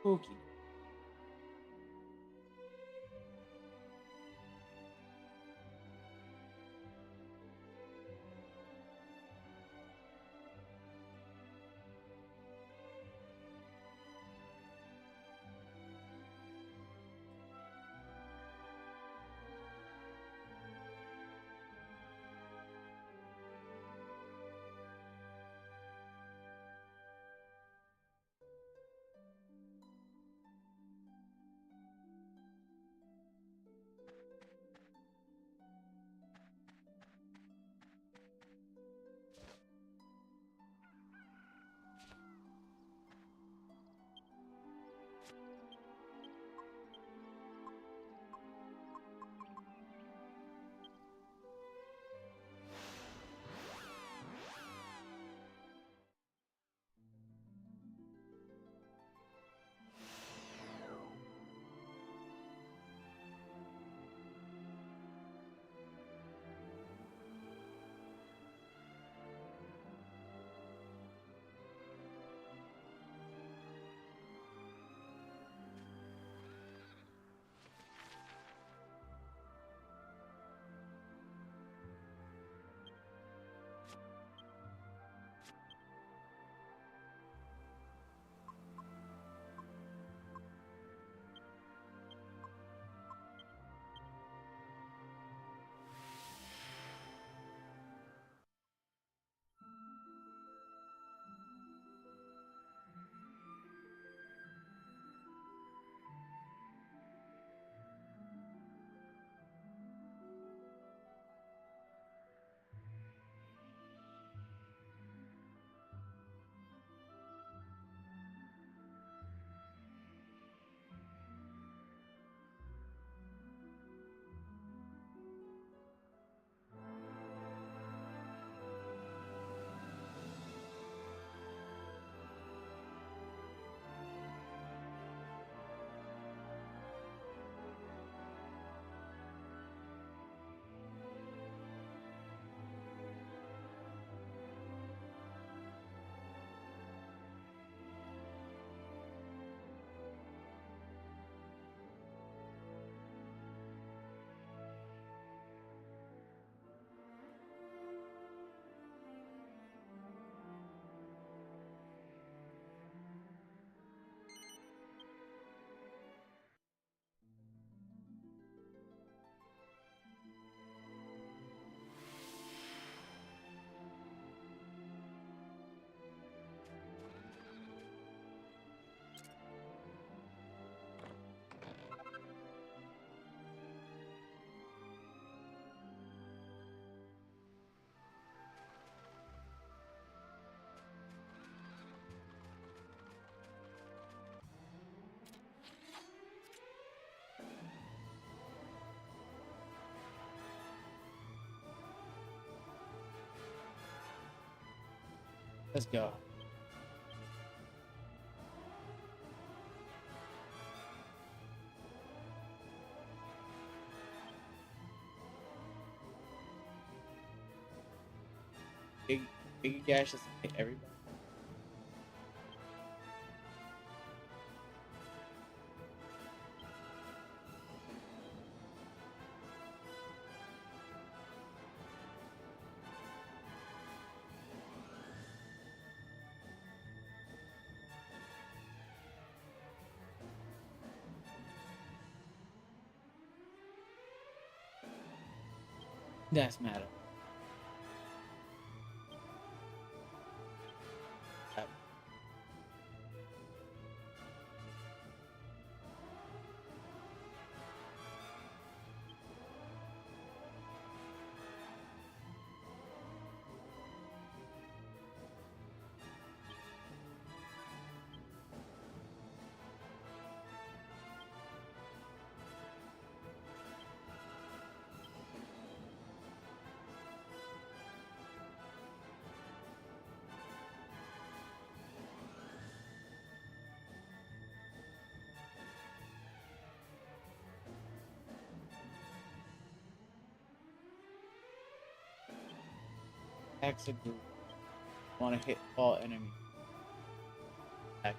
Spooky. Let's go. Big, big gash just hit everybody. That's matter. Exit group. Want to hit all enemy. Attacker.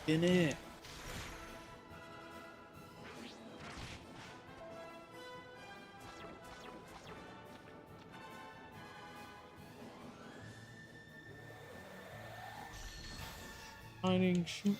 In it. Finding shoot.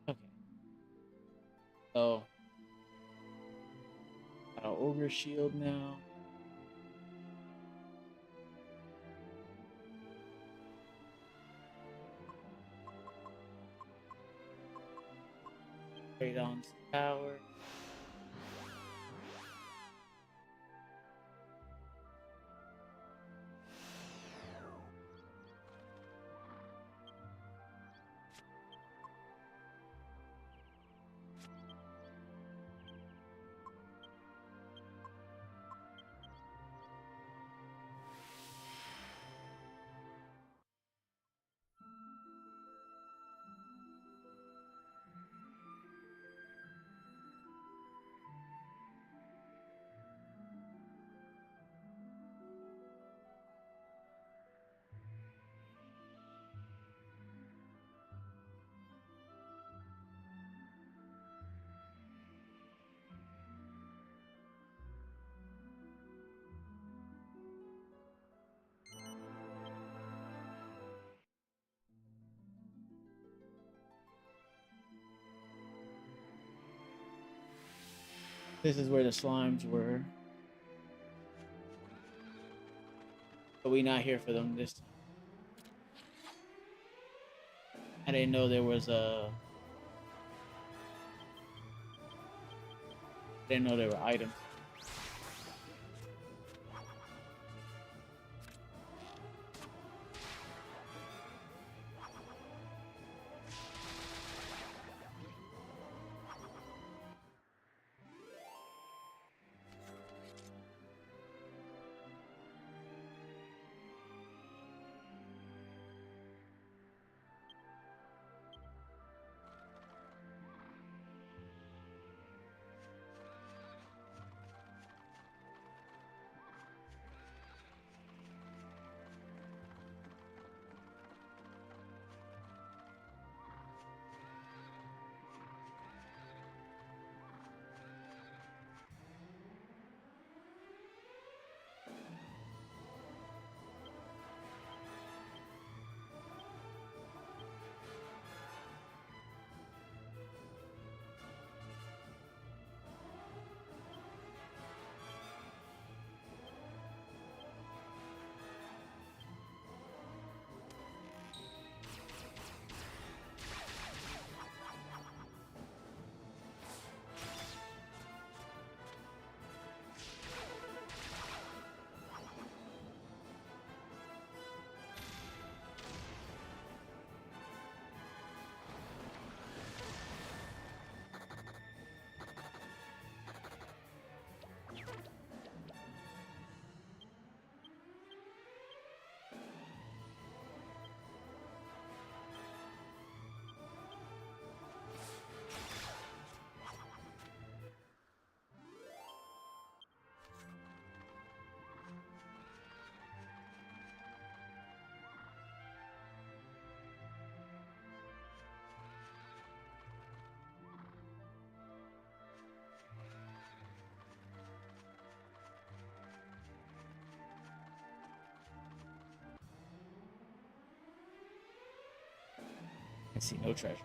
Okay. So, got an ogre shield now. Straight on tower. This is where the slimes were. But we not here for them this time. I didn't know there was a... I didn't know there were items. I see no treasure.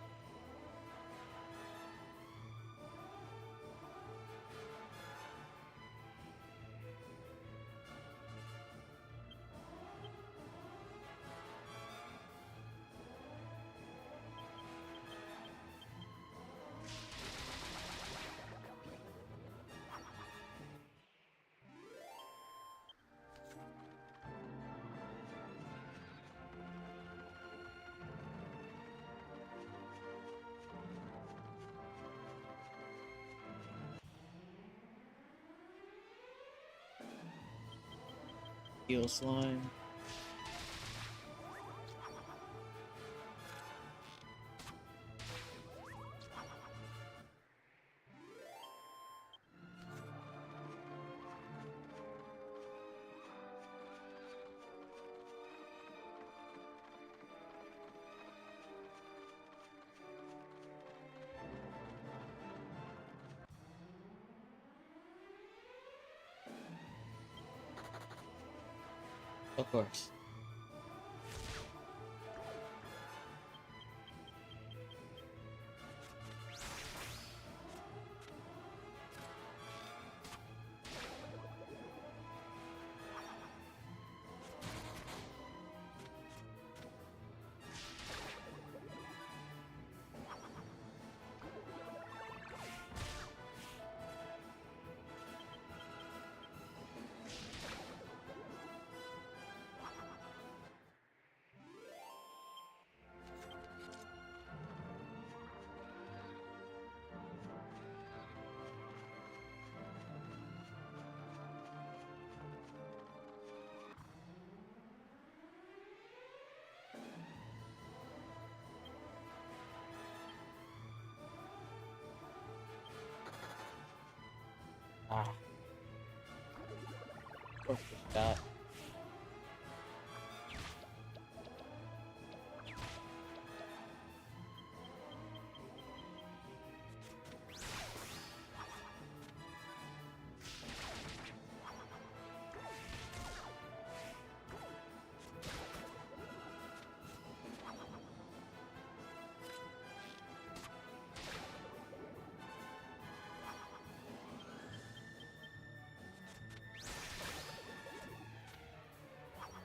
Steel slime. Of course. Ah, of course there's that.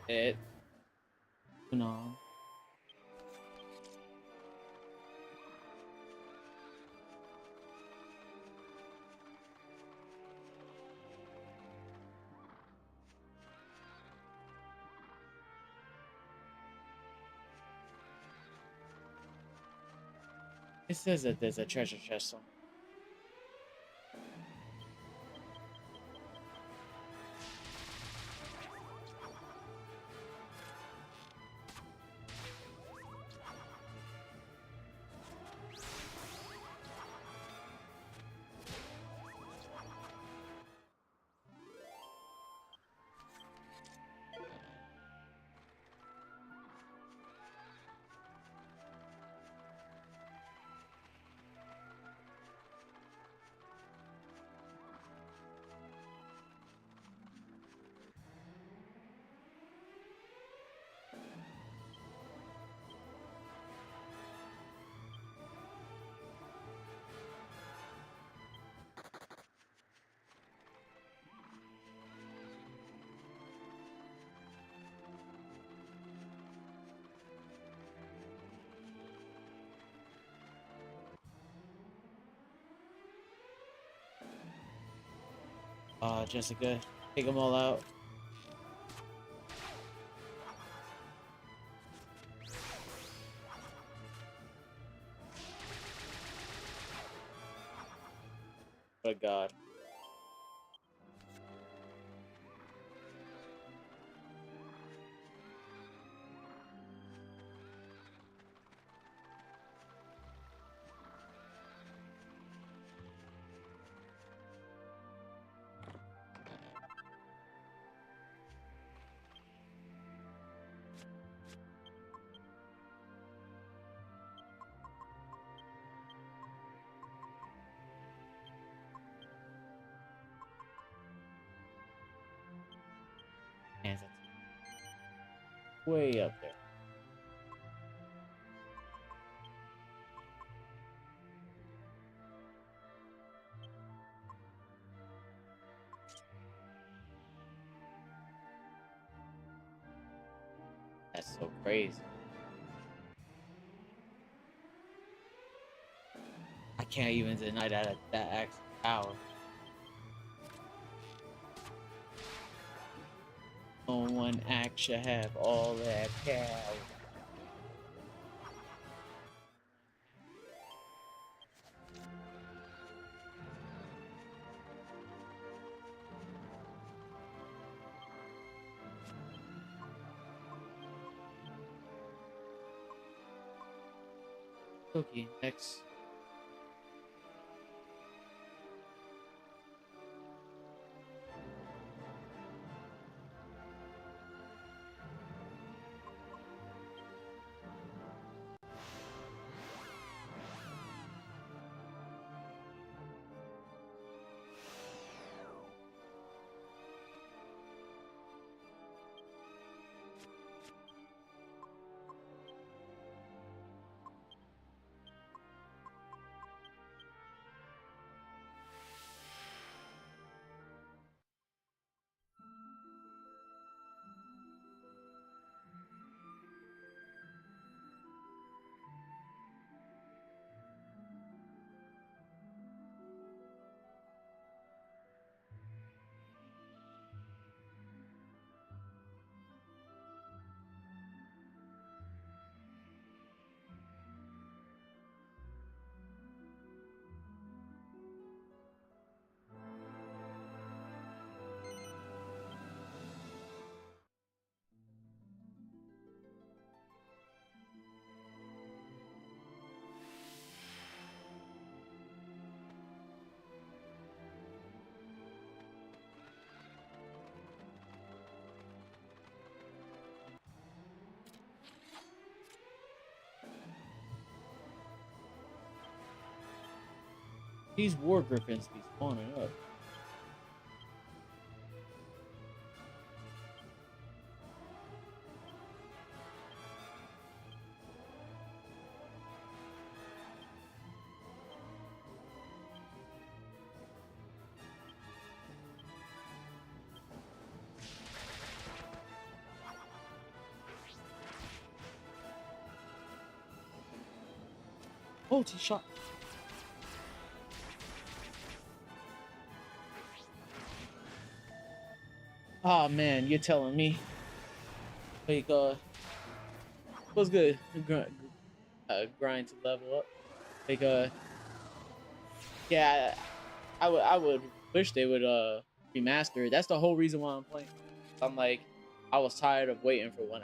It. No. It says that there's a treasure chest somewhere. Jessica, take them all out. But God. Hands up. Way up there. That's so crazy. I can't even deny that extra power. No one act should have all that power. Okay, next. These war griffins be spawning up. Multi-shot. Oh man, you're telling me. Like, what's good? Grind to level up. Like, yeah, I would wish they would remaster it. That's the whole reason why I'm playing. I'm like, I was tired of waiting for one.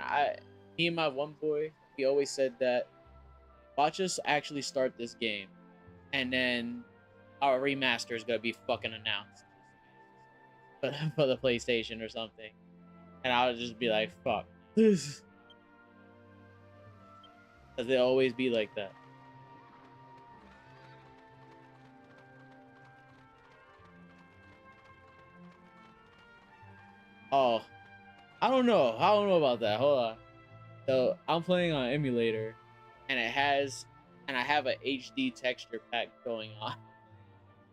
Me and my one boy, he always said that watch us actually start this game, and then our remaster is gonna be fucking announced for the PlayStation or something, and I would just be like, fuck this, because they always be like that. Oh, I don't know. I don't know about that. Hold on. So I'm playing on emulator, and I have an HD texture pack going on.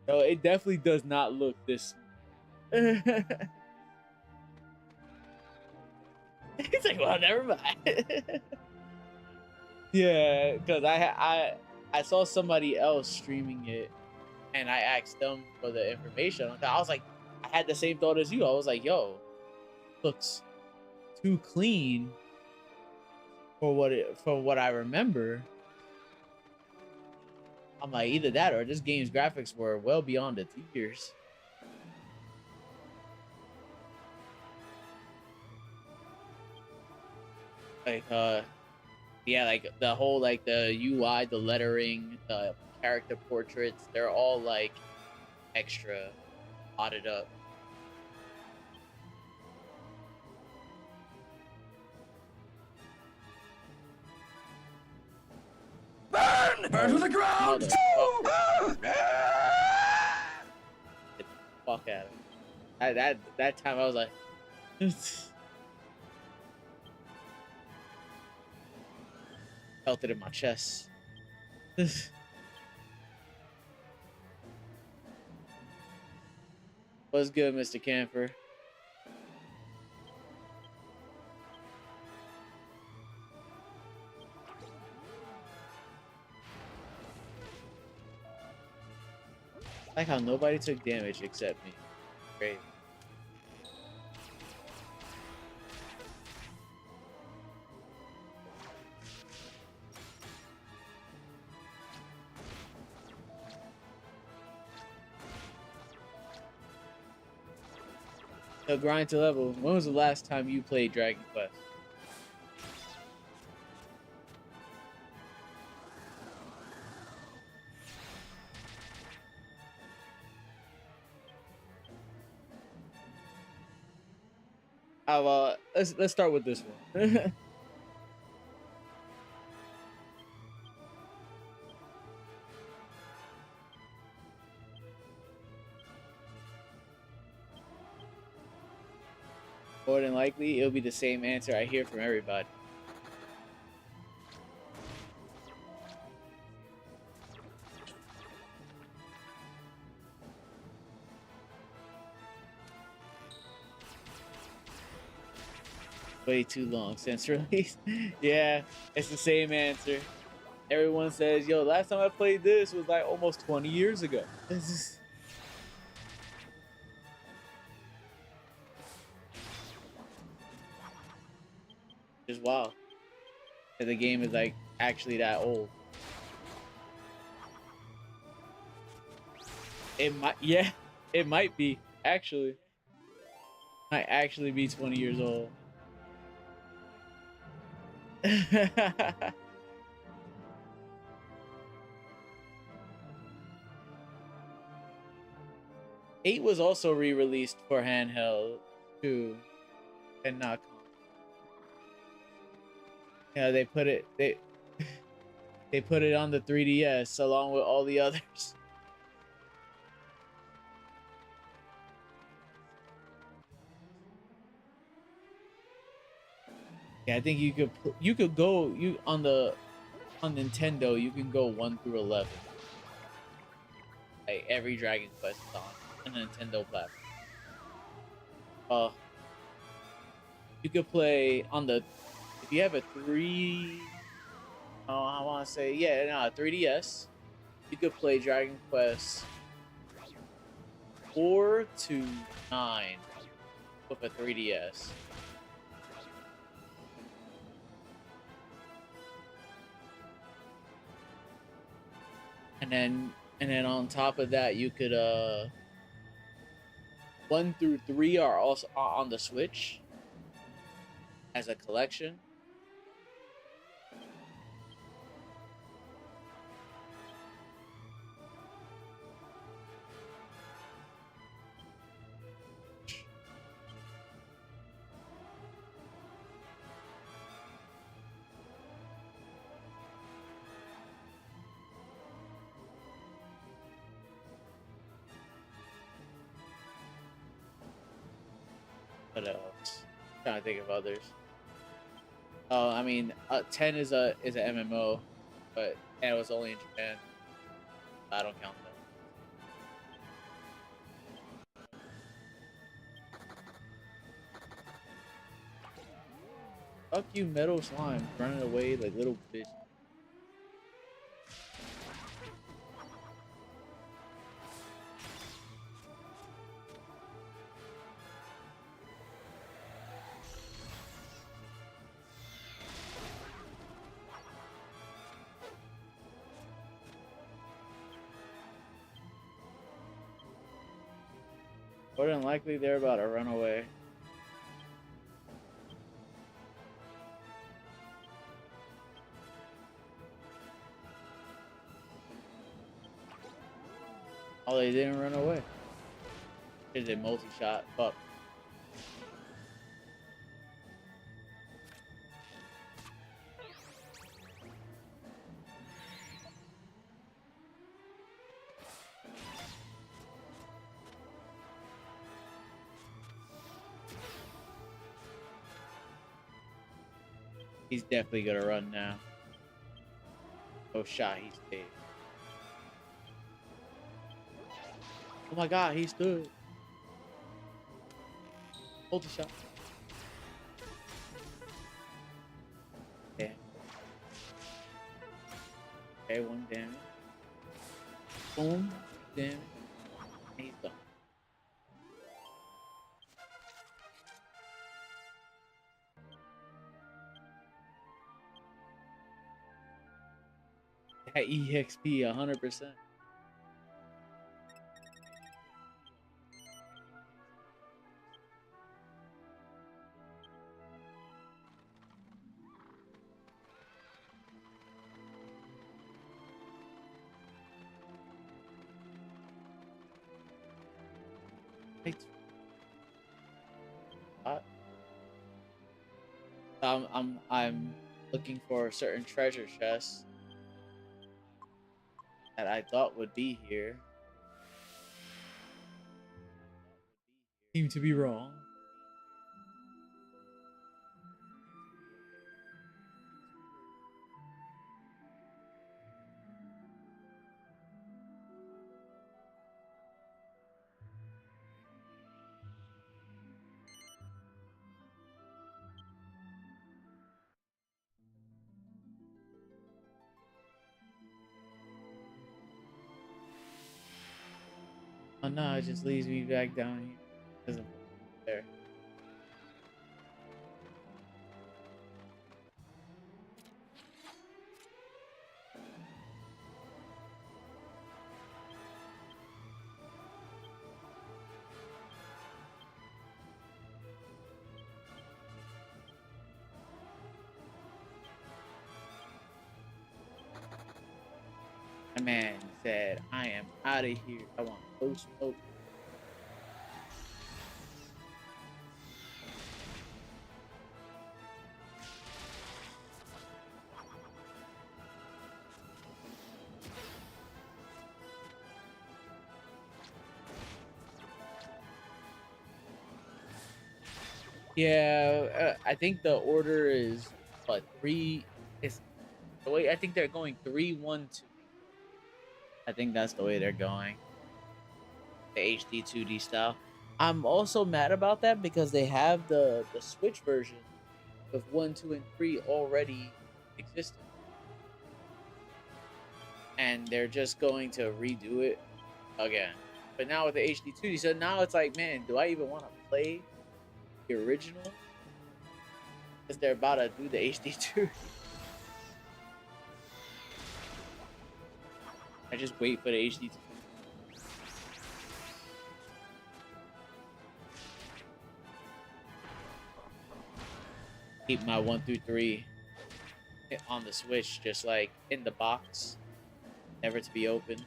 So it definitely does not look this smooth. It's like, well, never mind. Yeah, because I saw somebody else streaming it, and I asked them for the information. I was like, I had the same thought as you. I was like, yo, looks too clean for what I remember. I'm like, either that or this game's graphics were well beyond its years. Like, yeah, like the whole like the UI, the lettering, the character portraits, they're all like extra potted up. Burn! Burn to the ground! Get the fuck out of it. That time I was like, felt it in my chest. What's good, Mr. Camper? Like how nobody took damage except me. Great. So grind to level. When was the last time you played Dragon Quest? Let's start with this one. More than likely, it'll be the same answer I hear from everybody. Way too long since release. Yeah, it's the same answer. Everyone says, yo, last time I played this was like almost 20 years ago. Just wow. And the game is like actually that old. It might, yeah, it might be actually. Might actually be 20 years old. 8 was also re-released for handheld too, and not. Yeah, they put it they put it on the 3DS along with all the others. Yeah, I think you could go on Nintendo you can go 1 through 11. Like every Dragon Quest is on a Nintendo platform. You could play on the if you have a 3 oh, I want to say yeah, no, 3DS. You could play Dragon Quest 4 to 9 with a 3DS. And then on top of that, you could 1 through 3 are also on the Switch as a collection. What else? I'm trying to think of others. Oh, I mean, 10 is an MMO, but it was only in Japan. I don't count that. Fuck you, Metal Slime, running away like little bitch. More than likely, they're about to run away. Oh, they didn't run away. Is it multi-shot? Fuck. He's definitely gonna run now. Oh, shot, he's dead. Oh my god, he stood. Multi-shot. Yeah. Okay, 1 damage. Boom. Damage. That EXP 100%. I'm looking for certain treasure chests that I thought would be here. Seem to be wrong. Oh no, it just leads me back down here. Doesn't there. My man said, I am out of here. I want no smoke. Yeah, I think the order is what three. Is the way I think they're going 3-1-2. I think that's the way they're going. The HD 2D style. I'm also mad about that because they have the Switch version of 1, 2, and 3 already existed, and they're just going to redo it again. But now with the HD 2D, so now it's like, man, do I even want to play the original? Because they're about to do the HD 2. I just wait for the HD 2. Keep my 1 through 3 on the Switch, just like in the box, never to be opened.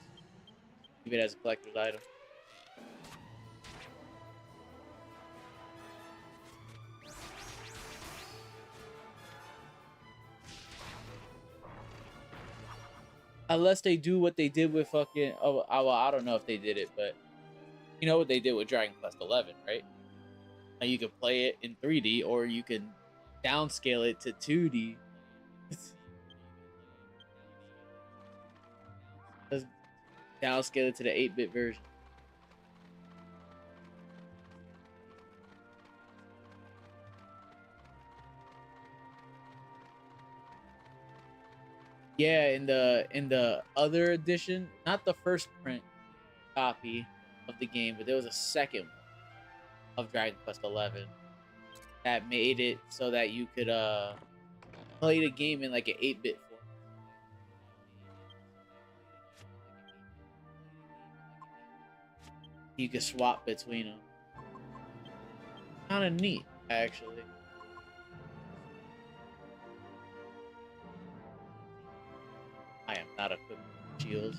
Keep it as a collector's item. Unless they do what they did with fucking. Oh, well, I don't know if they did it, but you know what they did with Dragon Quest 11, right? Now you can play it in 3D, or you can downscale it to 2D. Let's downscale it to the 8-bit version. Yeah, in the other edition, not the first print copy of the game, but there was a second one of Dragon Quest 11 that made it so that you could play the game in like an 8-bit form. You could swap between them. Kind of neat, actually. I am not equipped with shields.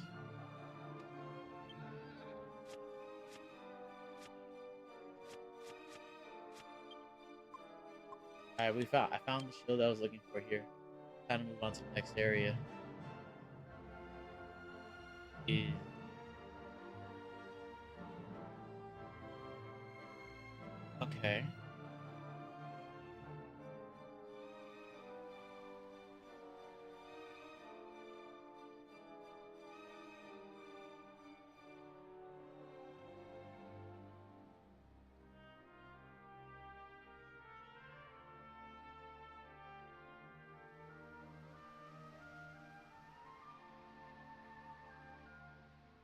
All right, I found the shield I was looking for here. Time to move on to the next area. Is okay.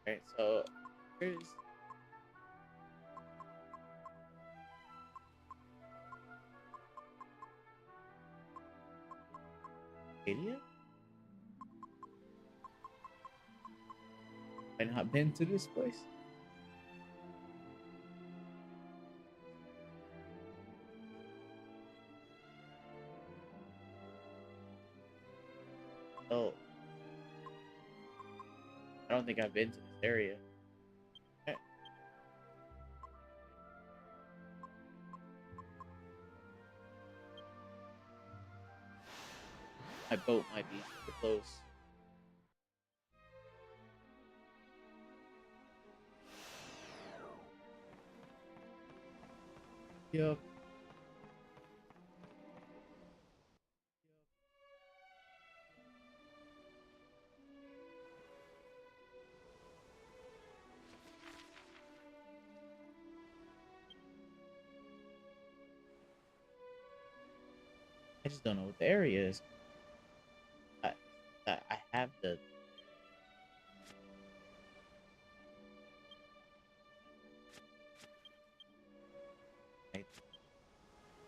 Alright, so here's Stadia? I not been to this place? Oh, I don't think I've been to this area. Eh, my boat might be super close. Yup. I just don't know what the area is. I, I have the.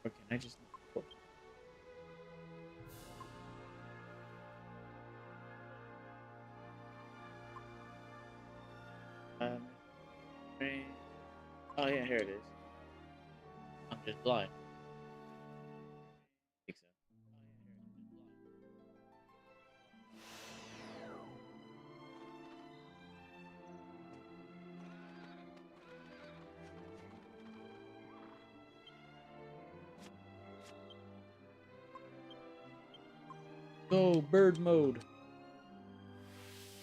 Or can I just? Um, oh yeah, here it is. I'm just blind. Think so. Go bird mode.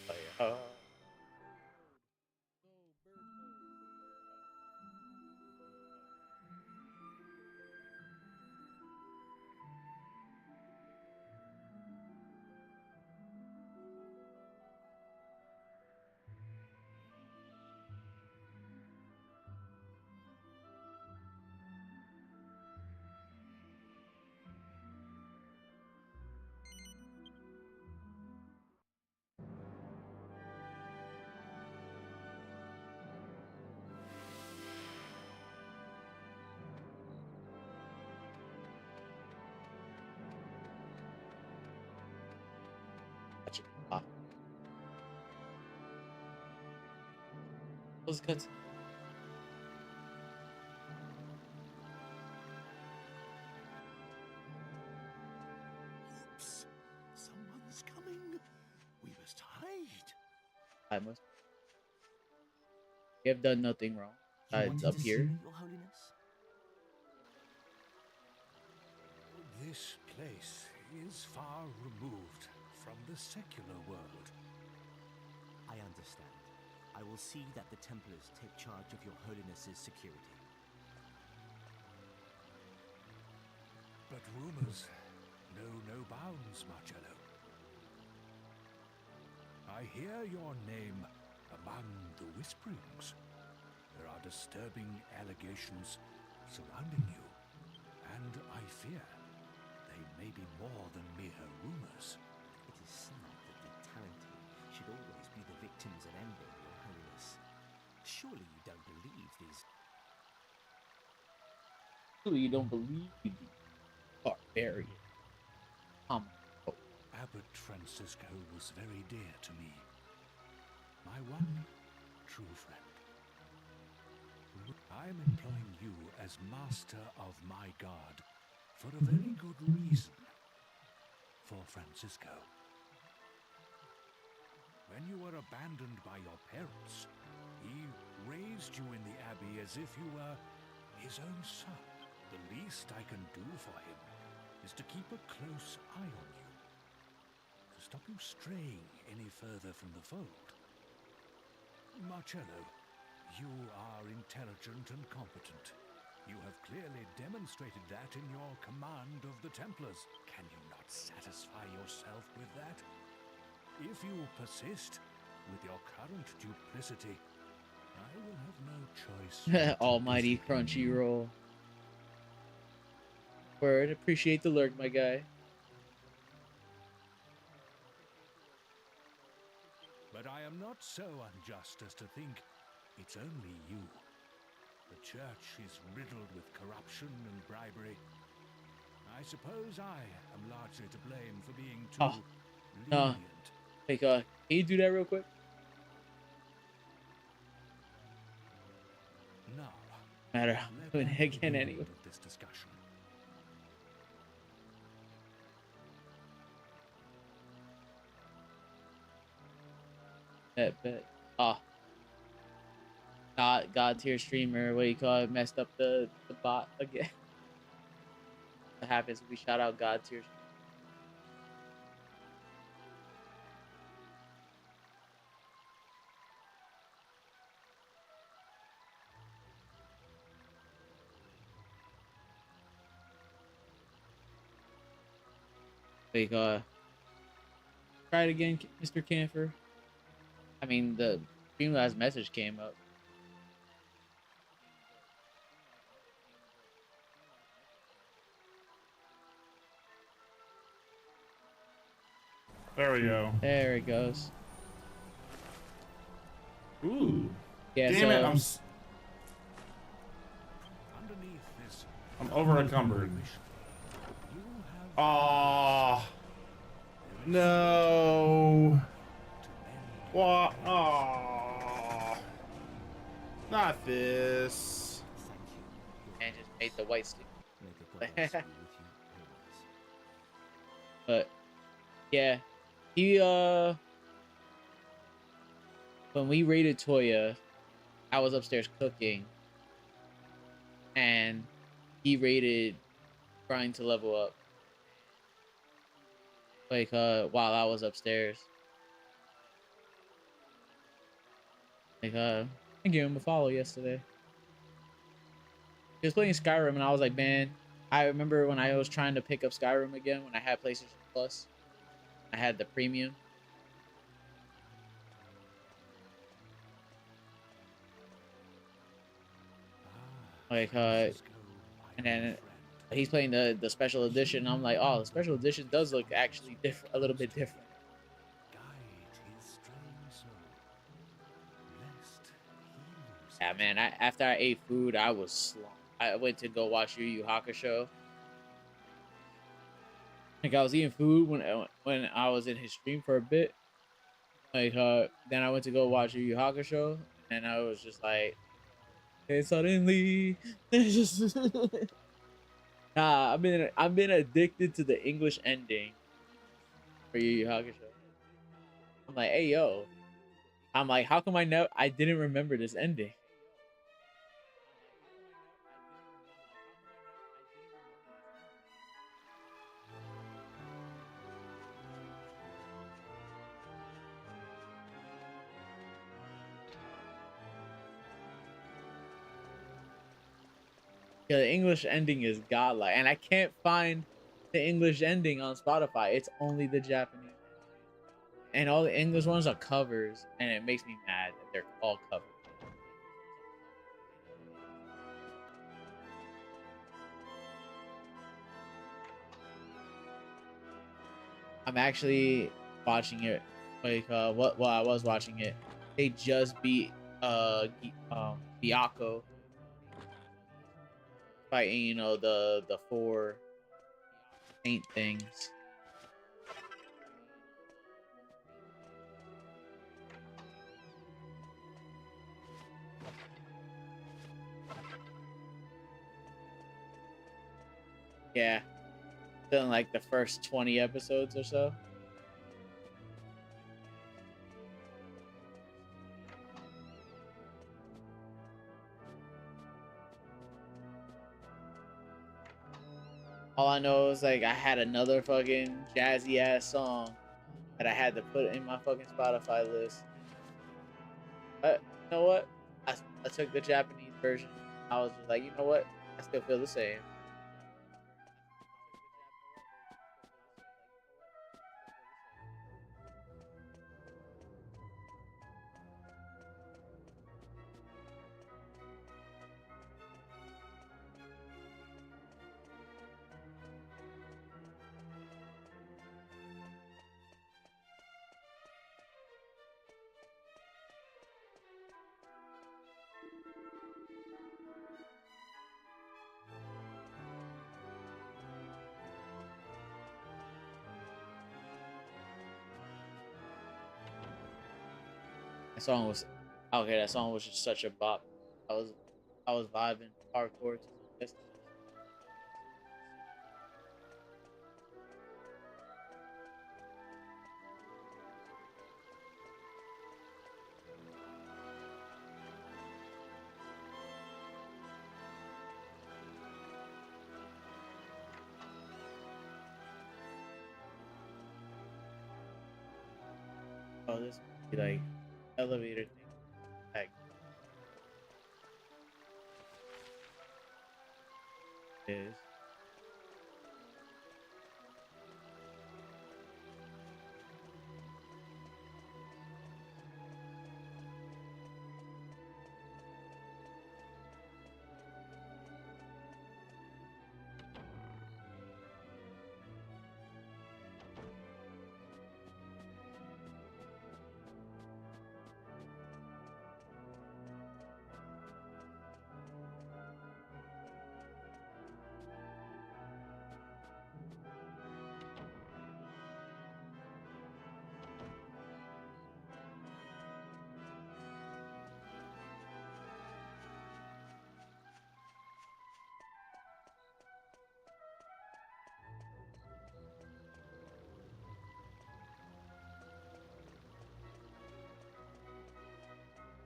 Oh, yeah. Watch it. Ah, those cuts. Oops. Someone's coming. We must hide. I must. You have done nothing wrong. It's up here. Your Holiness? This place is far removed from the secular world. I understand. I will see that the Templars take charge of your Holiness's security. But rumors know no bounds, Marcello. I hear your name among the whisperings. There are disturbing allegations surrounding you, and I fear they may be more than mere rumors. It is sad that the talented should always be the victims at envy, your Holiness. Surely you don't believe these... Surely you don't believe you do. Barbarian. Oh. Abbot Francisco was very dear to me. My one true friend. I am employing you as master of my guard for a very good reason. For Francisco. When you were abandoned by your parents, he raised you in the abbey as if you were his own son. The least I can do for him is to keep a close eye on you, to stop you straying any further from the fold. Marcello, you are intelligent and competent. You have clearly demonstrated that in your command of the Templars. Can you not satisfy yourself with that? If you persist with your current duplicity, I will have no choice. Almighty Crunchyroll. Word, appreciate the lurk, my guy. But I am not so unjust as to think it's only you. The church is riddled with corruption and bribery. I suppose I am largely to blame for being too lenient. Hey, can you do that real quick? matter how I'm doing it again End anyway. of this discussion. Bet. Oh, God tier streamer, what you call it, messed up the bot again. What happens if we shout out God tier? What you call it? Try it again, Mr. Camper. I mean, the Streamlabs message came up. There we go. There it goes. Ooh. Yeah, Damn it, so Underneath this, I'm over encumbered. you have Oh no. to many. What? Oh. Not this. Thank you. and just made the white stick. May the gods be with you always. But yeah, he when we raided Toya, I was upstairs cooking, and he raided trying to level up. Like while I was upstairs. Like I gave him a follow yesterday. He was playing Skyrim and I was like, man, I remember when I was trying to pick up Skyrim again when I had PlayStation Plus. I had the premium. Like and then he's playing the special edition. I'm like, oh, the special edition does look actually different, a little bit different. Yeah, man. After I ate food, I was slumped. I went to go watch Yu Yu Hakusho. Like I was eating food when I was in his stream for a bit. Like then I went to go watch Yu Yu Hakusho, and I was just like, and suddenly, it's just nah. I've been addicted to the English ending for Yu Yu Hakusho. I'm like, hey yo, I'm like, how come I didn't remember this ending? Yeah, the English ending is godlike, and I can't find the English ending on Spotify. It's only the Japanese, and all the English ones are covers, and it makes me mad that they're all covers. I'm actually watching it. Like what? Well, I was watching it. They just beat Byakuya fighting, you know, the four saint things. Yeah, still in like the first 20 episodes or so. All I know is like I had another fucking jazzy ass song that I had to put in my fucking Spotify list. But you know what? I took the Japanese version. I was just like, you know what? I still feel the same. That song was okay. That song was just such a bop. I I was vibing hardcore to this. Oh, this would be like elevator thing. Like is.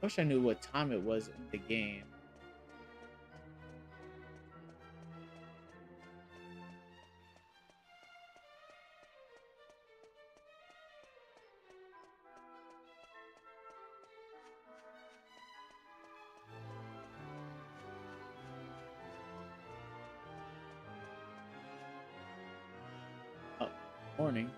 Wish I knew what time it was in the game. Oh, morning.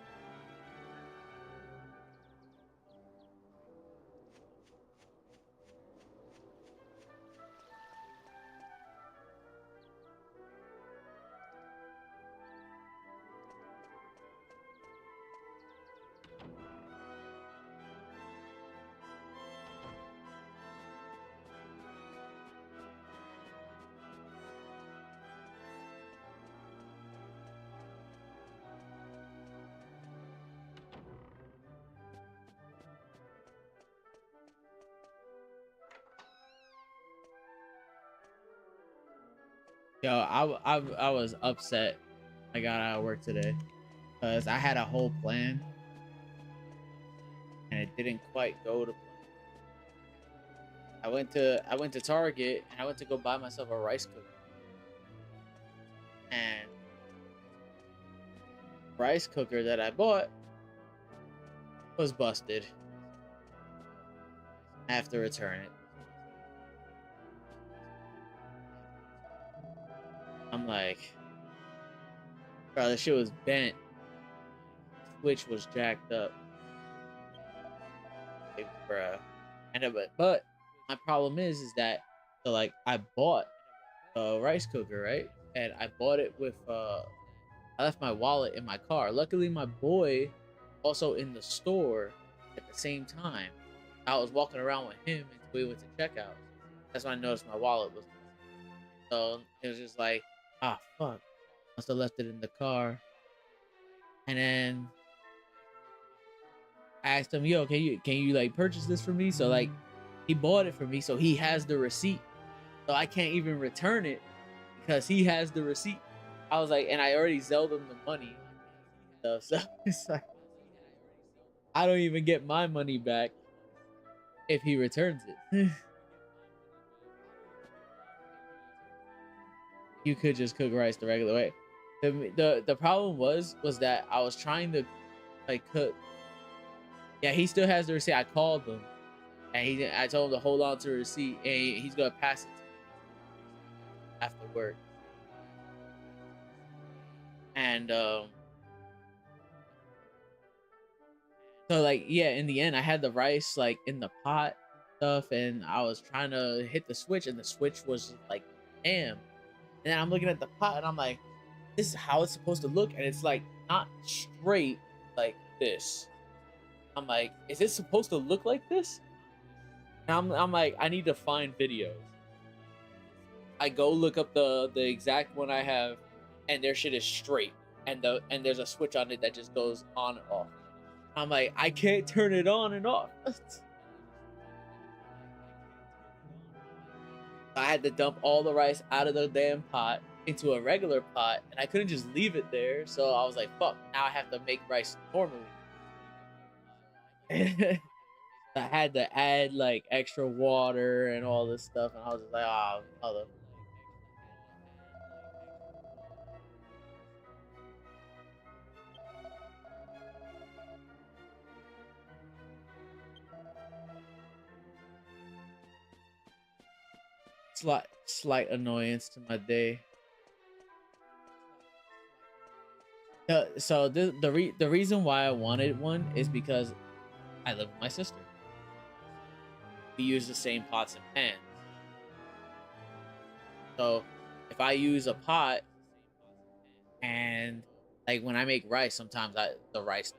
Yo, I was upset I got out of work today because I had a whole plan and it didn't quite go to plan. I went to Target and I went to go buy myself a rice cooker. And rice cooker that I bought was busted. I have to return it. I'm like, bro, this shit was bent. Switch was jacked up. Like, bruh. But my problem is that so like I bought a rice cooker, right? And I bought it with I left my wallet in my car. Luckily my boy also in the store at the same time. I was walking around with him until we went to checkout. That's when I noticed my wallet was missing. So it was just like, ah, fuck. Must have left it in the car. And then I asked him, yo, can you like purchase this for me? So like he bought it for me, so he has the receipt. So I can't even return it because he has the receipt. I was like, and I already Zelda him the money. So it's like I don't even get my money back if he returns it. You could just cook rice the regular way. The problem was that I was trying to like cook. Yeah, he still has the receipt. I called him and I told him to hold on to the receipt and he's gonna pass it to me after work. And so like yeah, in the end I had the rice like in the pot and stuff, and I was trying to hit the switch and the switch was like damn. And then I'm looking at the pot and I'm like, this is how it's supposed to look, and it's like not straight like this. I'm like, is it supposed to look like this? And I'm like, I need to find videos. I go look up the exact one I have, and their shit is straight, and there's a switch on it that just goes on and off. I'm like, I can't turn it on and off. I had to dump all the rice out of the damn pot into a regular pot, and I couldn't just leave it there. So I was like, fuck, now I have to make rice normally. I had to add like extra water and all this stuff, and I was just like, oh, mother. Slight annoyance to my day. So the reason why I wanted one is because I live with my sister. We use the same pots and pans. So if I use a pot and like when I make rice, sometimes the rice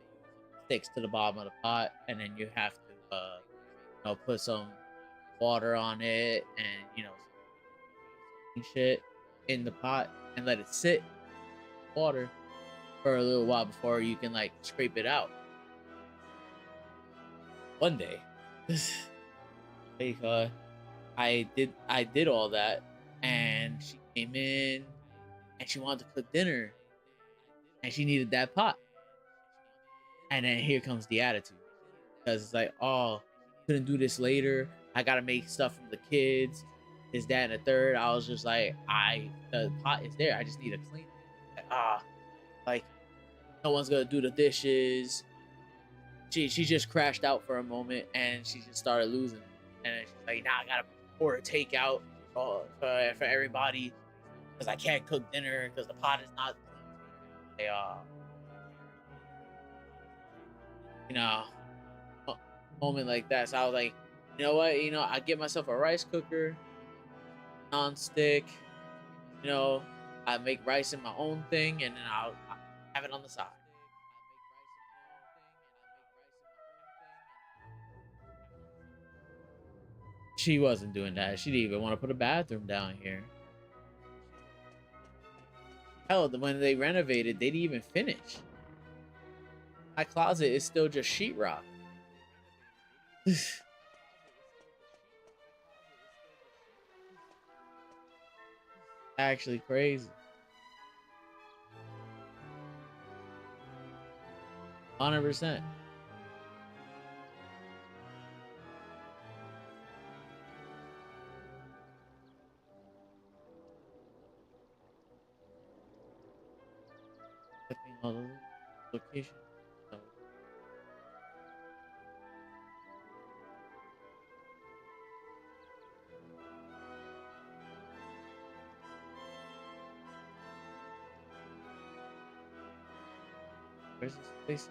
sticks to the bottom of the pot, and then you have to put some water on it and shit in the pot and let it sit water for a little while before you can like scrape it out. One day, I did all that, and she came in and she wanted to cook dinner, and she needed that pot. And then here comes the attitude, because it's like, oh, couldn't do this later. I gotta make stuff from the kids. This, that, and the third. I was just like, the pot is there. I just need to clean it. Like no one's gonna do the dishes. She just crashed out for a moment, and she just started losing. And she's like, now I gotta order takeout for everybody because I can't cook dinner because the pot is not. Moment like that. So I was like, you know what? I get myself a rice cooker, non-stick. I make rice in my own thing, and then I'll have it on the side. She wasn't doing that. She didn't even want to put a bathroom down here. Hell, when they renovated, they didn't even finish. My closet is still just sheetrock. Actually crazy. 100%. Clicking all the location. Where's this place?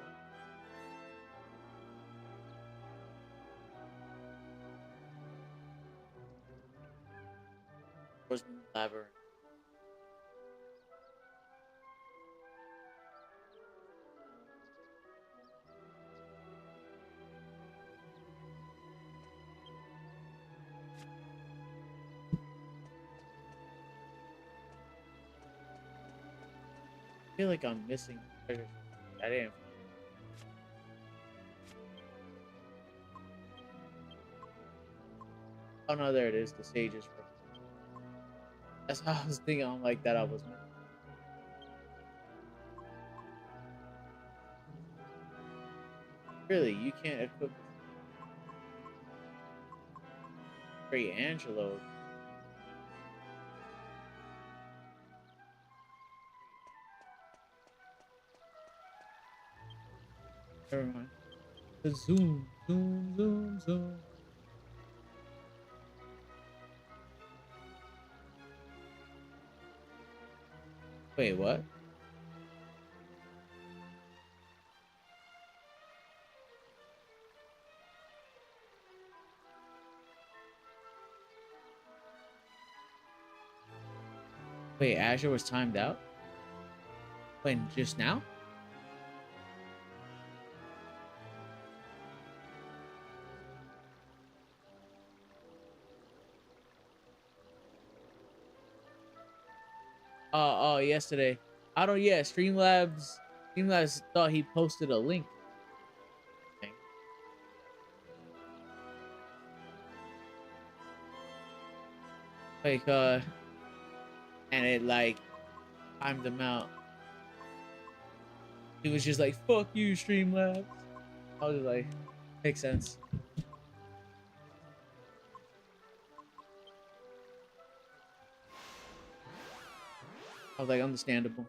Where's the labyrinth? I feel like I'm missing treasure. I didn't. Oh no, there it is. The sage's room. That's how I was thinking. I'm like that. I was. Really, you can't equip Great Angelo. Never mind. Zoom, zoom, zoom, zoom. Wait, what? Wait, Azure was timed out? When, just now? Oh, yesterday. I don't. Yeah, Streamlabs thought he posted a link. Like and it like timed him out. He was just like, "Fuck you, Streamlabs." I was like, makes sense. I was like, understandable.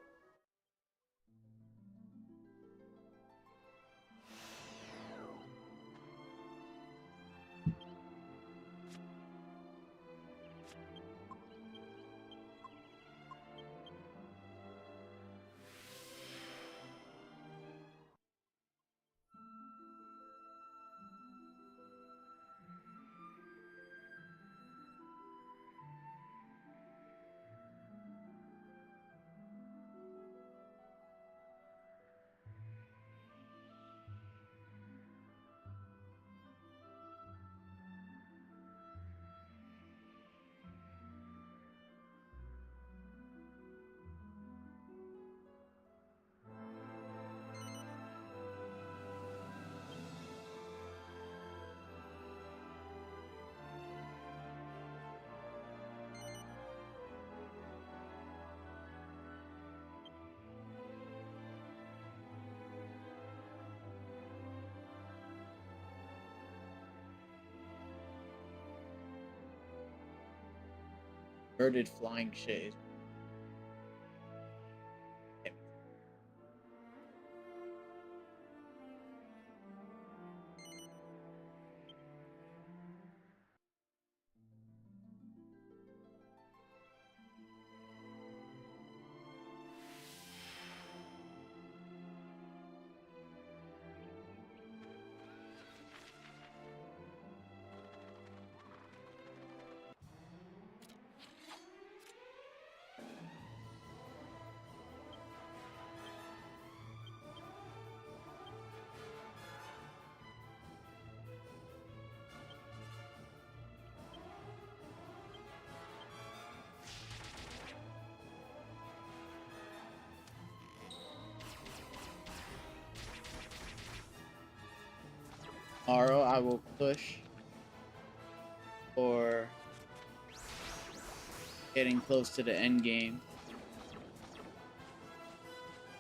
Birded flying shit. Tomorrow I will push for getting close to the end game.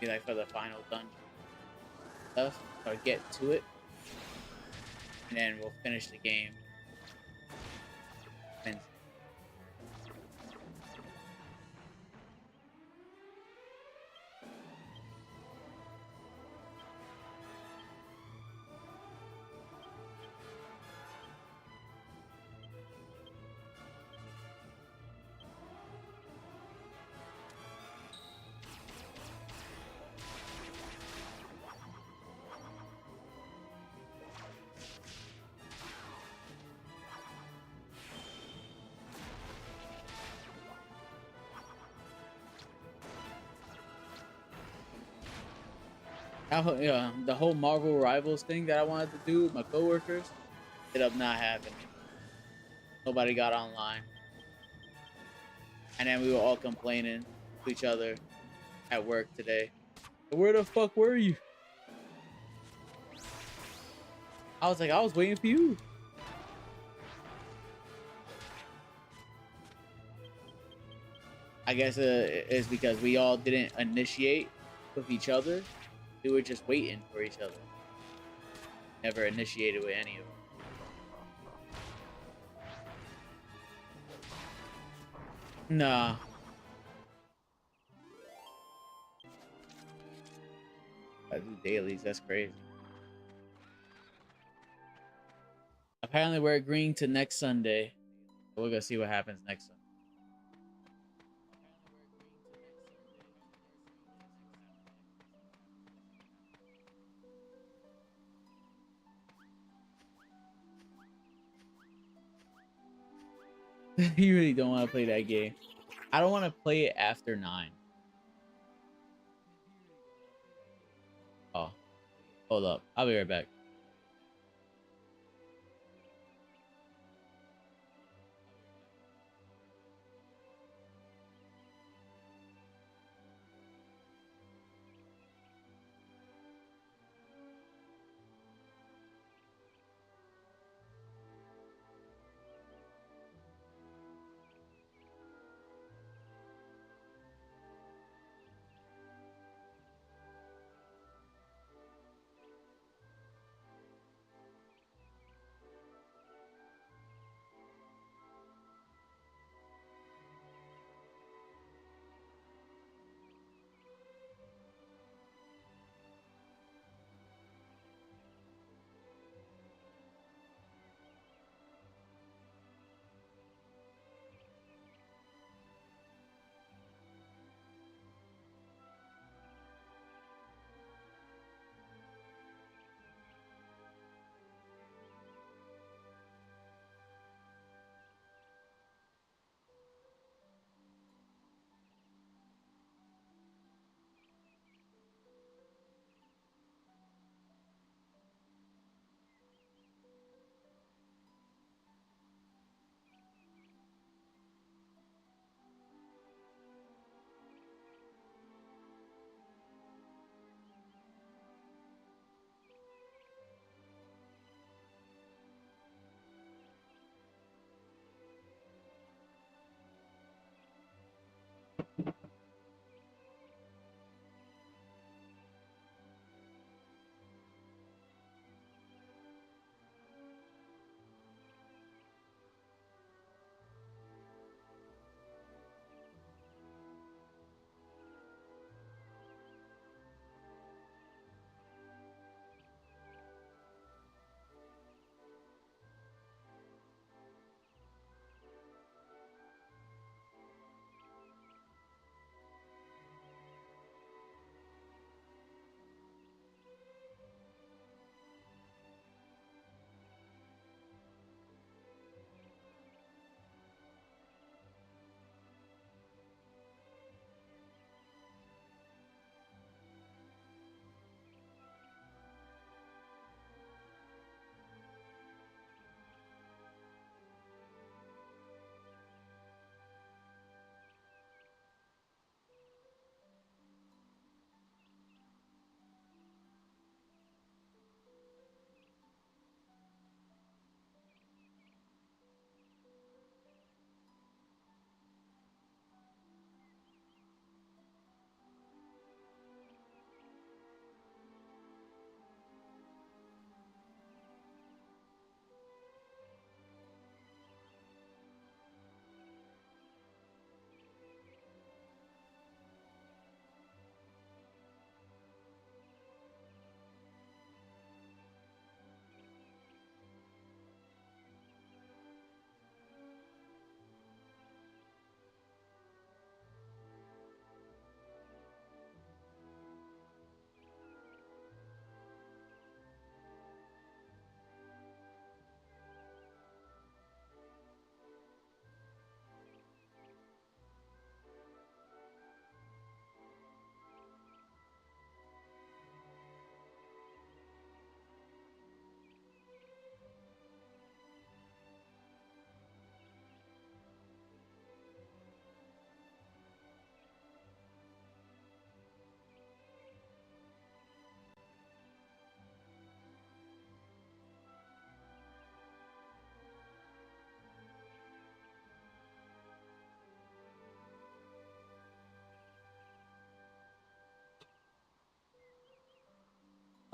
Be like for the final dungeon stuff, or get to it, and then we'll finish the game. And yeah, the whole Marvel Rivals thing that I wanted to do with my coworkers ended up not happening. Nobody got online, and then we were all complaining to each other at work today. Where the fuck were you? I was like, I was waiting for you. I guess it's because we all didn't initiate with each other. We were just waiting for each other. Never initiated with any of them. Nah. I do dailies, that's crazy. Apparently we're agreeing to next Sunday. We're gonna see what happens next Sunday. You really don't want to play that game. I don't want to play it after 9. Oh, hold up. I'll be right back.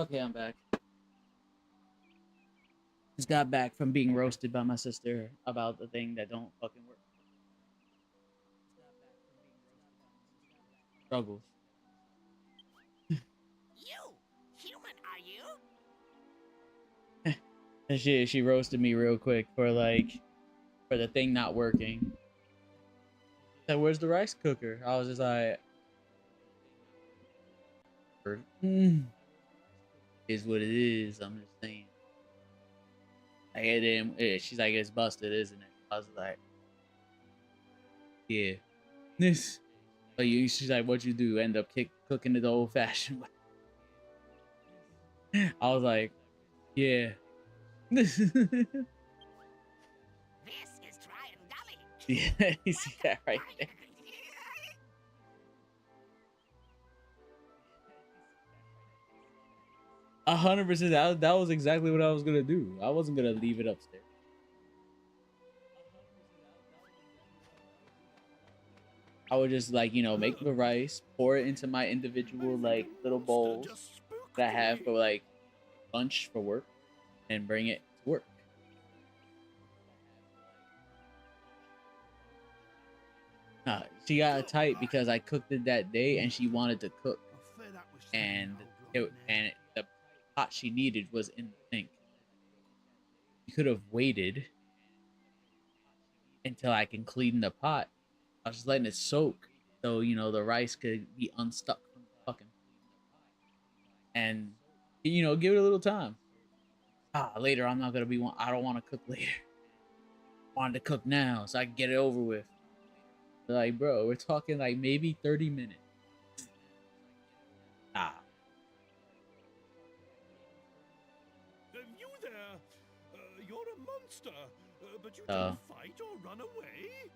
Okay, I'm back. Just got back from being roasted by my sister about the thing that don't fucking work. Struggles. You, human, are you? And she roasted me real quick for the thing not working. Said, "Where's the rice cooker?" I was just like, "Is what it is." I'm just saying. Like, it didn't. She's like, "It's busted, isn't it?" I was like, "Yeah." This. But she's like, "What'd you do? End up cooking it the old fashioned way?" I was like, "Yeah." This is Tryon Gully. Yeah, you see that right there. 100%. That was exactly what I was gonna do. I wasn't gonna leave it upstairs. I would just like, make the rice, pour it into my individual like little bowls that I have for like lunch for work, and bring it to work. She got tight because I cooked it that day and she wanted to cook, and the pot she needed was in the sink. You could have waited until I can clean the pot. I was just letting it soak so the rice could be unstuck from the fucking, and give it a little time. Later I'm not gonna be one. I don't want to cook later. I wanted to cook now so I can get it over with. Like, bro, we're talking like maybe 30 minutes. You there? You're a monster, but you don't fight or run away.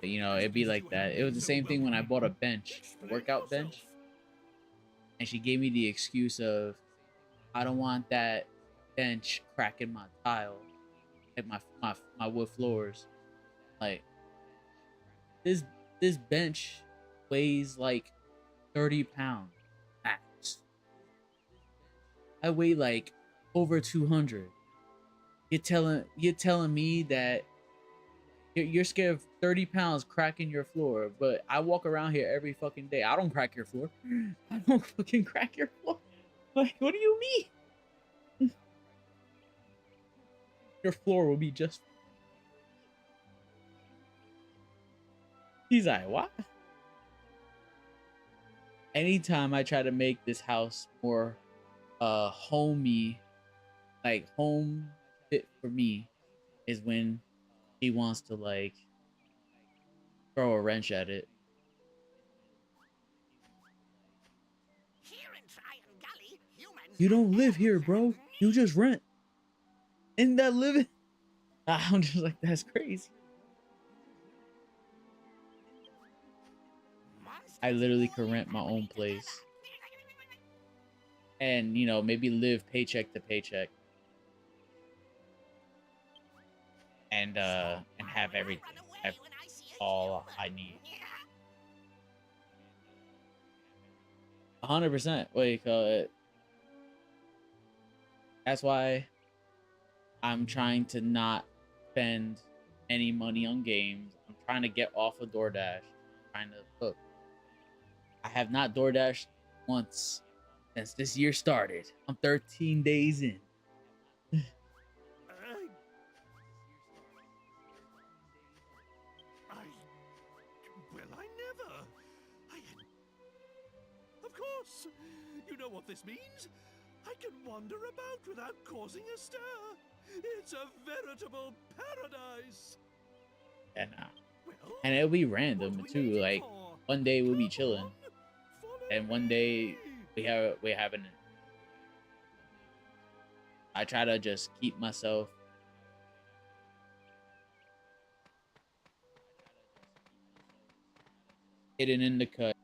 It'd be like that. It was the same thing when I bought a bench, a workout bench, and she gave me the excuse of, I don't want that bench cracking my tile, like my wood floors. Like, this bench weighs like 30 pounds max. I weigh like over 200. You're telling me that you're scared of 30 pounds cracking your floor, but I walk around here every fucking day. I don't crack your floor. I don't fucking crack your floor. Like, what do you mean? Your floor will be just. He's like, what? Anytime I try to make this house more homey, like home fit for me, is when he wants to like throw a wrench at it. Here in Tryon Gully, humans. You don't live here, bro. You just rent. Isn't that living? I'm just like, that's crazy. I literally could rent my own place and maybe live paycheck to paycheck and have everything, have all I need. 100%. What do you call it? That's why I'm trying to not spend any money on games. I'm trying to get off of DoorDash. I'm trying to cook. I have not DoorDashed once since this year started. I'm 13 days in. I never. Of course. You know what this means? I can wander about without causing a stir. It's a veritable paradise. And it'll be random too. Like, one day we'll be chilling, and one day we're having. I try to just keep myself hidden in the cut.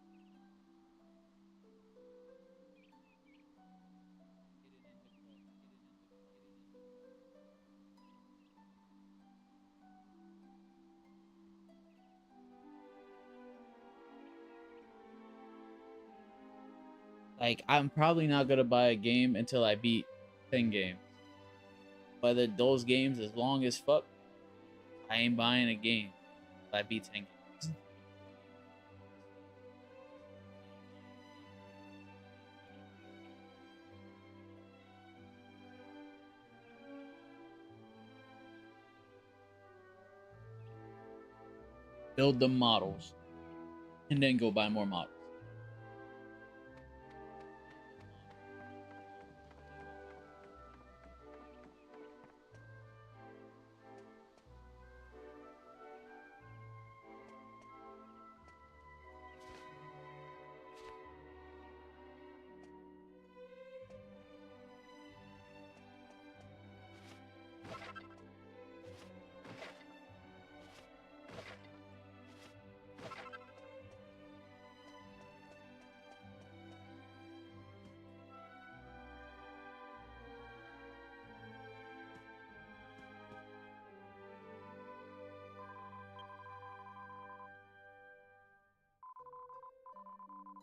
Like, I'm probably not gonna buy a game until I beat 10 games. Whether those games is long as fuck, I ain't buying a game until I beat 10 games. Build the models, and then go buy more models.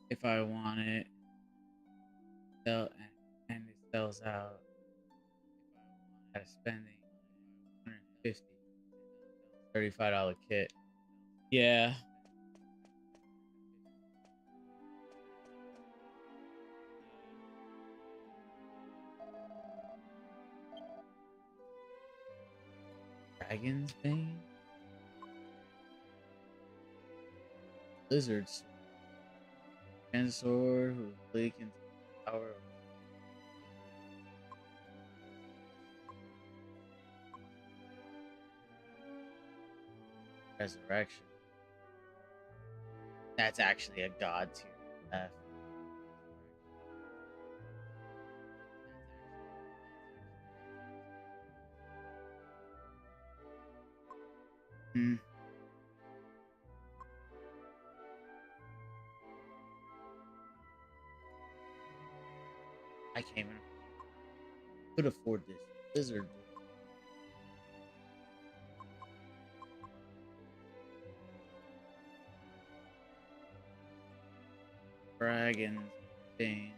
If I want it, sell and it sells out. If I want spending 150, $35 kit. Yeah. Dragon's Bane? Lizards. Dinosaur who leak into the power of resurrection. That's actually a god tier F. Hmm. I can't even could afford this lizard. Dragon's Bane.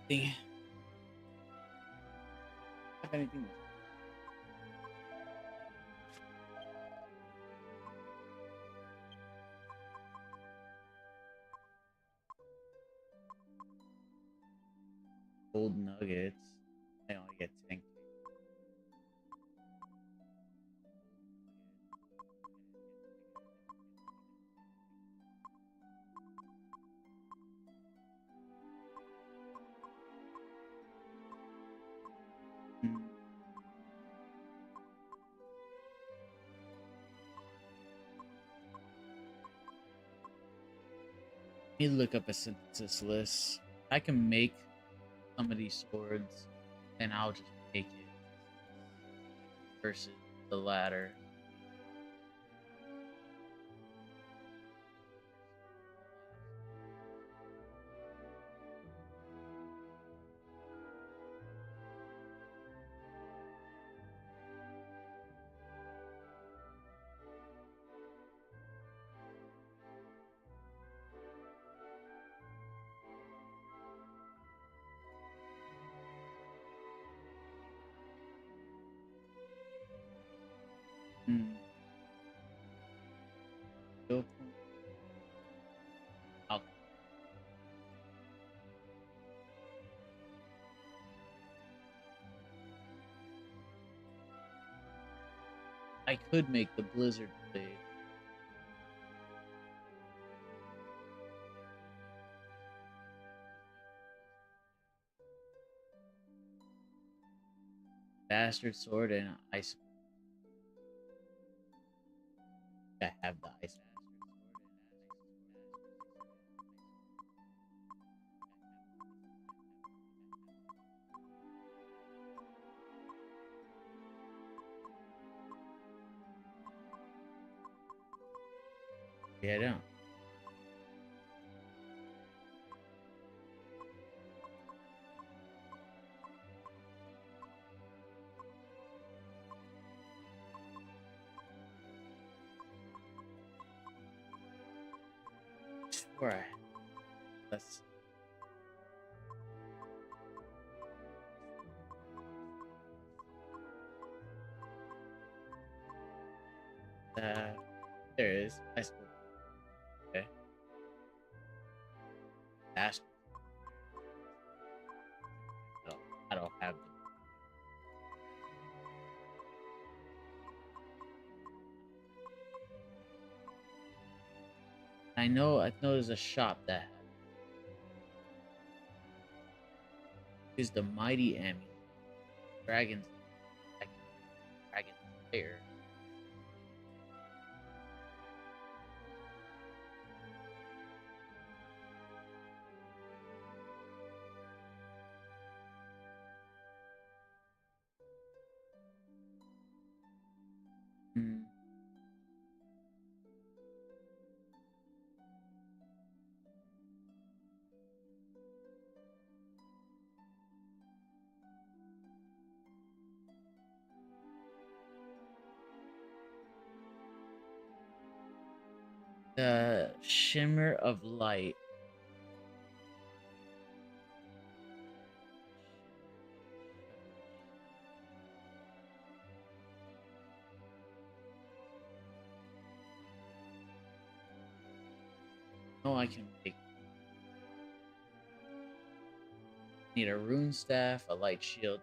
Dang. Have anything? Gold nuggets. I only get 10. Let me look up a synthesis list. I can make some of these swords, and I'll just make it versus the latter. Skill point. Okay. I could make the blizzard blade. Bastard sword and ice. I have the ice. Yeah, I don't. Swear I Let's. There it is. High school. Okay. Dash. I don't have them. I know there's a shop that is the mighty amulet. Dragon's Slayer. Hmm. The shimmer of light. No, I can make. Need a rune staff, a light shield.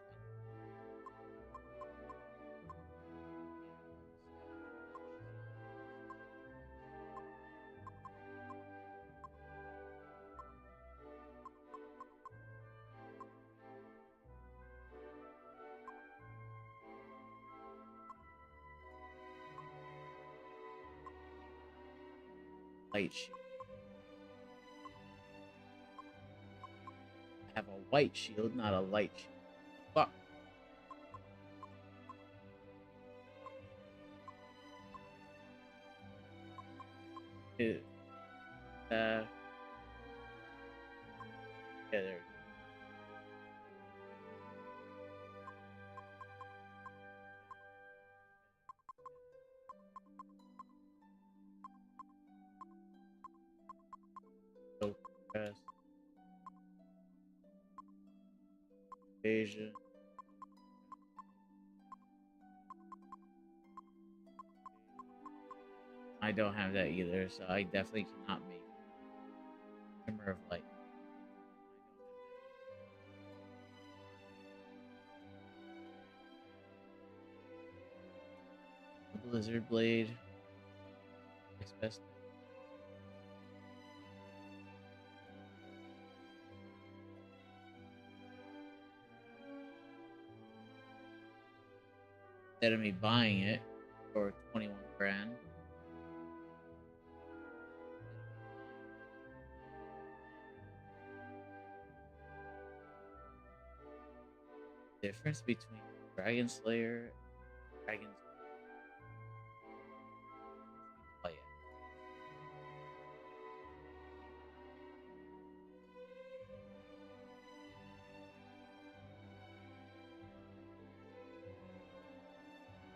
Light shield. I have a white shield, not a light shield. Fuck. Dude. Yeah, there we go. So, press. Asia. I don't have that either, so I definitely cannot make Shimmer of Light. Blizzard Blade. Next best. Instead of me buying it for 21 grand. Difference between Dragon Slayer and Dragon's play it.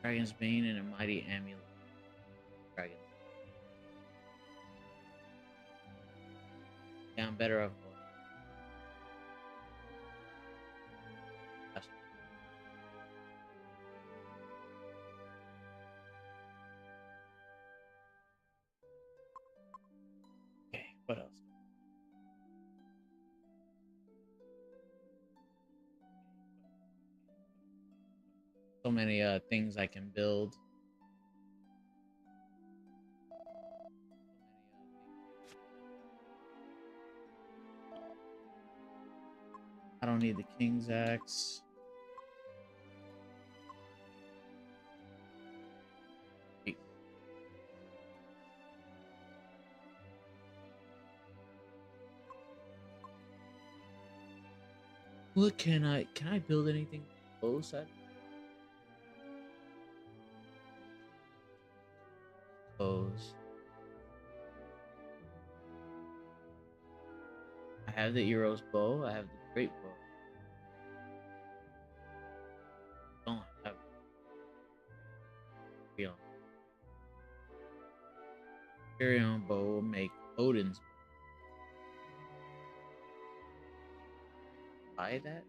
Dragon's Bane and a Mighty Amulet. Dragon. Yeah, I'm better off. Okay, what else? So many things I can build. I don't need the King's Axe. What can I build anything close? Bows. I have the Eros bow. I have the Great bow. Don't have Orion. Orion bow will make Odin's bow. buy that?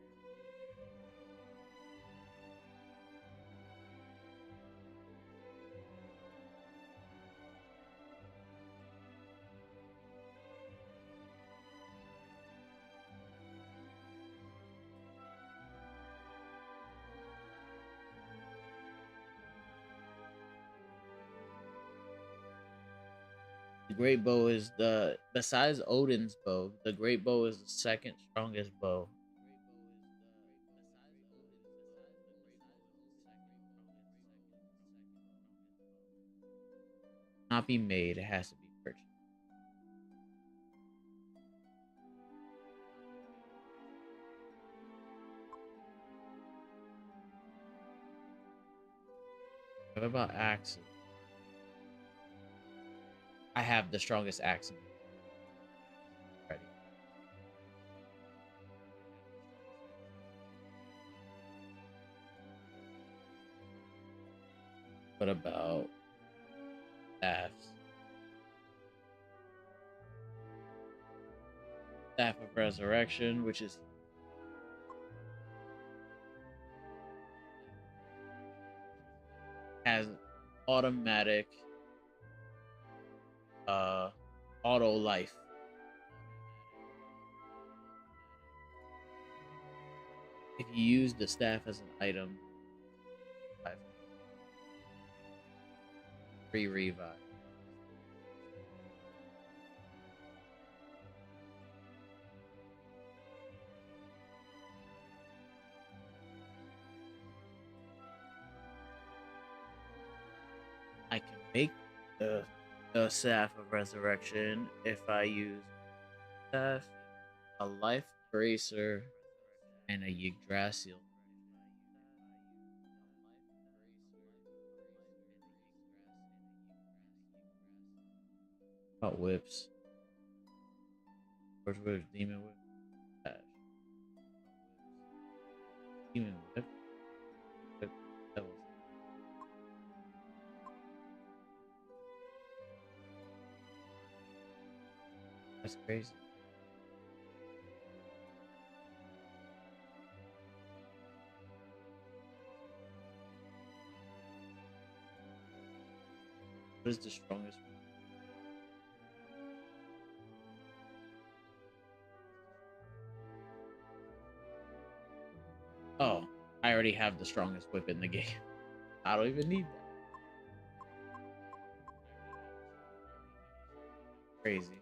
The great bow is the besides Odin's bow, the great bow is the second strongest bow. Not be made, it has to be purchased. What about axes? I have the strongest axe. Ready. What about staffs? Staff of Resurrection, which is has automatic auto life. If you use the staff as an item, free revive. I can make the staff of resurrection if I use staff, a life bracer, and a Yggdrasil. About whips. Forge whip, demon whip, dash. Demon whip. Whip, devil. That's crazy. What is the strongest? Oh, I already have the strongest whip in the game. I don't even need that. Crazy.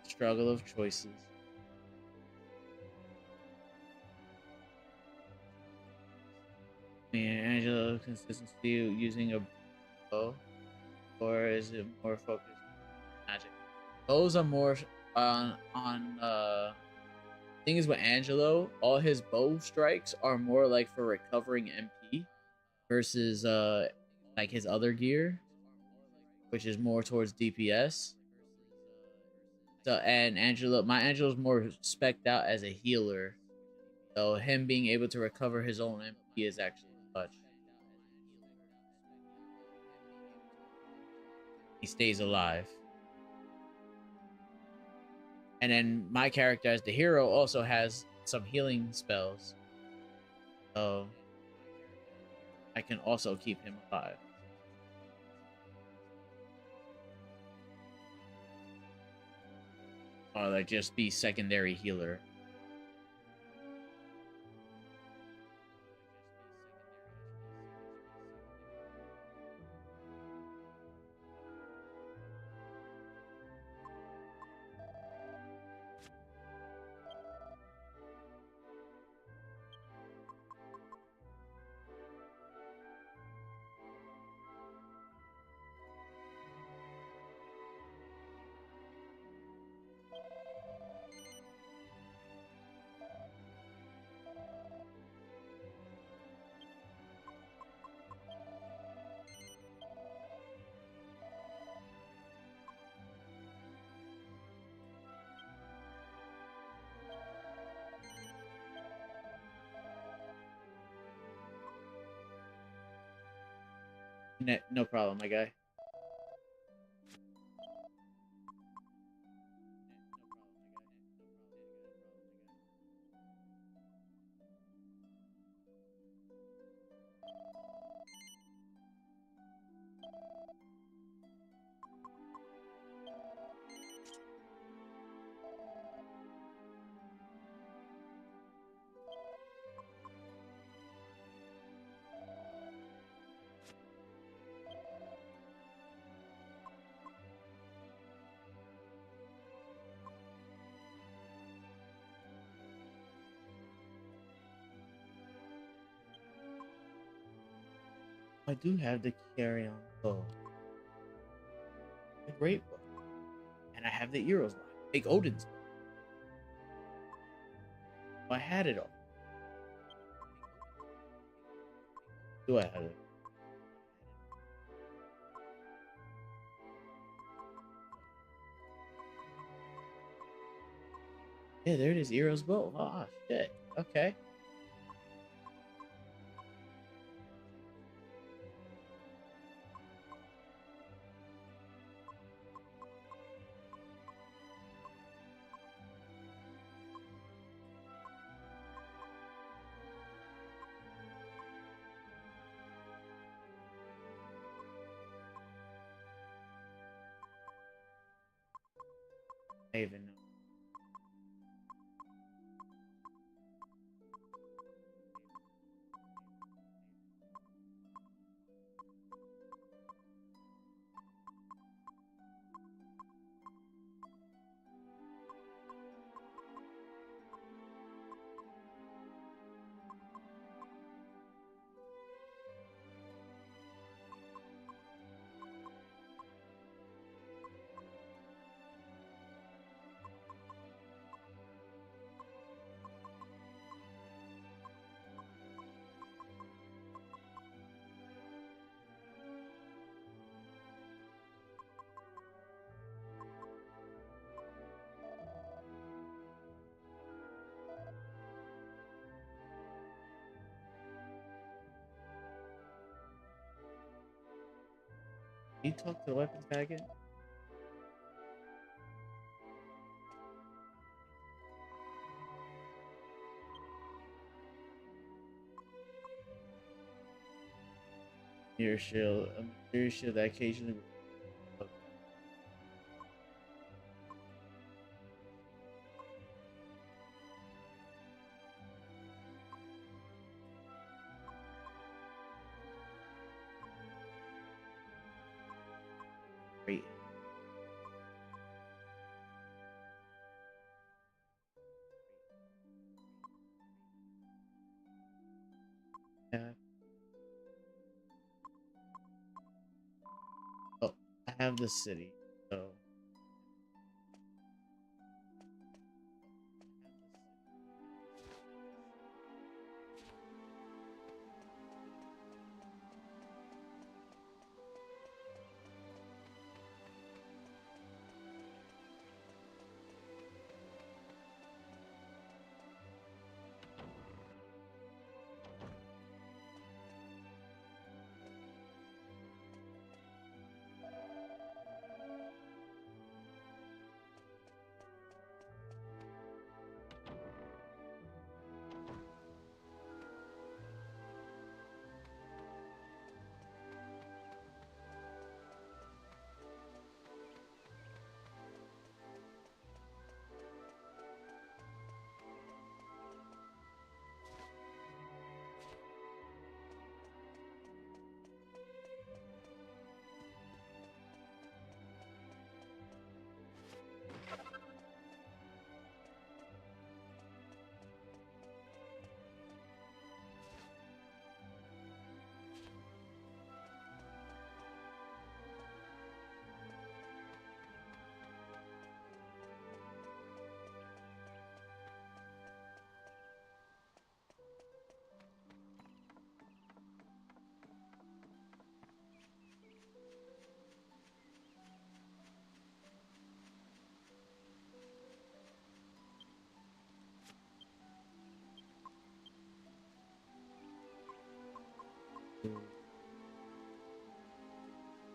Struggle of choices. Man, Angela, consistency using a bow, or is it more focused on magic? Bows are more on. Thing is with Angelo, all his bow strikes are more like for recovering MP versus like his other gear, which is more towards DPS. So and my Angelo's more specced out as a healer. So him being able to recover his own MP is actually clutch. He stays alive. And then my character as the hero also has some healing spells. So I can also keep him alive. Or like just be secondary healer. No problem, my guy. I do have the Carry On Bow. A great book. And I have the Eros line. Make Odin's bow. I had it all. Do I have it? Yeah, there it is. Eros bow. Oh, shit. Okay. I even know. You talk to the weapons guy again? Your shield, a mysterious shield that occasionally. Great. Yeah. Oh, I have the city, so.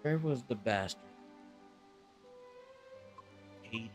Where was the bastard? 80.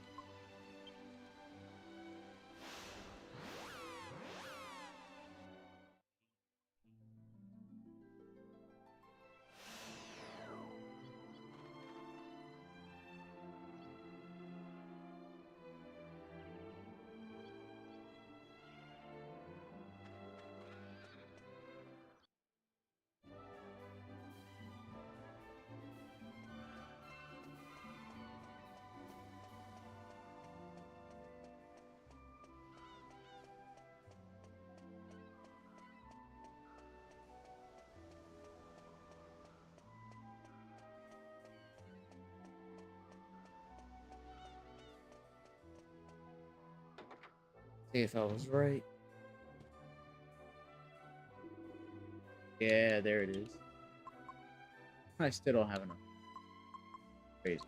See if I was right. Yeah, there it is. I still don't have enough. Crazy.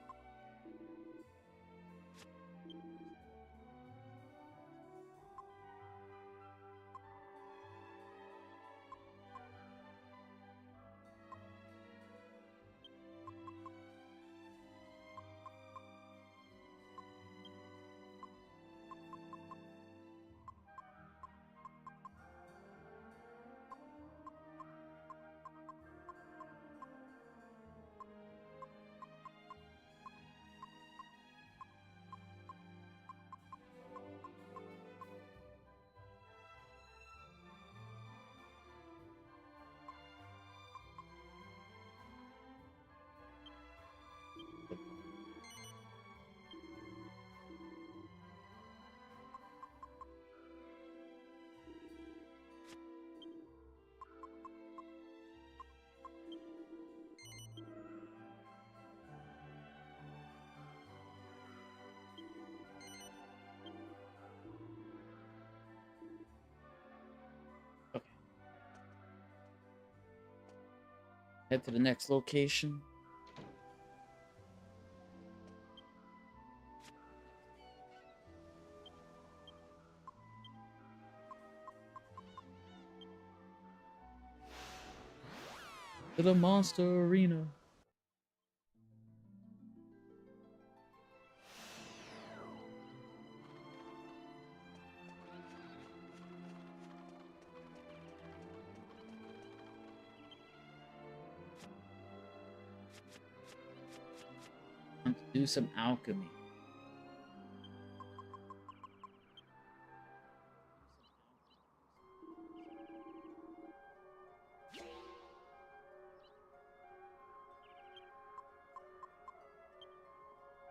Okay. Head to the next location. To the monster arena. Time to do some alchemy.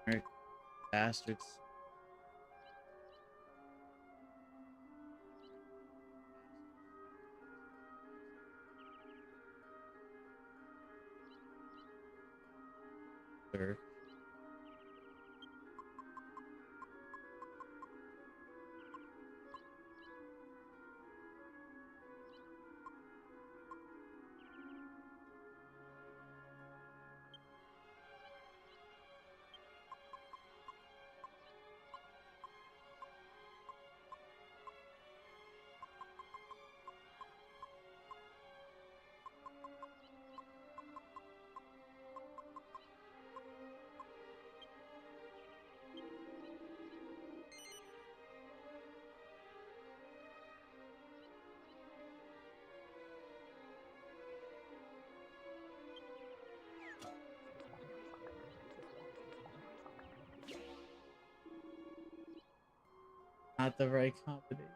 Alright, bastards. Sir. Not the right combination.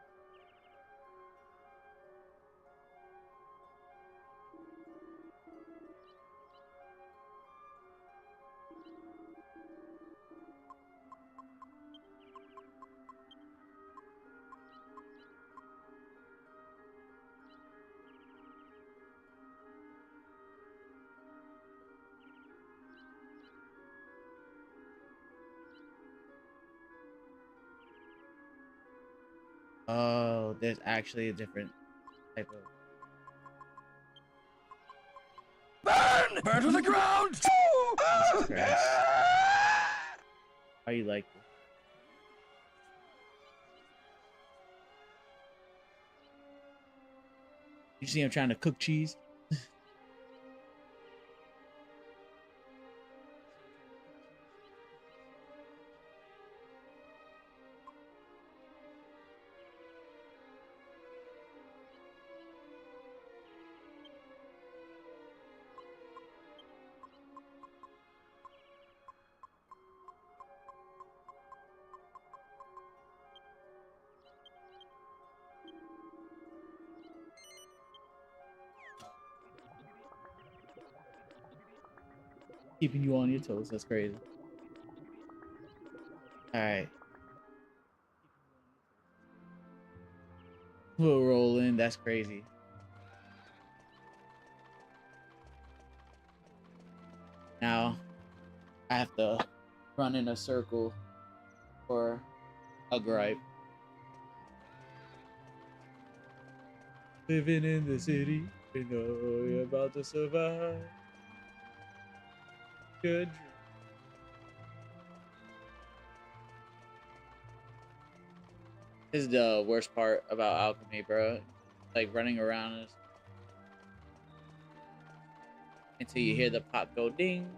Oh, there's actually a different type of. Burn! Burn to the ground! Jesus Christ. How you like this? You see him trying to cook cheese? Keeping you on your toes. That's crazy. All right. We'll roll in. That's crazy. Now I have to run in a circle for a gripe. Living in the city, we know you're about to survive. Good. This is the worst part about alchemy, bro. Like running around until you hear the pot go ding.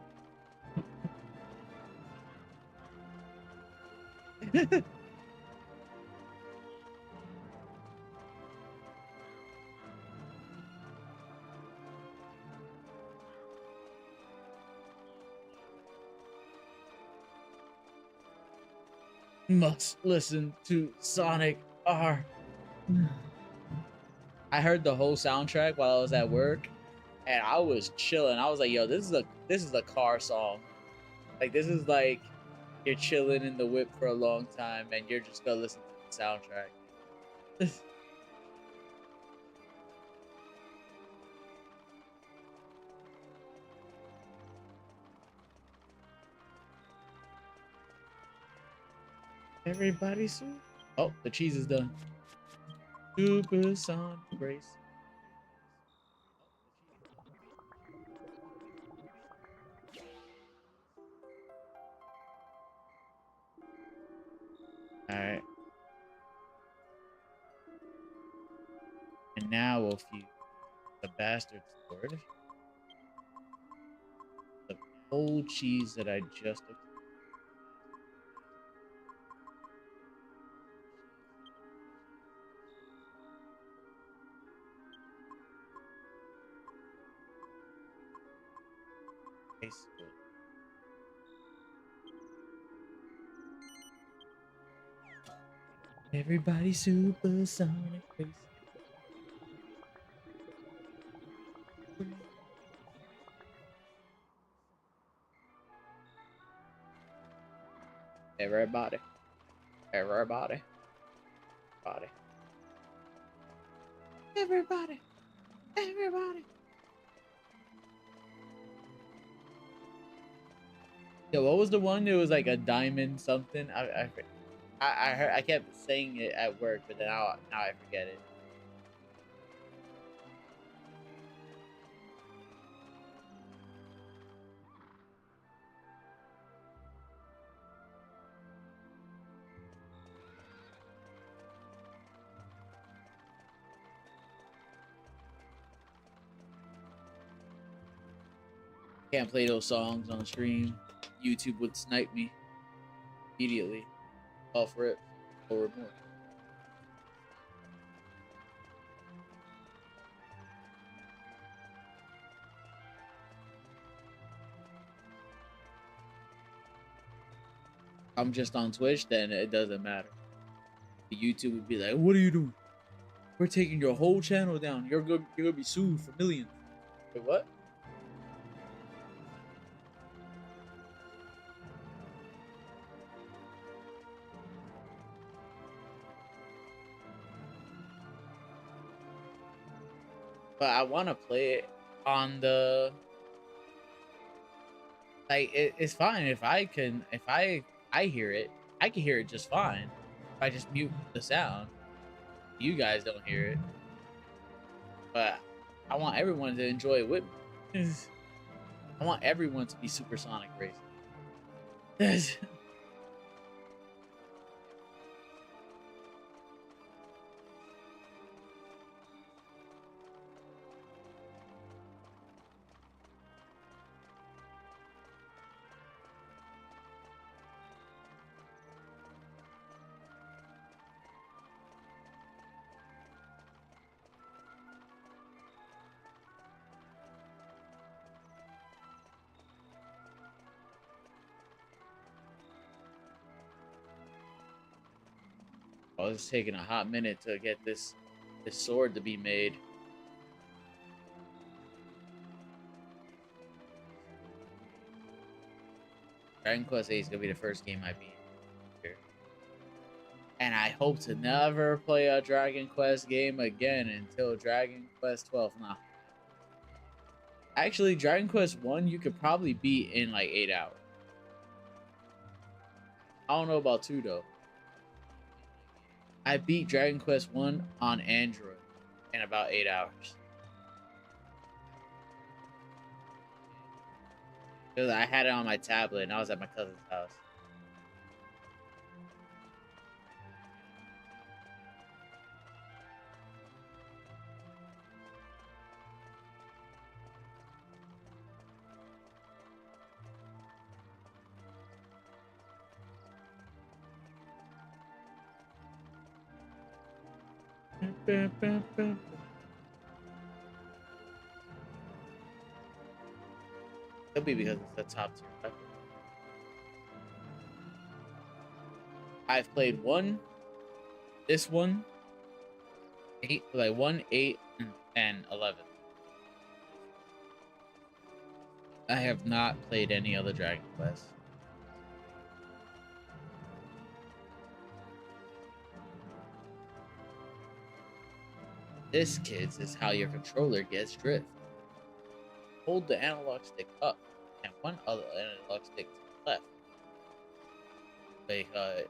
Must listen to Sonic R. I heard the whole soundtrack while I was at work, and I was chilling. I was like, "Yo, this is a car song. Like this is like you're chilling in the whip for a long time, and you're just gonna listen to the soundtrack." Everybody's oh, the cheese is done. Supersonic race. All right. And now we'll fuse the bastard sword, the whole cheese that I just. Everybody supersonic race. Everybody. Everybody. Body. Everybody. Everybody. Yo, what was the one? It was like a diamond something. I heard. I kept saying it at work, but then now I forget it. Can't play those songs on stream. YouTube would snipe me immediately. Off rip or more. I'm just on Twitch, then it doesn't matter. YouTube would be like, "What are you doing? We're taking your whole channel down. You're gonna be sued for millions." Wait, what? But I want to play it on the like it's fine if I hear it, I can hear it just fine if I just mute the sound. You guys don't hear it, but I want everyone to enjoy it with me. I want everyone to be supersonic racing. Oh, it's taking a hot minute to get this sword to be made. Dragon Quest 8 is gonna be the first game I beat here. And I hope to never play a Dragon Quest game again until Dragon Quest 12. Nah. Actually, Dragon Quest 1 you could probably beat in like 8 hours. I don't know about 2 though. I beat Dragon Quest 1 on Android in about 8 hours. Because I had it on my tablet and I was at my cousin's house. Could be because it's the top tier weapon. I've played 1, this one, 8, like 1, 8, and 11. I have not played any other Dragon Quest. This, kids, is how your controller gets drift. Hold the analog stick up and one other analog stick to the left. The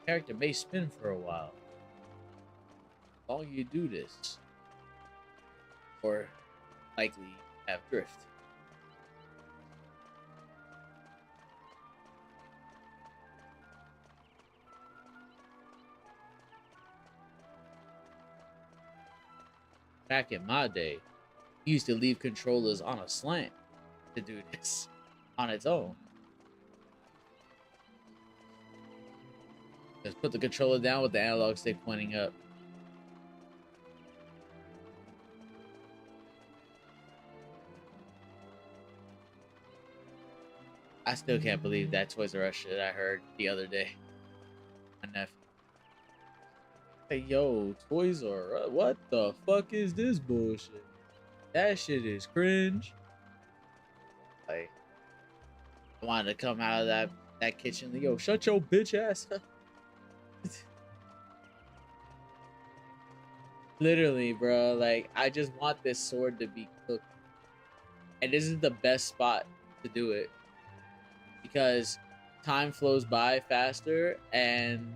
character may spin for a while. As long as you do this, or likely have drift. Back in my day, you used to leave controllers on a slant to do this on its own. Just put the controller down with the analog stick pointing up. I still can't believe that Toys R Us shit I heard the other day. My nephew. Hey, yo, Toys R Us, what the fuck is this bullshit? That shit is cringe. Like, I wanted to come out of that kitchen. Like, yo, shut your bitch ass up. Literally, bro. Like, I just want this sword to be cooked, and this is the best spot to do it because time flows by faster, and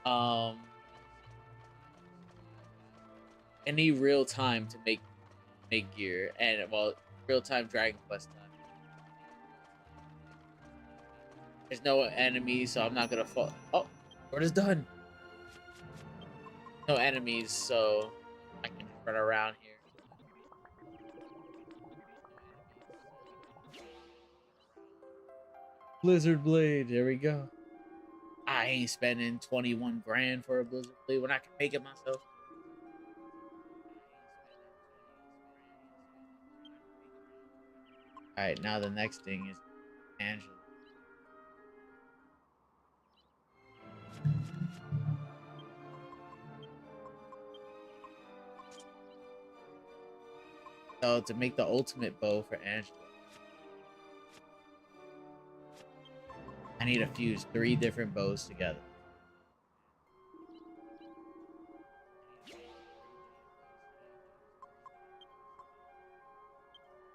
I need real time to make gear, and well, real time Dragon Quest time. There's no enemies, so I'm not gonna fall. Oh, sword is done. No enemies, so I can run around here. Blizzard Blade, there we go. I ain't spending 21 grand for a Blizzard Blade when I can make it myself. All right, now the next thing is Angela. So to make the ultimate bow for Angela, I need to fuse 3 different bows together.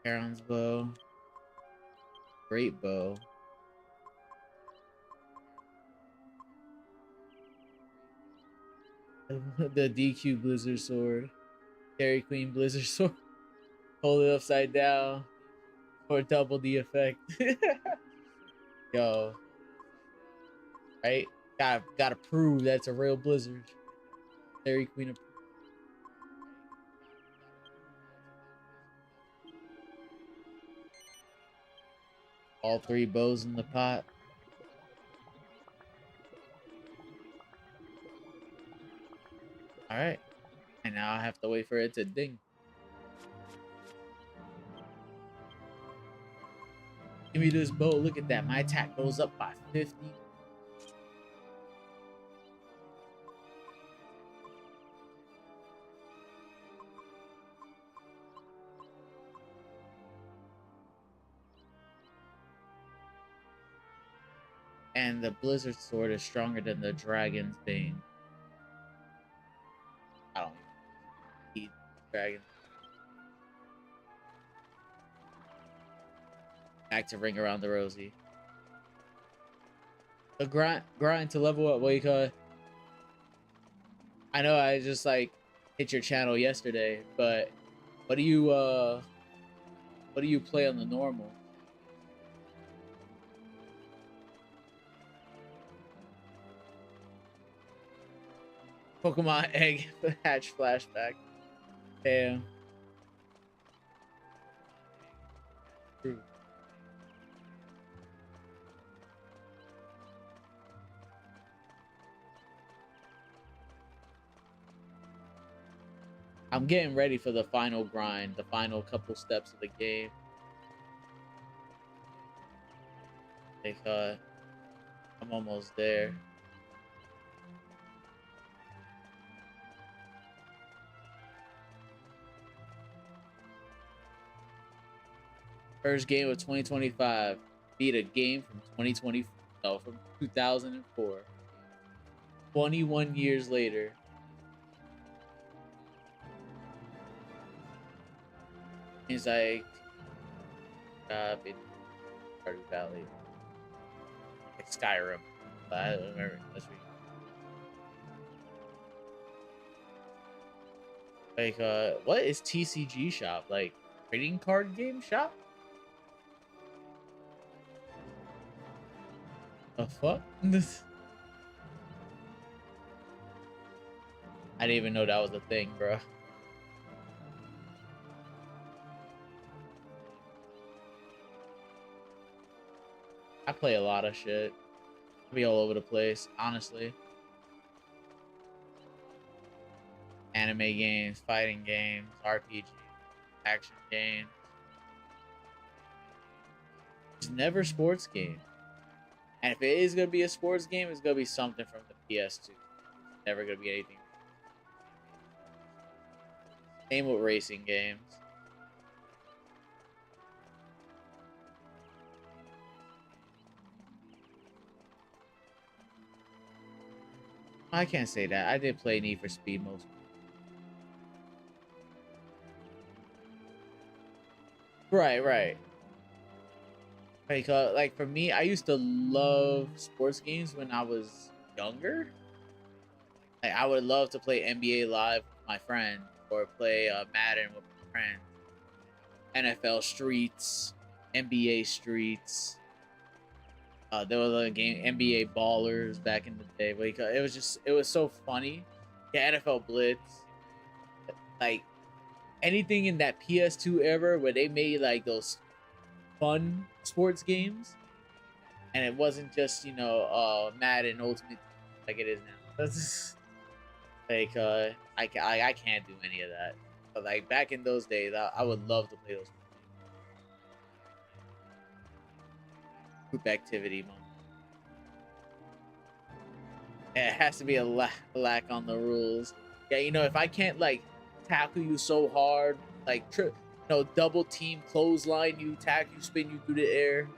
Charon's bow, great bow, the DQ Blizzard sword, Dairy Queen Blizzard sword. Hold it upside down for double the effect. Yo, right? Gotta prove that's a real Blizzard. Dairy Queen. All 3 bows in the pot. All right, and now I have to wait for it to ding. Give me this bow. Look at that. My attack goes up by 50. And the Blizzard sword is stronger than the Dragon's Bane. I don't need Dragon. Back to Ring Around the Rosie. The grind to level up. What you call it? I know I just like hit your channel yesterday, but what do you play on the normal? Pokemon Egg Hatch flashback. Damn. True. I'm getting ready for the final grind, the final couple steps of the game. Like, I'm almost there. First game of 2025. Beat a game from 2020. No, from 2004. 21 years later. He's like, in Stardew Valley, like Skyrim. I don't remember. That's like, what is TCG Shop? Like, trading card game shop? The fuck? I didn't even know that was a thing, bro. I play a lot of shit. I be all over the place, honestly. Anime games, fighting games, RPG, action games. It's never sports game. And if it is gonna be a sports game, it's gonna be something from the PS2. It's never gonna be anything. Same with racing games. I can't say that. I did play Need for Speed most. Right. Like for me, I used to love sports games when I was younger. Like I would love to play NBA Live with my friend or play Madden with my friend. NFL Streets, NBA Streets. There was a game NBA Ballers back in the day. But it was so funny. Yeah, NFL Blitz. Like anything in that PS2 era where they made like those fun sports games, and it wasn't just Madden Ultimate like it is now. That's just, like I can't do any of that. But like back in those days, I would love to play those group activity moment. Yeah, it has to be a lack on the rules. Yeah, if I can't like tackle you so hard, like double team, clothesline you, tackle you, spin you through the air.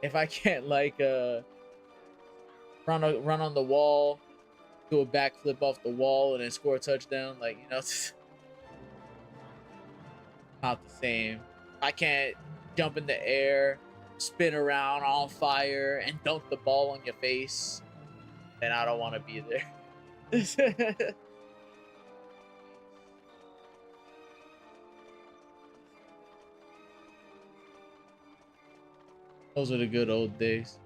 If I can't like run on the wall, do a backflip off the wall, and then score a touchdown, like it's not the same. I can't jump in the air, spin around on fire, and dunk the ball on your face, then I don't want to be there. Those are the good old days.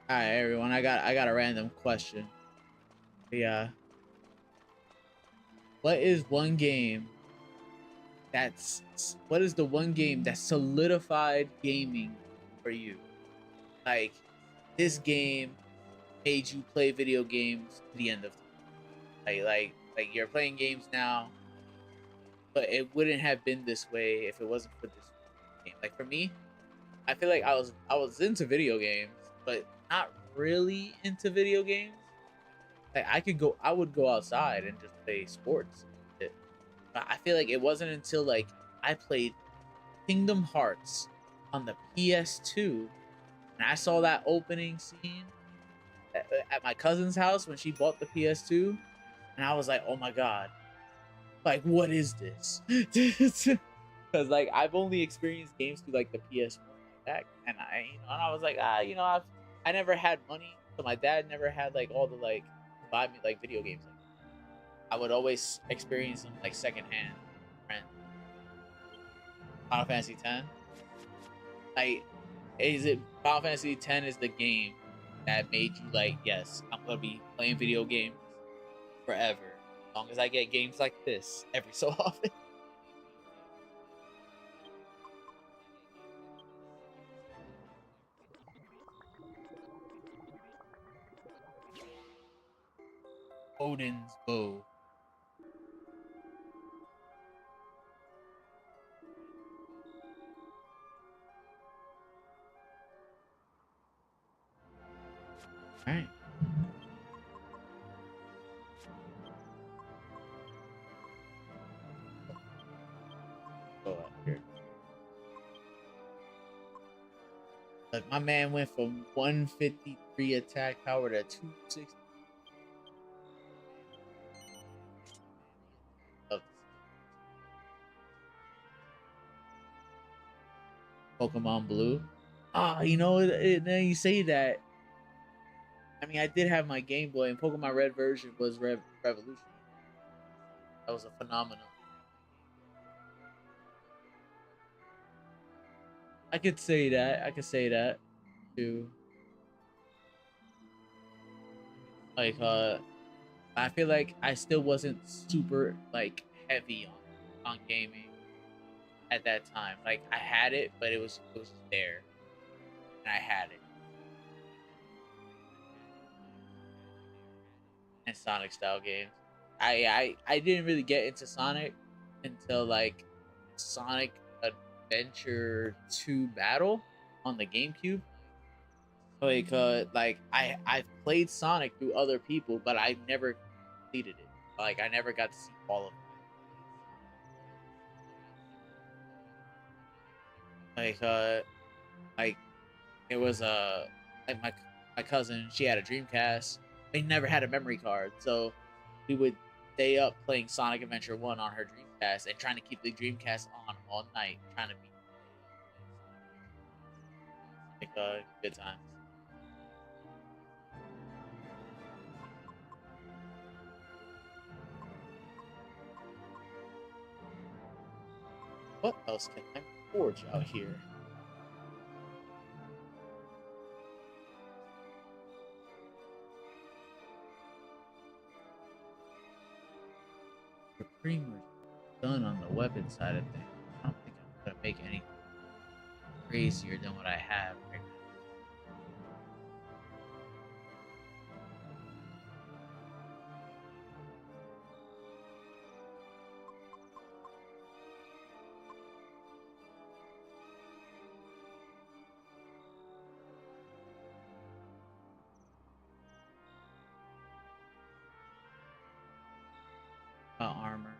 All right, everyone. I got a random question. Yeah. What is the one game that solidified gaming for you? Like this game made you play video games to the end of time. Like you're playing games now. but it wouldn't have been this way if it wasn't for this game. Like for me, I feel like I was into video games, but not really into video games. Like I would go outside and just play sports. But I feel like it wasn't until like I played Kingdom Hearts on the PS2 and I saw that opening scene at my cousin's house when she bought the PS2, and I was like, oh my god, like what is this? Because like I've only experienced games through like the PS1 like that, and I was like, I never had money, so my dad never had like all the like to buy me like video games. Like I would always experience them like secondhand. Friend, Final Fantasy X, like is it Final Fantasy X is the game that made you like, yes, I'm gonna be playing video games forever, as long as I get games like this every so often. Odin's bow. All right. Go out here. Like my man went from 153 attack power to 260. Of Pokemon Blue. Ah, now you say that. I mean, I did have my Game Boy, and Pokemon Red version was Revolution. That was a phenomenon. I could say that. I could say that too. Like, I feel like I still wasn't super like heavy on gaming at that time. Like, I had it, but it was there, and I had it. And Sonic style games. I didn't really get into Sonic until like Sonic Adventure 2 Battle on the GameCube. Like I've played Sonic through other people, but I never completed it. Like I never got to see all of it. Like it was like my cousin, she had a Dreamcast. They never had a memory card, so we would stay up playing Sonic Adventure 1 on her Dreamcast and trying to keep the Dreamcast on all night, trying to be like good times. What else can I forge out here? We're pretty much done on the weapon side of things. I don't think I'm gonna make anything crazier than what I have right now. Armor.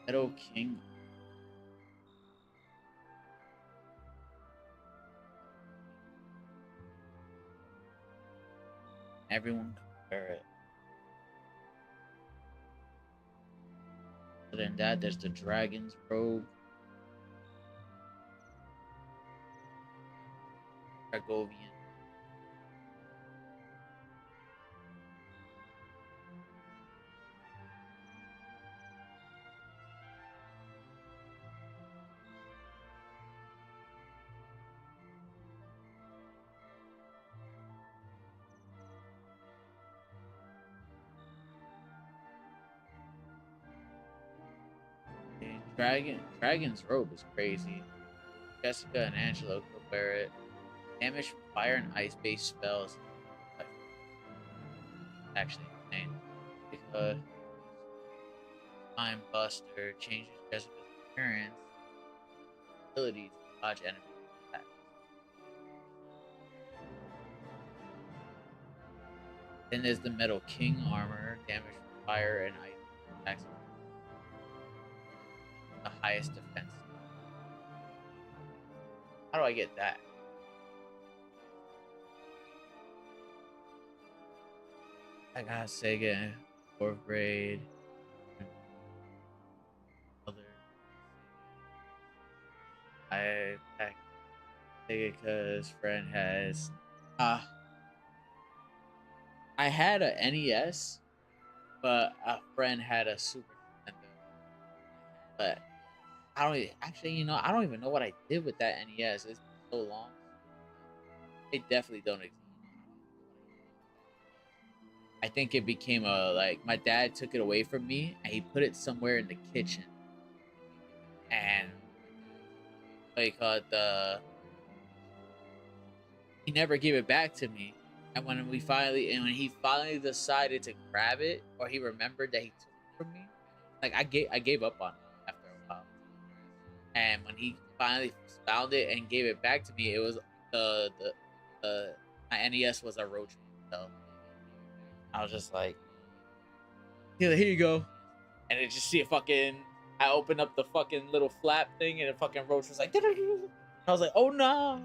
Meadow King. Everyone compare it. Other than that, there's the Dragon's Robe. Dragovian. Dragon's robe is crazy. Jessica and Angelo could wear it. Damage from fire and ice-based spells. Actually insane. Because Time Buster changes Jessica's appearance, ability to dodge enemy attacks. Then there's the Metal King armor, damage from fire and ice attacks. The highest defense. How do I get that? I got Sega 4th grade. Other. I Sega because friend has. I had a NES, but a friend had a Super Nintendo. But I don't I don't even know what I did with that NES. It's been so long. It definitely don't exist. I think it became my dad took it away from me and he put it somewhere in the kitchen. And he never gave it back to me. And when he finally decided to grab it, or he remembered that he took it from me, like I gave up on it after a while. And when he finally found it and gave it back to me, it was my NES was a roach. So I was just like, here you go. And it just see a fucking, I opened up the fucking little flap thing and the fucking roach was like, I was like, oh no.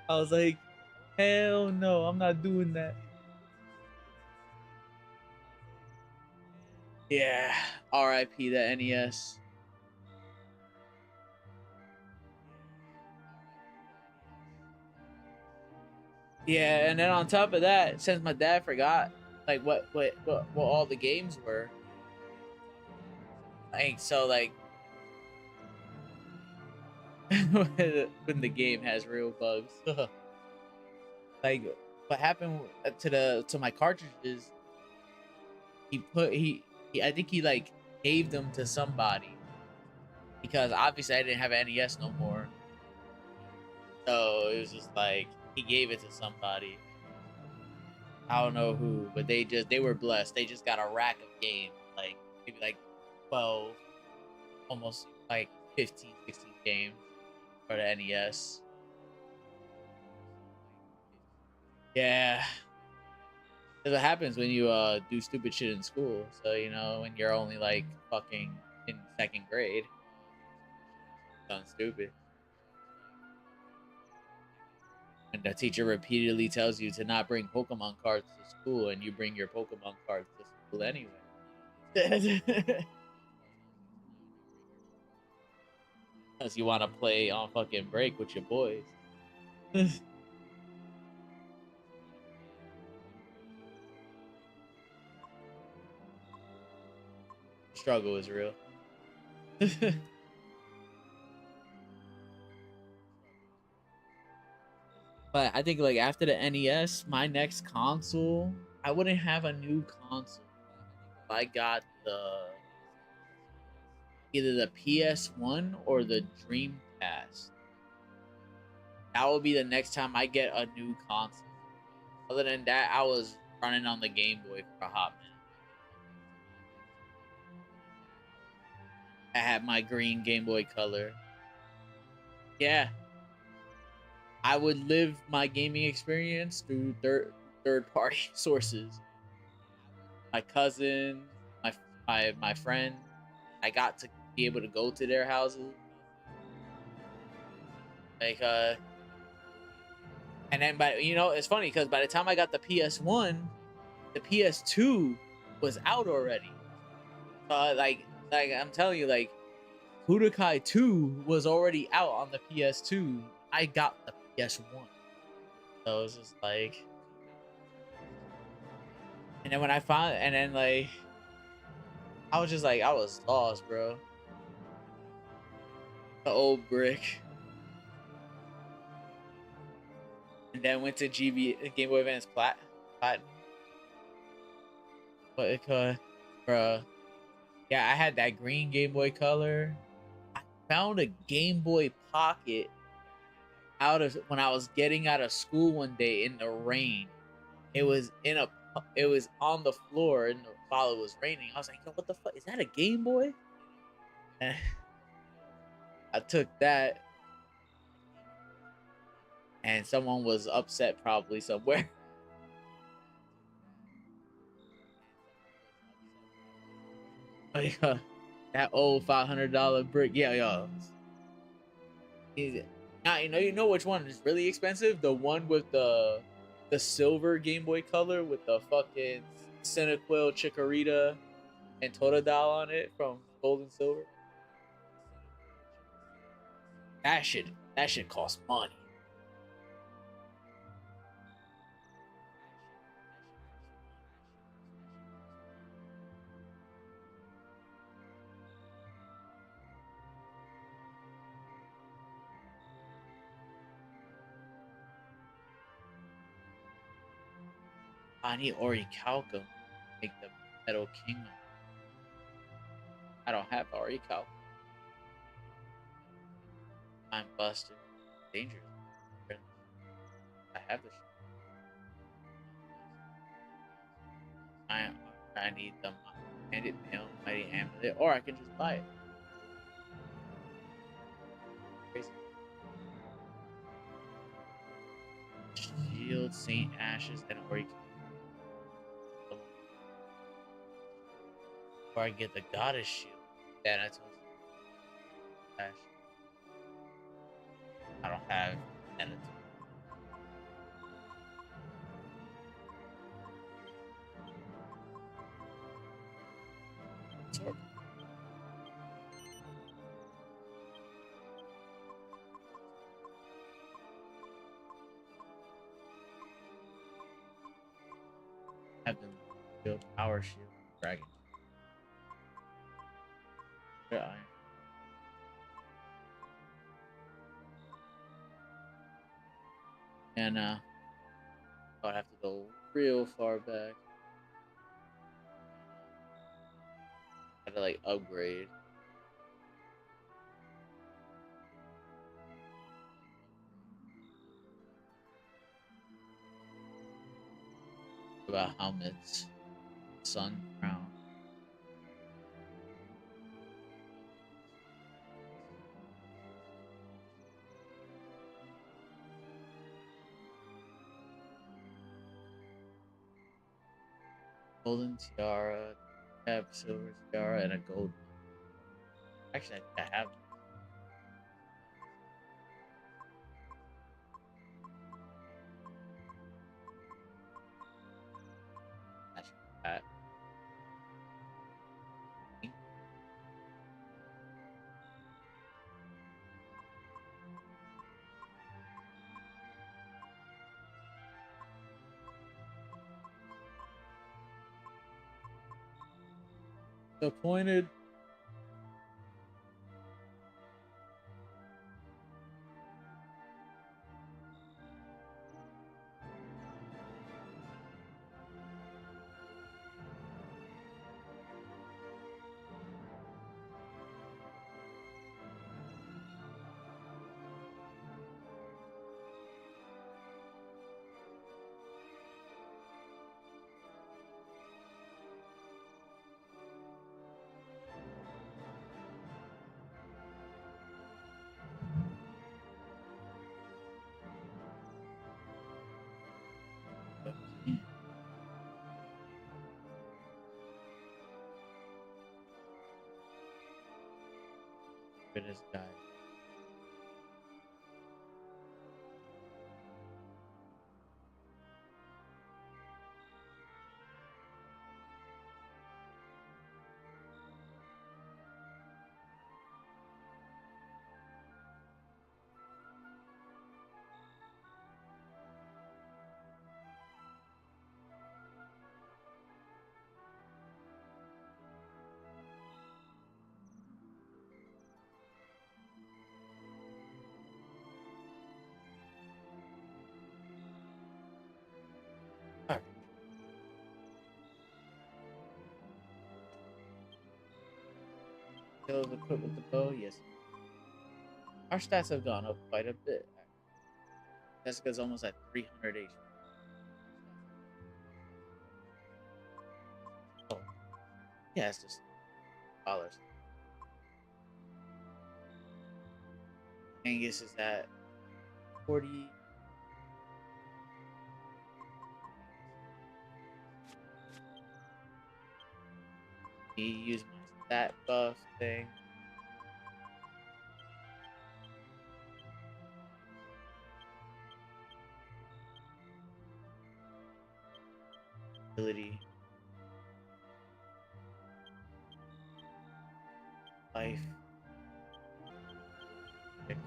I was like, hell no, I'm not doing that. Yeah, R.I.P. the NES. Yeah, and then on top of that, since my dad forgot like what all the games were, like so like when the game has real bugs, like what happened to my cartridges? I think he like gave them to somebody because obviously I didn't have an NES no more, so it was just like he gave it to somebody. I don't know who, but they were blessed. They just got a rack of games, like maybe like 12, almost like 15, 16 games for the NES. Yeah. That's what happens when you do stupid shit in school. So, when you're only like fucking in 2nd grade. Sounds stupid. And the teacher repeatedly tells you to not bring Pokemon cards to school, and you bring your Pokemon cards to school anyway. Because you want to play on fucking break with your boys. Struggle is real. But I think like after the NES, my next console, I wouldn't have a new console. I got either the PS1 or the Dreamcast. That will be the next time I get a new console. Other than that, I was running on the Game Boy for a hot minute. I had my green Game Boy Color. Yeah. I would live my gaming experience through third party sources. My cousin, my friend, I got to be able to go to their houses. Like and then it's funny because by the time I got the PS1, the PS2 was out already. Like I'm telling you, like Budokai 2 was already out on the PS2. I got the PS1. So it was just like, and then when I found, and then like, I was just like, I was lost, bro. The old brick. And then went to Game Boy Advance Platinum. But it could, bruh. Yeah, I had that green Game Boy Color. I found a Game Boy Pocket out of when I was getting out of school one day in the rain. It was in a it was on the floor while it was raining. I was like, yo, what the fuck? Is that a Game Boy? And I took that and someone was upset probably somewhere. Like, that old $500 brick. Yeah, yo. Now you know which one is really expensive? The one with the silver Game Boy Color with the fucking Cinequil Chikorita and Totodile on it from Gold and Silver. That shit costs money. I need Orichalcum to make the Metal Kingdom. I don't have Orichalcum. I'm busted. Dangerous. I have the I need the Bandit Mail, Mighty Amulet, or I can just buy it. Crazy. Shield, Saint Ashes, and Orichalcum. Or I get the Goddess Shield. Thanatos. I don't have Thanatos. Sort. Have them shield, power shield, dragon. Yeah, and I'll have to go real far back. Gotta like upgrade. About helmets, sun crown. Golden tiara, cap, silver tiara, and a gold. Actually, I have that. Disappointed. This guy. Skills equipped with the bow, yes. Our stats have gone up quite a bit. Jessica's almost at 300 HP. Oh, yeah, it's just dollars. Angus is at 40. He used my stat buff thing. Ability. Life. Pick.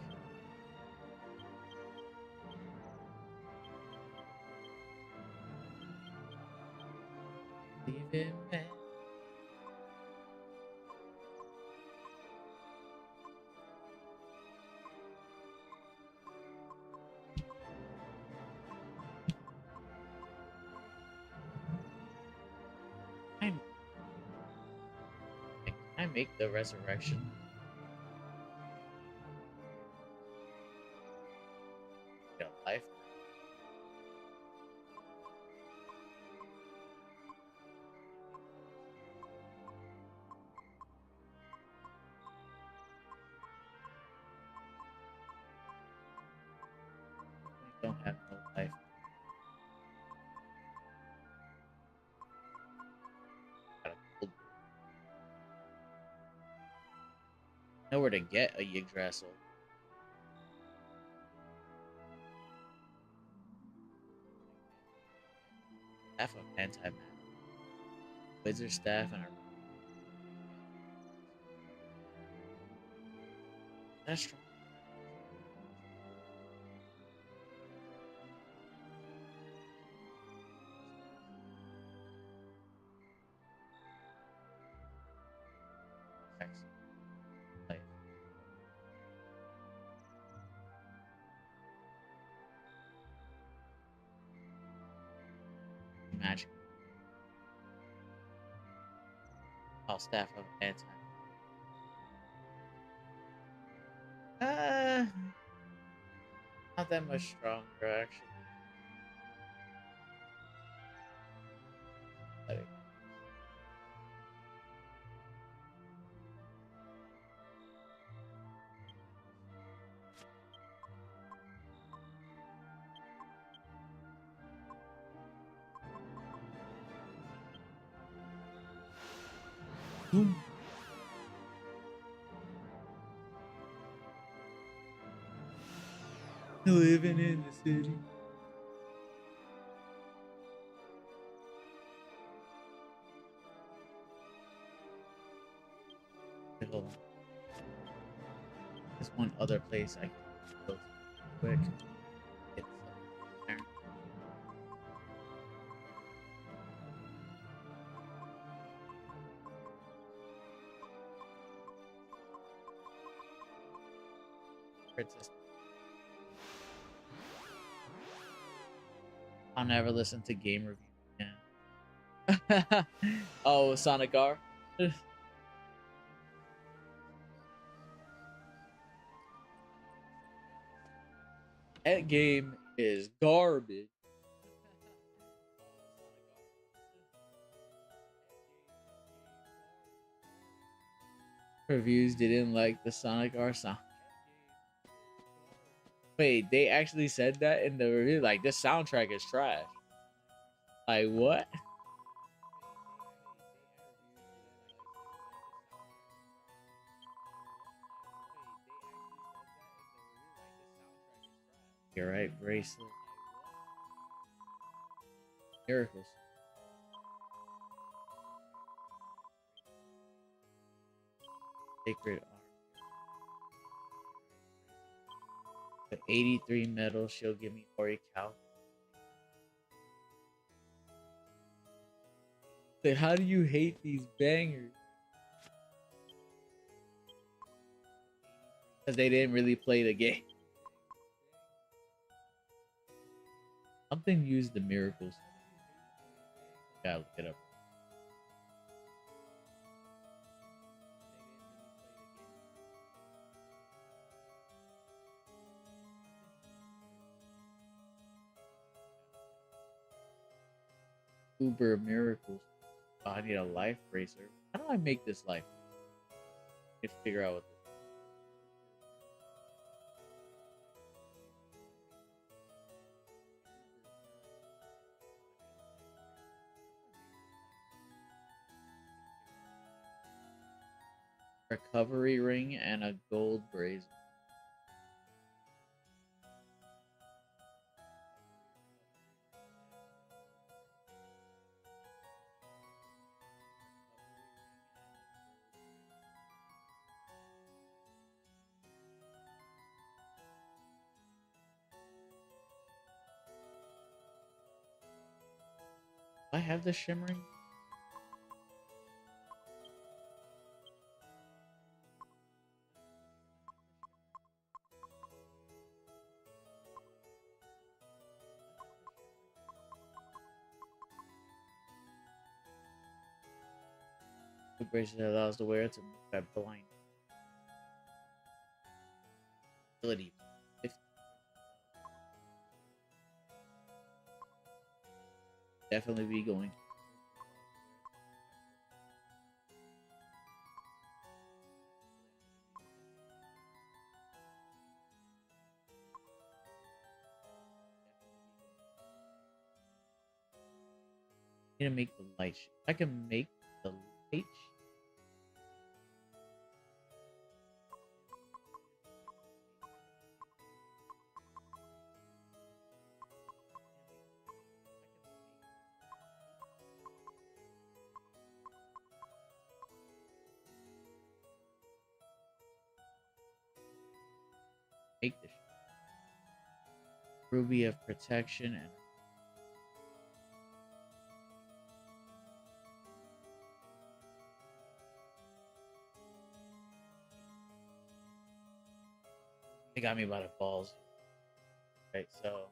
Leave him at I'm can I make the resurrection? Get a life? I don't have no life. Got a gold. Nowhere to get a Yggdrasil. Half of anti-magic. Wizard staff and a that's strong. Excellent. Life. Magic. Oh, staff of anti. Not that much stronger actually. Like, boom. Living in the city. Okay, hold on. There's one other place I can go to quick. Get something there. Princess. I'll never listen to game reviews again. Oh, Sonic R. That game is garbage. Reviews didn't like the Sonic R sound. Wait, they actually said that in the review? Like, this soundtrack is trash. Like, what? You're right, bracelet. Miracles. Sacred arm. The 83 medal, she'll give me Ori Cow. Like, how do you hate these bangers? Because they didn't really play the game. Something used the miracles. Gotta look it up. Uber miracles. Oh, I need a life racer. How do I make this life? I need to figure out what this. Recovery ring and a gold brazier. Do I have the shimmering? The bracelet allows the wearer to move by blind. Ability. 50. Definitely be going. Need to make the light. I can make the light. Make this ruby of protection and they got me by the balls. Right, so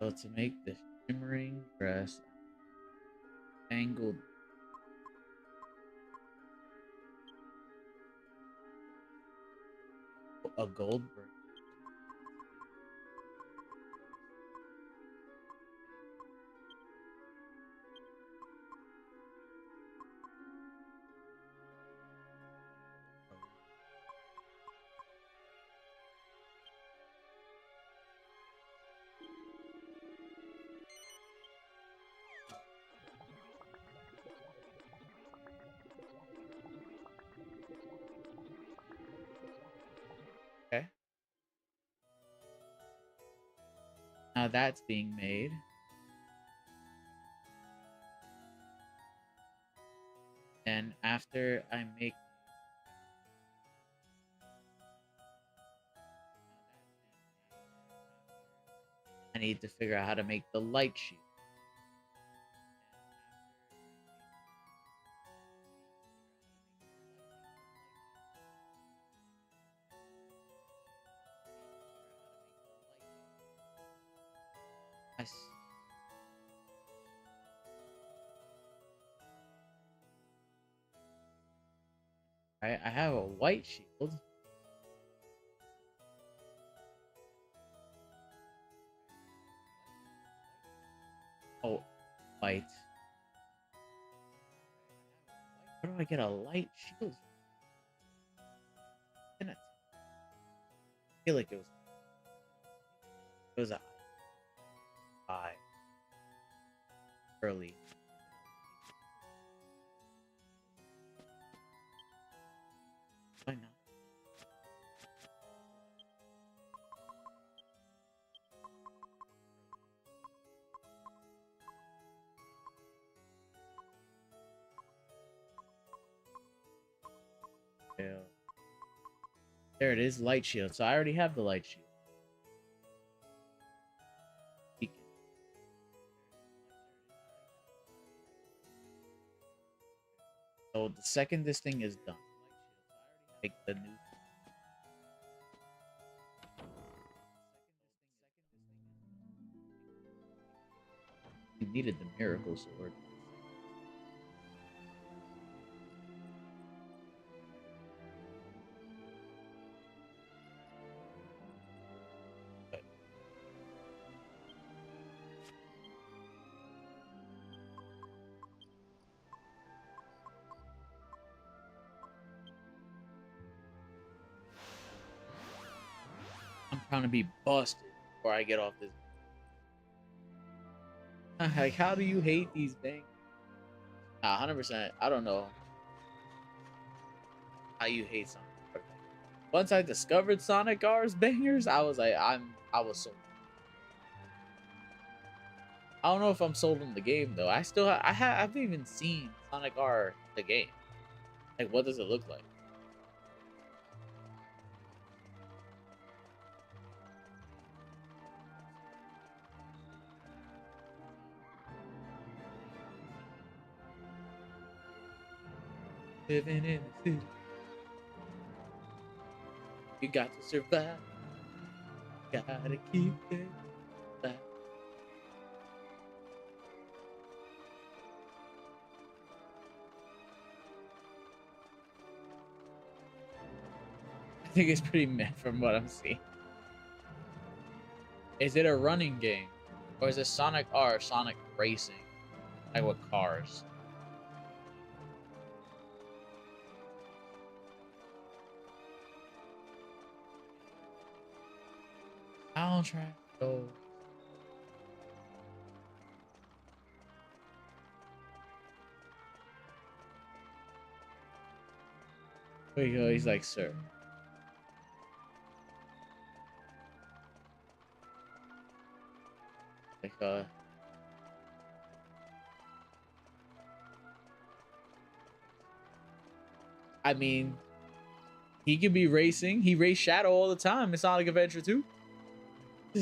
to make the shimmering dress angled a gold braid. Okay. Now that's being made. And after I make I need to figure out how to make the light shield. I have a white shield. Oh, white. Where do I get a light shield? I feel like it was a eye early. Why not? Yeah. There it is, light shield. So I already have the light shield. So the second this thing is done, make the new needed the miracle sword. I'm trying to be busted before I get off this. Like, how do you hate these things? 100%. I don't know how you hate Sonic. Once I discovered Sonic R's bangers, I was like, I was sold. I don't know if I'm sold on the game though. I haven't even seen Sonic R the game. Like, what does it look like? Living in the city. You got to survive. Gotta keep it alive. I think it's pretty meh from what I'm seeing. Is it a running game? Or is it Sonic R Sonic Racing? Like with cars? Soundtrack. Oh. There you go. He's like, sir. Like, I mean, he could be racing. He raced Shadow all the time in Sonic Adventure 2. I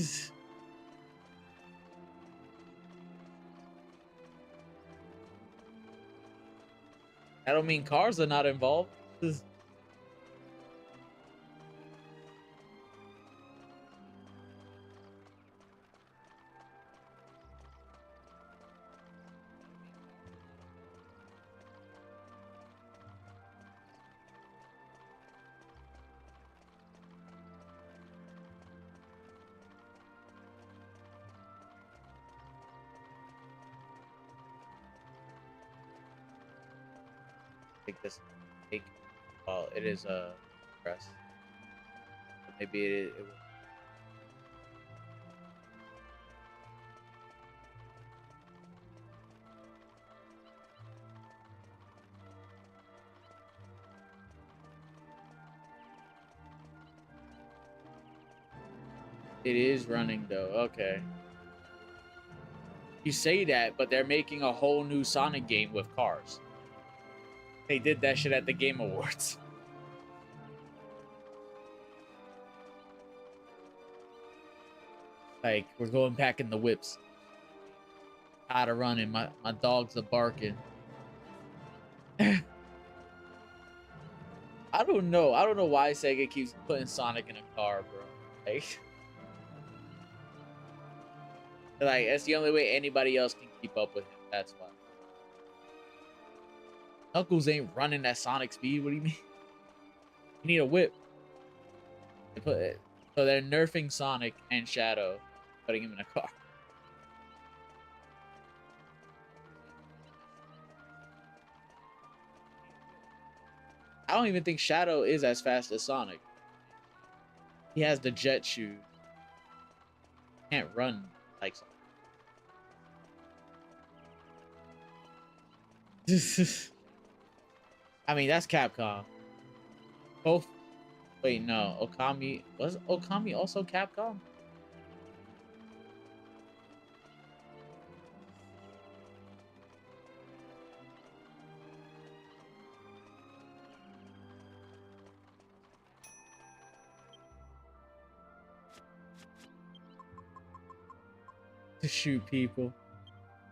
don't mean cars are not involved. Take this. Take. Well, it is a press. Maybe it will. It is running though. Okay. You say that, but they're making a whole new Sonic game with cars. They did that shit at the Game Awards. Like, we're going back in the whips. Tired of running. My dogs are barking. I don't know. I don't know why Sega keeps putting Sonic in a car, bro. Like, that's the only way anybody else can keep up with him. That's why. Knuckles ain't running at Sonic speed. What do you mean? You need a whip. They put it. So they're nerfing Sonic and Shadow, putting him in a car. I don't even think Shadow is as fast as Sonic. He has the jet shoes. Can't run like Sonic. I mean, that's Capcom. Both. Wait, no. Okami. Was Okami also Capcom? To shoot people.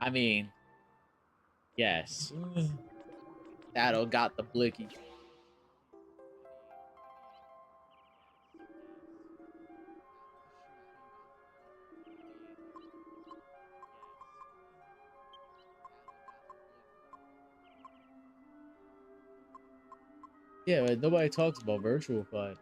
I mean, yes. Shadow got the blicky. Yeah, but nobody talks about Virtual Fight.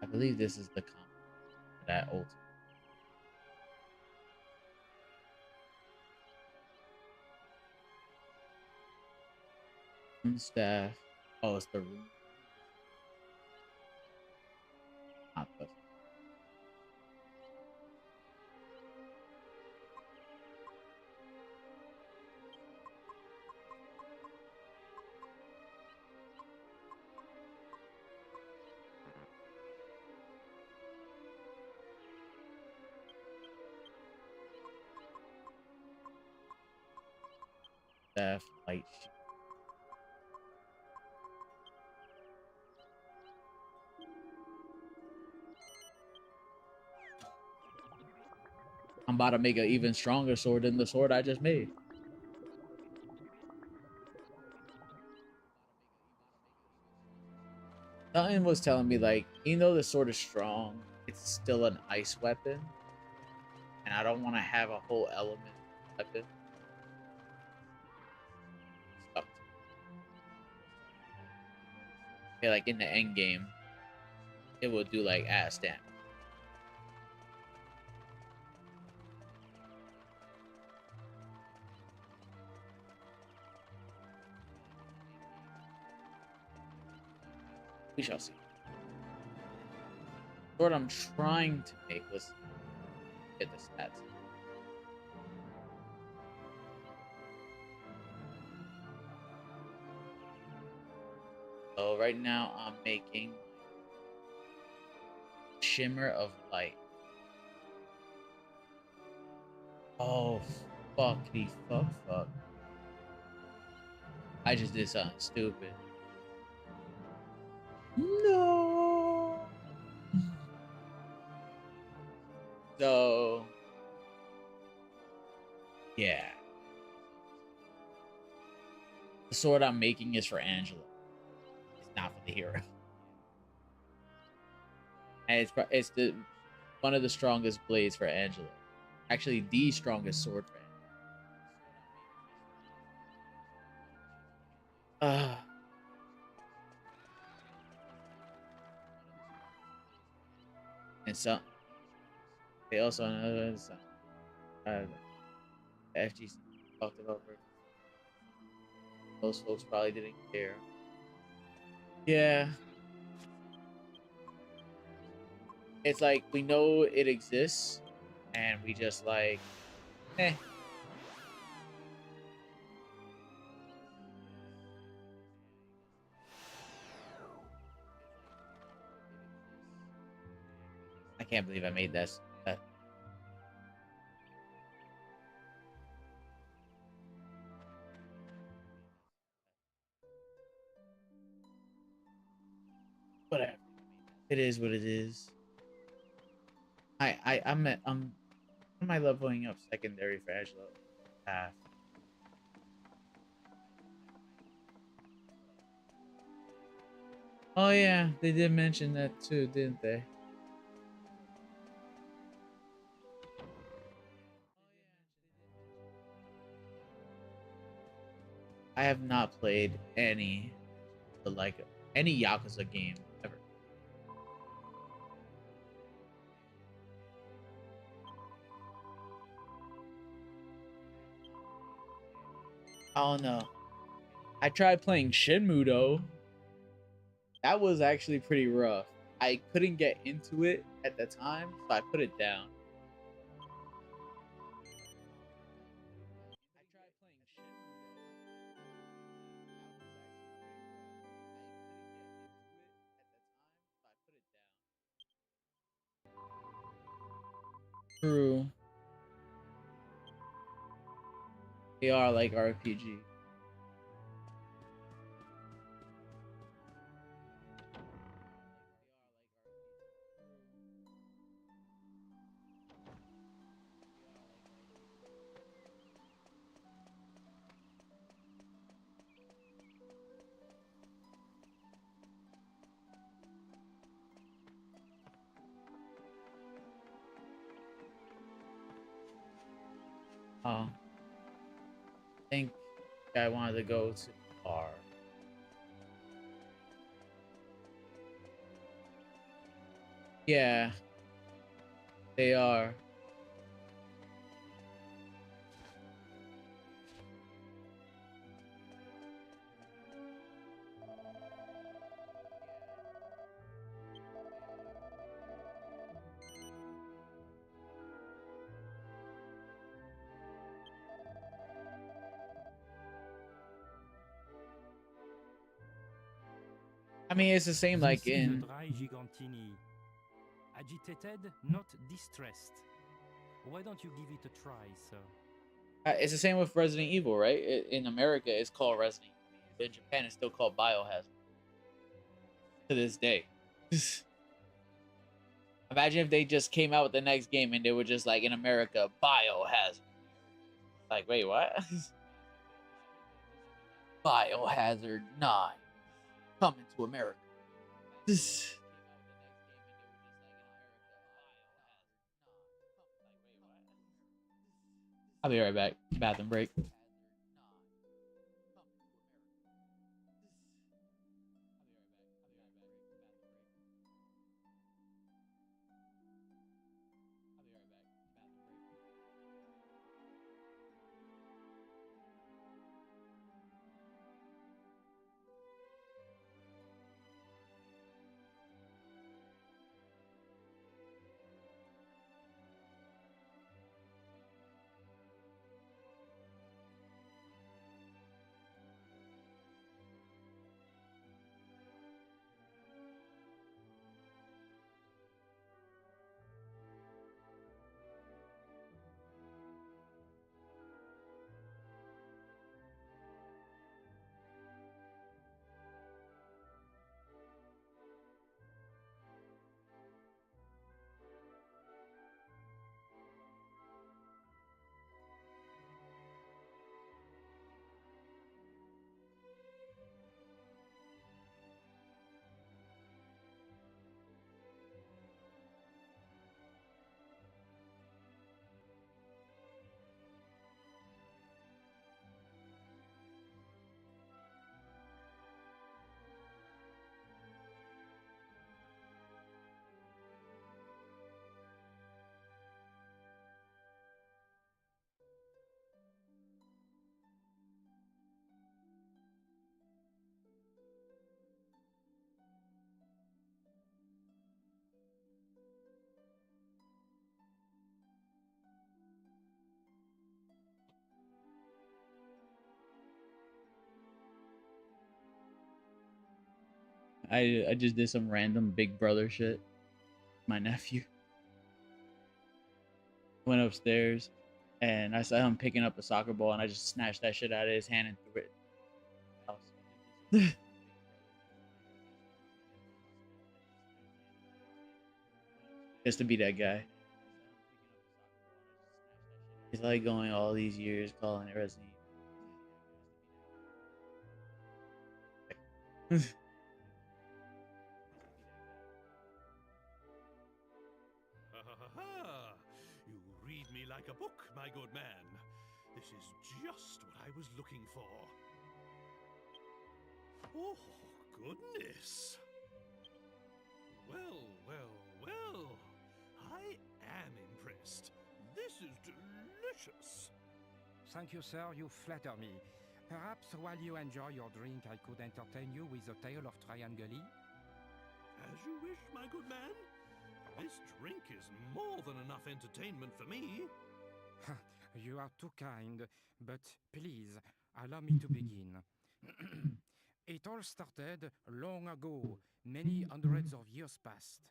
I believe this is the comp for that ultimate staff. Oh, it's the room. Not the staff light sheet. I'm about to make an even stronger sword than the sword I just made. Something was telling me like, even though the sword is strong, it's still an ice weapon, and I don't want to have a whole element weapon. Stuck to it. Yeah, like in the end game, it will do like ass damage. We shall see. What I'm trying to make was get the stats. So right now I'm making Shimmer of Light. Oh, fuckity fuck. I just did something stupid. No. So, yeah. The sword I'm making is for Angela. It's not for the hero. And it's the one of the strongest blades for Angela. Actually, the strongest sword for Angela. And some they also know FGC talked about it. Most folks probably didn't care. Yeah. It's like we know it exists and we just like eh. I can't believe I made this. Whatever. It is what it is. I'm am I leveling up secondary for Angela? Half. Oh yeah, they did mention that too, didn't they? I have not played any Yakuza game ever. I don't know. I tried playing Shenmue though. That was actually pretty rough. I couldn't get into it at the time, so I put it down. True. They are like RPG. I think I wanted to go to the bar. Yeah, they are. I mean, it's the same like This is a in. dry gigantini. Agitated, not distressed. Why don't you give it a try, sir? It's the same with Resident Evil, right? In America, it's called Resident Evil. In Japan, it's still called Biohazard to this day. Imagine if they just came out with the next game and they were just like in America, Biohazard. Like, wait, what? Biohazard 9 coming to America. I'll be right back. Bathroom break. I just did some random Big Brother shit. My nephew went upstairs, and I saw him picking up a soccer ball, and I just snatched that shit out of his hand and threw it. Just to be that guy. He's like going all these years calling it Resident Evil. You read me like a book, my good man. This is just what I was looking for. Oh, goodness. Well, well, well. I am impressed. This is delicious. Thank you, sir. You flatter me. Perhaps while you enjoy your drink, I could entertain you with a tale of Triangeli? As you wish, my good man. This drink is more than enough entertainment for me. You are too kind, but please, allow me to begin. It all started long ago, many hundreds of years past.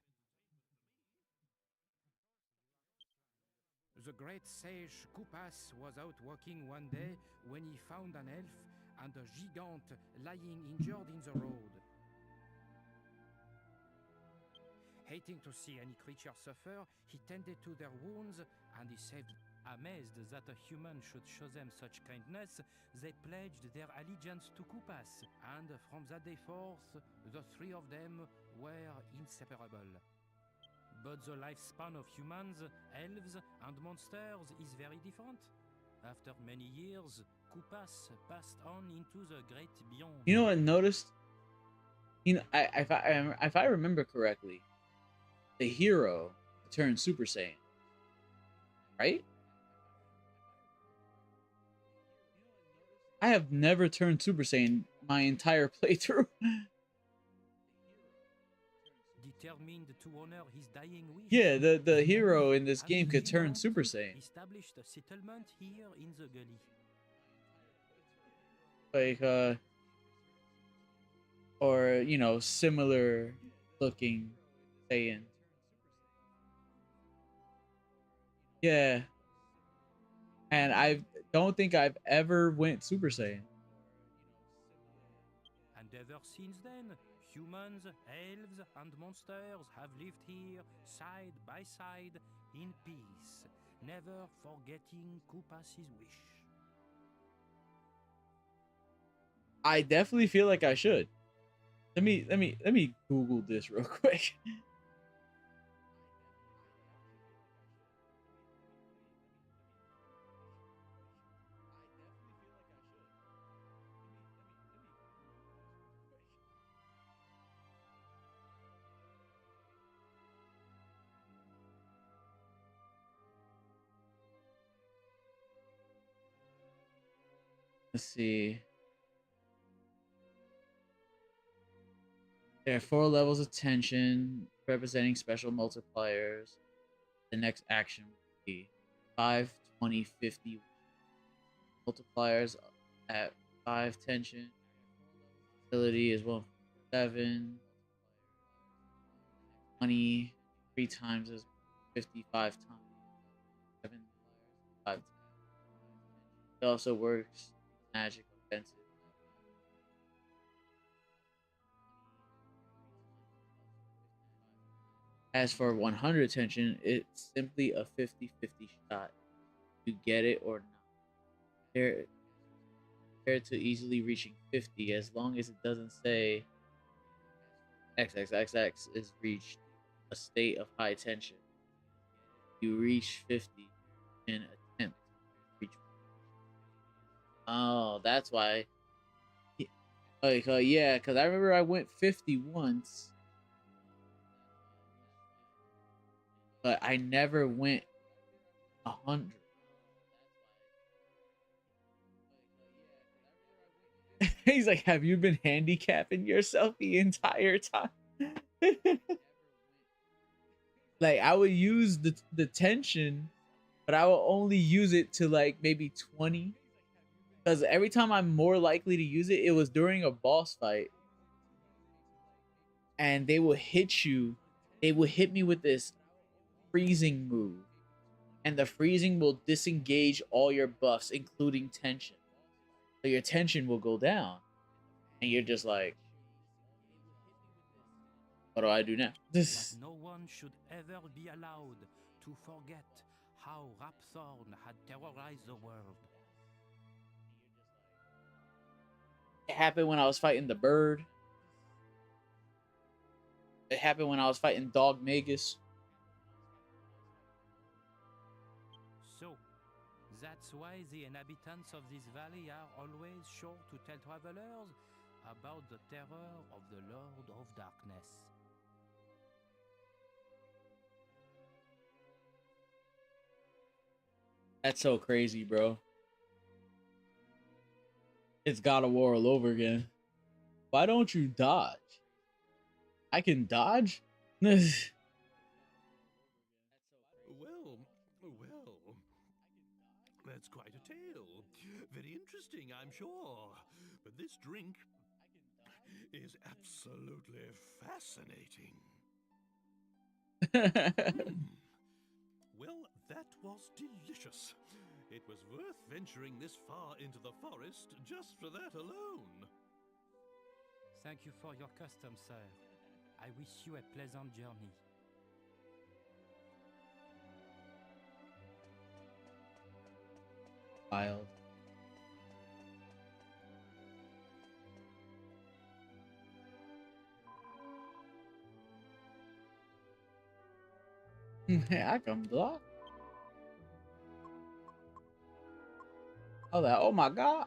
The great sage Koopas was out walking one day when he found an elf and a gigant lying injured in the road. Hating to see any creature suffer, he tended to their wounds and he saved. Amazed that a human should show them such kindness, they pledged their allegiance to Koopas. And from that day forth, the three of them were inseparable. But the lifespan of humans, elves, and monsters is very different. After many years, Koopas passed on into the great beyond. You know what I noticed? You know, if I remember correctly, the hero turned Super Saiyan, right? I have never turned Super Saiyan my entire playthrough. Determined to honor his dying wish. Yeah, the hero in this As game could turn Fremont Super Saiyan. established a settlement here in the gully. Like or you know, similar looking Saiyan. Yeah. And I don't think I've ever went Super Saiyan. And ever since then, humans, elves, and monsters have lived here side by side in peace, never forgetting Koopas's wish. I definitely feel like I should. Let me Google this real quick. Let's see. There are 4 levels of tension representing special multipliers. The next action will be 5, 20, 50 multipliers at 5 tension. Ability is 1.7. 20 3 times is 55 times 7 5 times. It also works magic offensive. As for 100 tension, it's simply a 50-50 shot. You get it or not. Compared to easily reaching 50, as long as it doesn't say XXXX is reached a state of high tension. You reach 50 and attempt to reach. Oh, that's why. Like, yeah, because I remember I went 50 once, but I never went 100. He's like, have you been handicapping yourself the entire time? Like, I would use the tension, but I will only use it to like maybe 20. Because every time I'm more likely to use it, it was during a boss fight. And they will hit you. They will hit me with this freezing move. And the freezing will disengage all your buffs, including tension. So your tension will go down. And you're just like, what do I do now? That no one should ever be allowed to forget how Rapthorn had terrorized the world. It happened when I was fighting the bird. It happened when I was fighting Dog Magus. So, that's why the inhabitants of this valley are always sure to tell travelers about the terror of the Lord of Darkness. That's so crazy, bro. It's God of War all over again. Why don't you dodge? I can dodge? Well, that's quite a tale. Very interesting, I'm sure. But this drink is absolutely fascinating. Well, that was delicious. It was worth venturing this far into the forest just for that alone. Thank you for your custom, sir. I wish you a pleasant journey. Wild. I can block. Oh, that. Oh my god.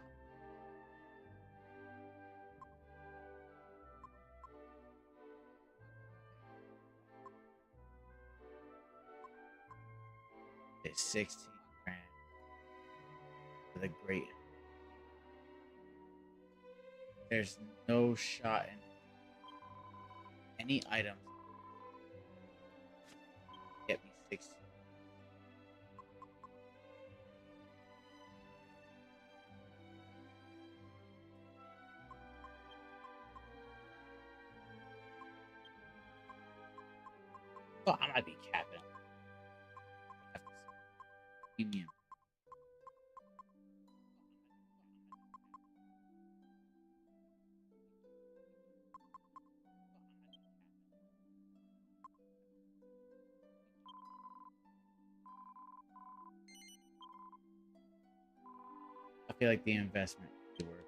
It's 16 grand for the great. There's no shot in any item. Get me 16. Oh, I might be capping. Premium. I feel like the investment is worth it.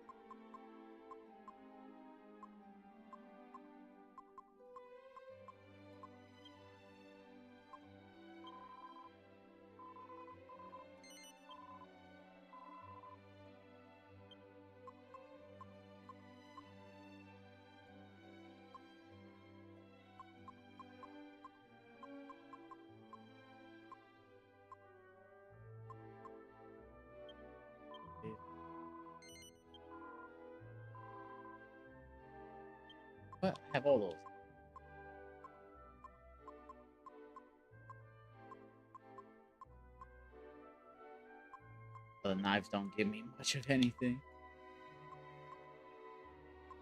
But I have all those. The knives don't give me much of anything.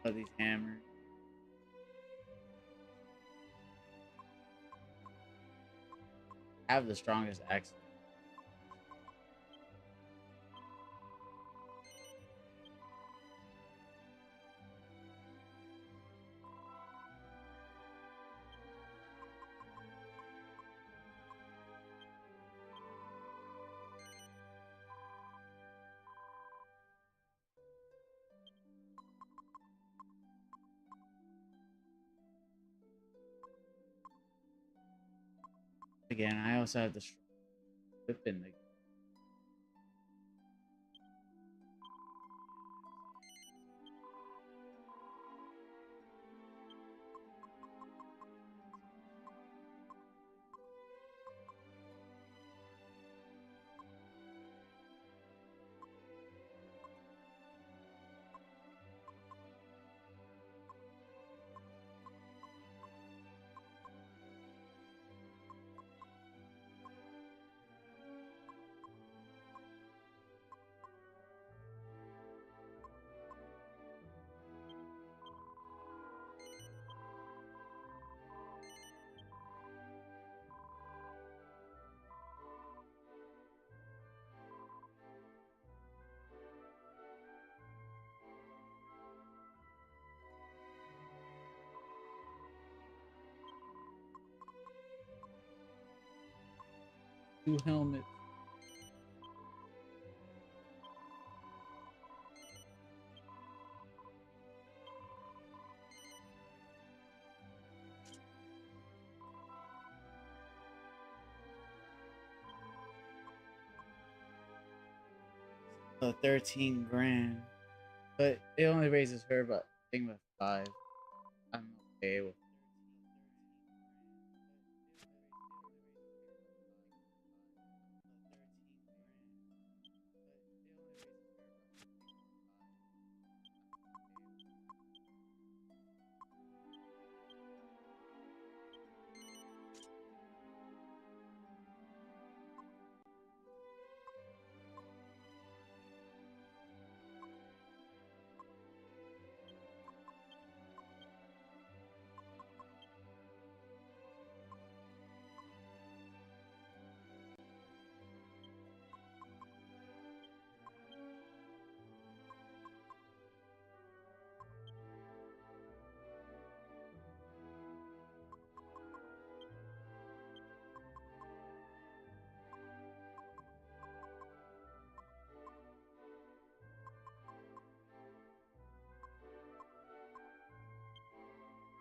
All these hammers. I have the strongest axe. Again, I also have the whip in the. Two helmets. So 13 grand. But it only raises her about I think about 5. I'm okay with.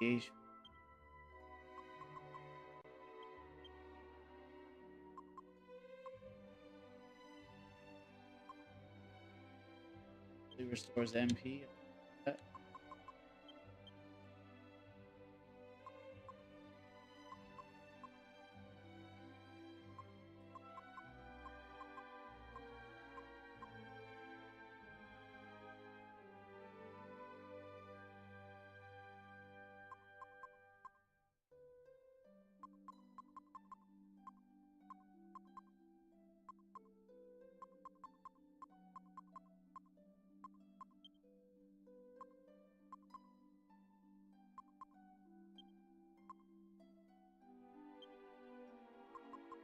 Gauge. restores MP.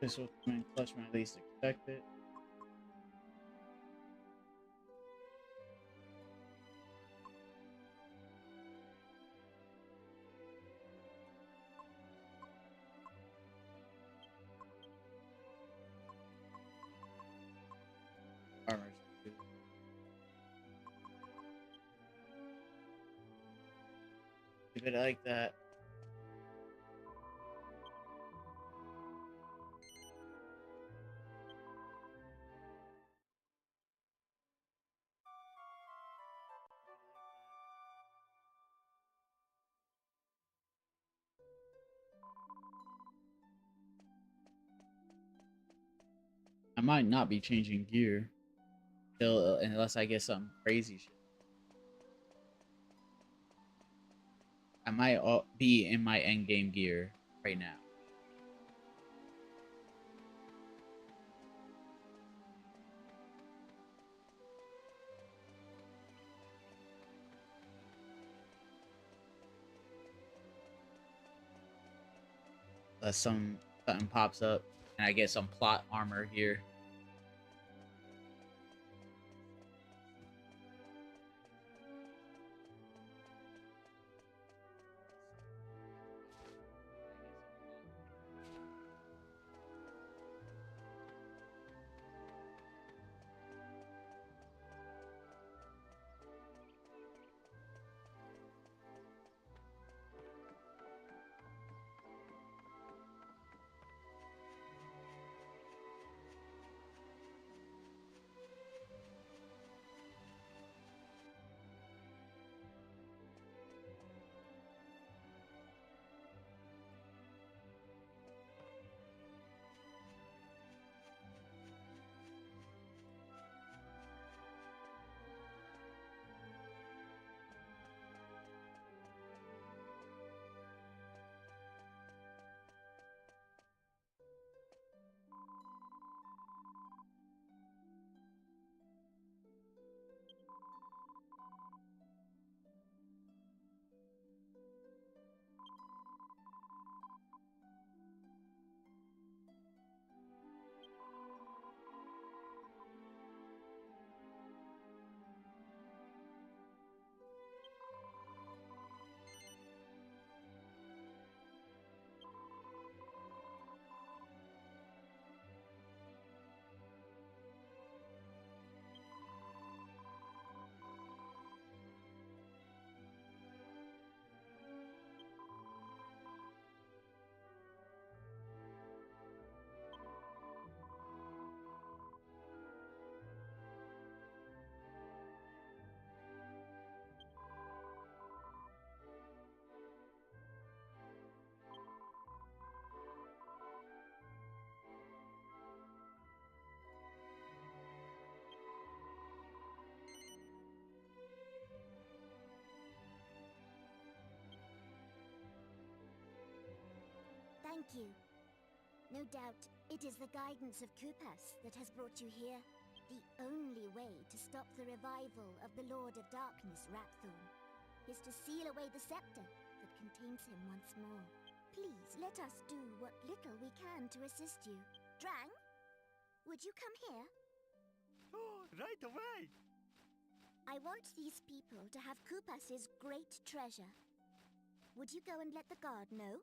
This will come in clutch when I least expect it. Armors. Keep it like that. I might not be changing gear till unless I get some crazy shit. I might be in my end game gear right now. Unless something pops up and I get some plot armor here. Thank you. No doubt, it is the guidance of Kupas that has brought you here. The only way to stop the revival of the Lord of Darkness, Rapthorn, is to seal away the scepter that contains him once more. Please, let us do what little we can to assist you. Drang, would you come here? Oh, right away! I want these people to have Kupas's great treasure. Would you go and let the guard know?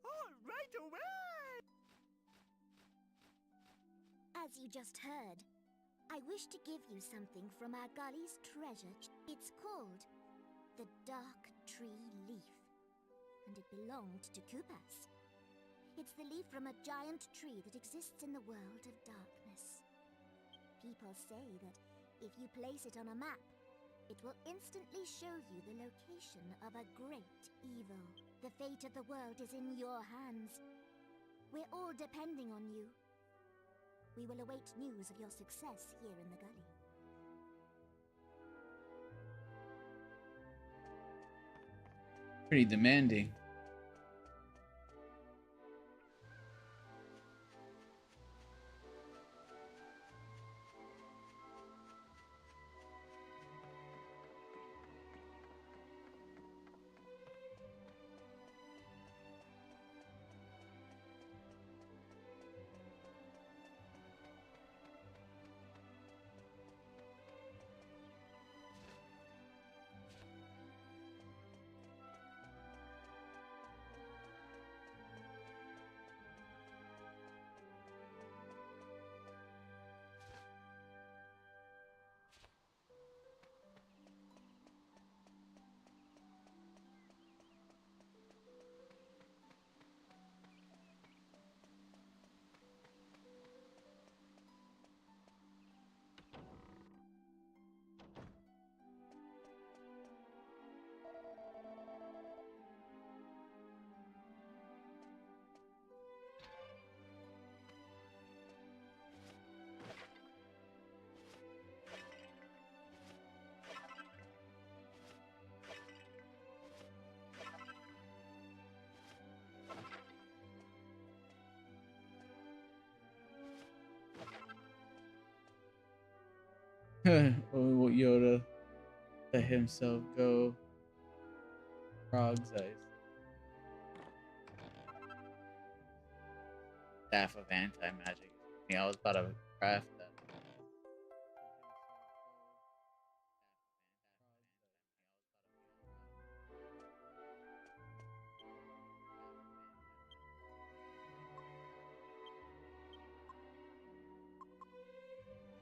Oh, right away! As you just heard, I wish to give you something from our gully's treasure. It's called the Dark Tree Leaf, and it belonged to Kupas. It's the leaf from a giant tree that exists in the world of darkness. People say that if you place it on a map, It will instantly show you the location of a great evil. The fate of the world is in your hands. We're all depending on you. We will await news of your success here in the gully. Pretty demanding. Oh, Yoda let himself go. Frog's eyes. Staff of anti-magic. Yeah, I was about to craft that.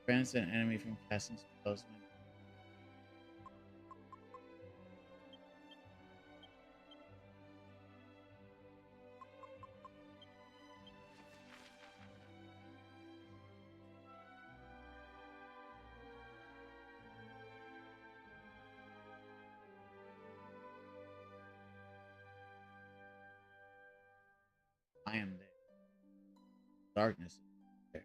Prevents an enemy from casting spells when I am there. Darkness is there.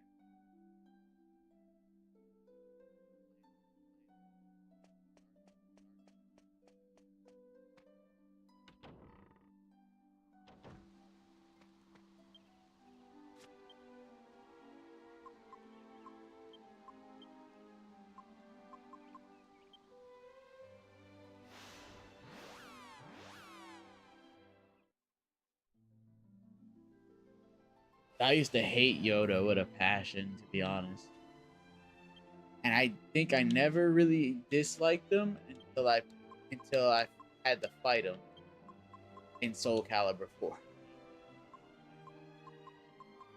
I used to hate Yoda with a passion, to be honest. And I think I never really disliked him until I had to fight him in Soul Calibur 4.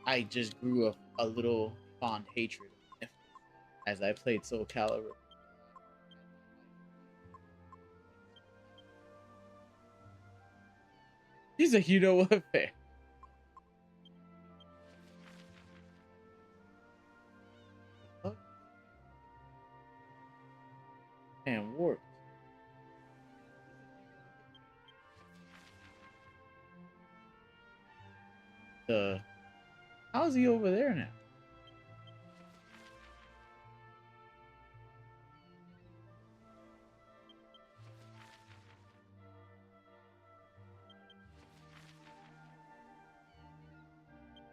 I just grew a little fond hatred as I played Soul Calibur. He's a you know what fair. And warped. How's he over there now?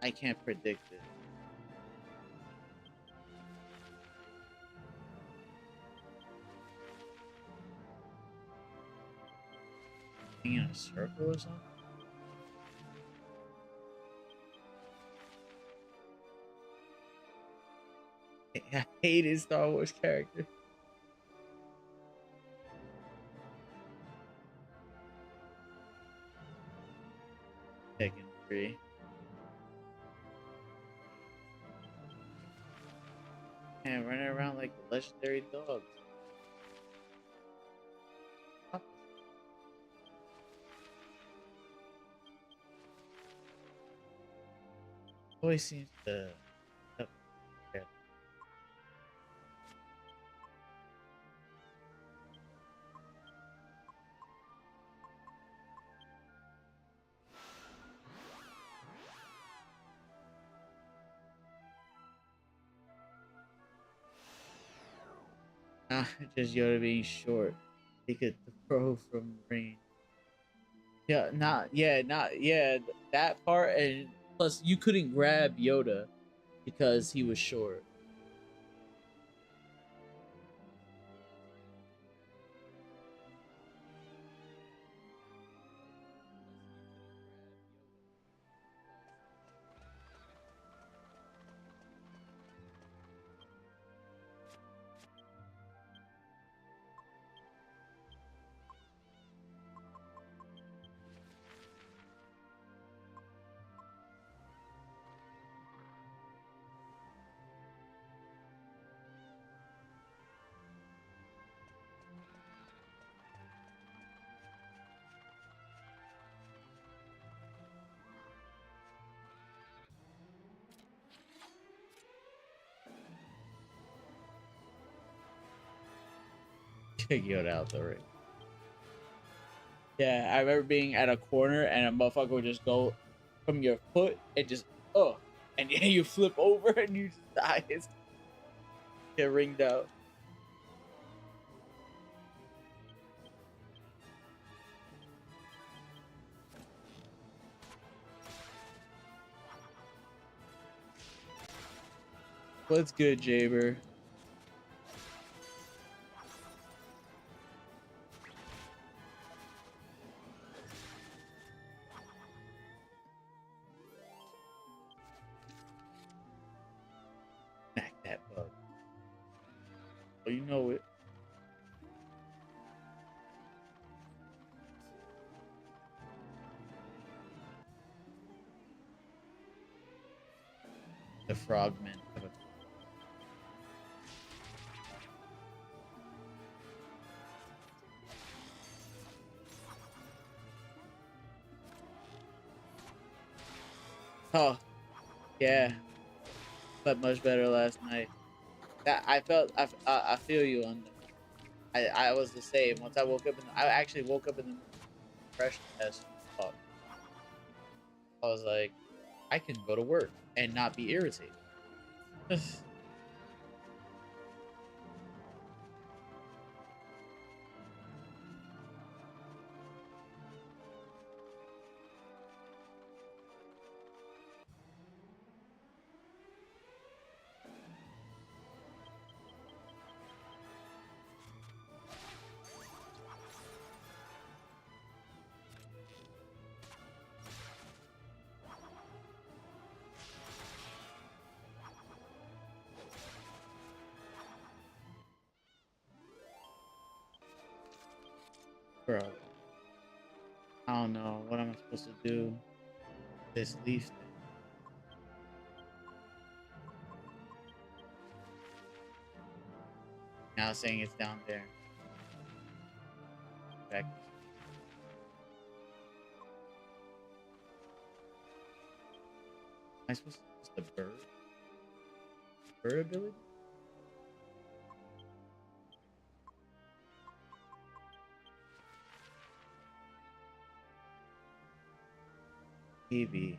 I can't predict it. In a circle or something? I hate his Star Wars character. Tekken 3. And running around like legendary dogs. Always seems to not just Yoda being short. He could throw from range. Yeah, not that part, and plus you couldn't grab Yoda because he was short. Yoda out the ring. Yeah, I remember being at a corner and a motherfucker would just go from your foot and just and then you flip over and you just die. Get ringed out. What's good, Jaber? Smack that bug. Oh, you know it. The frogmen have a oh, yeah. Slept much better last night. That I felt. I feel you on that. I was the same. Once I woke up, I actually woke up in the fresh as fuck. I was like, I can go to work and not be irritated. Bro, I don't know what I'm supposed to do. This leaf thing. Now saying it's down there. Back. Am I supposed to use the bird? Bird ability? Maybe.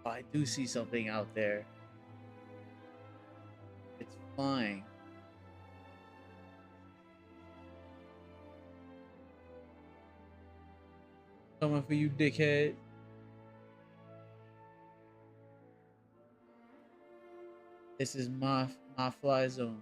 Oh, I do see something out there. It's flying. Coming for you, dickhead. This is my fly zone.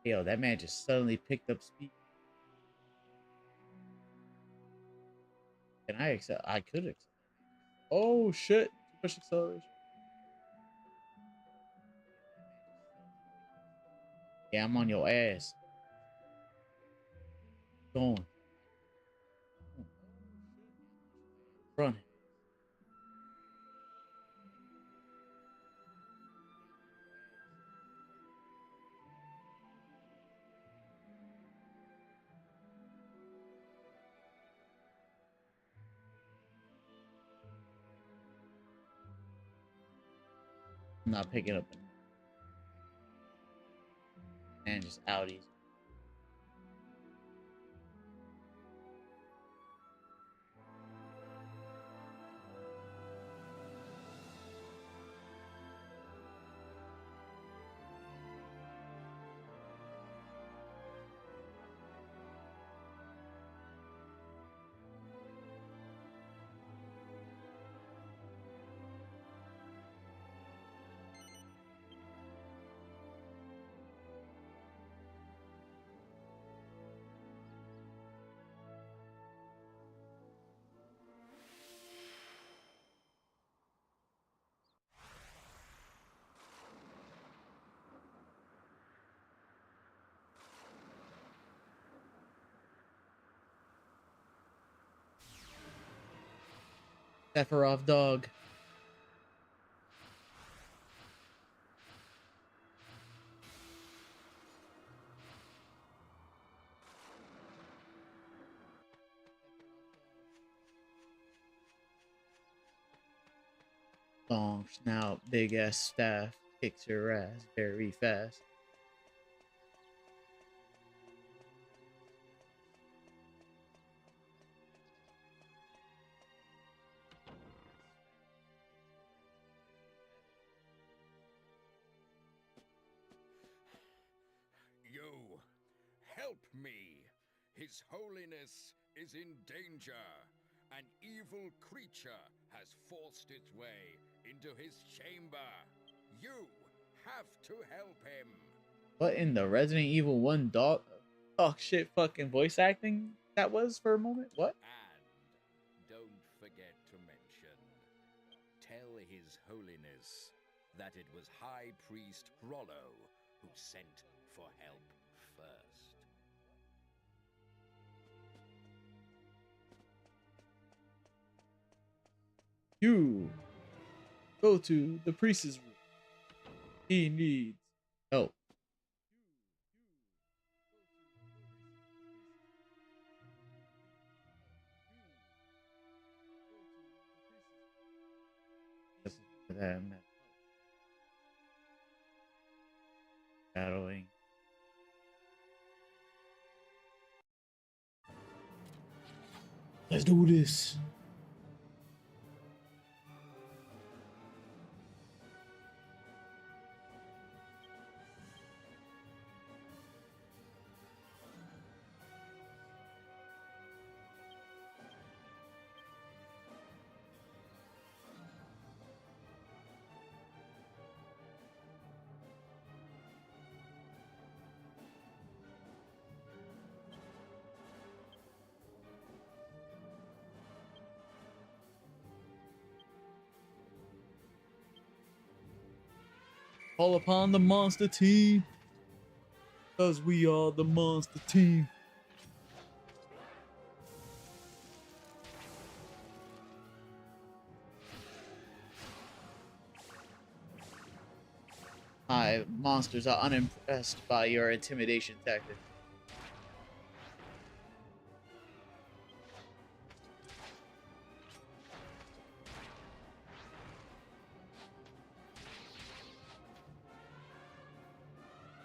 Yo, that man just suddenly picked up speed. Can I accept? I could accept. Oh shit! Too much acceleration. Yeah, I'm on your ass. Going. Running. I'm not picking up. And just Audis. Sephiroth dog. Long snout, big ass staff, kicks your ass very fast. You, help me! His Holiness is in danger. An evil creature has forced its way into his chamber. You have to help him. What in the Resident Evil 1 dog shit fucking voice acting that was for a moment? What? And don't forget to mention, tell His Holiness that it was High Priest Rollo who sent for help first. You go to the priest's room. He needs help. This is for them. Battling. Let's do this. Call upon the monster team, cause we are the monster team. My monsters are unimpressed by your intimidation tactic.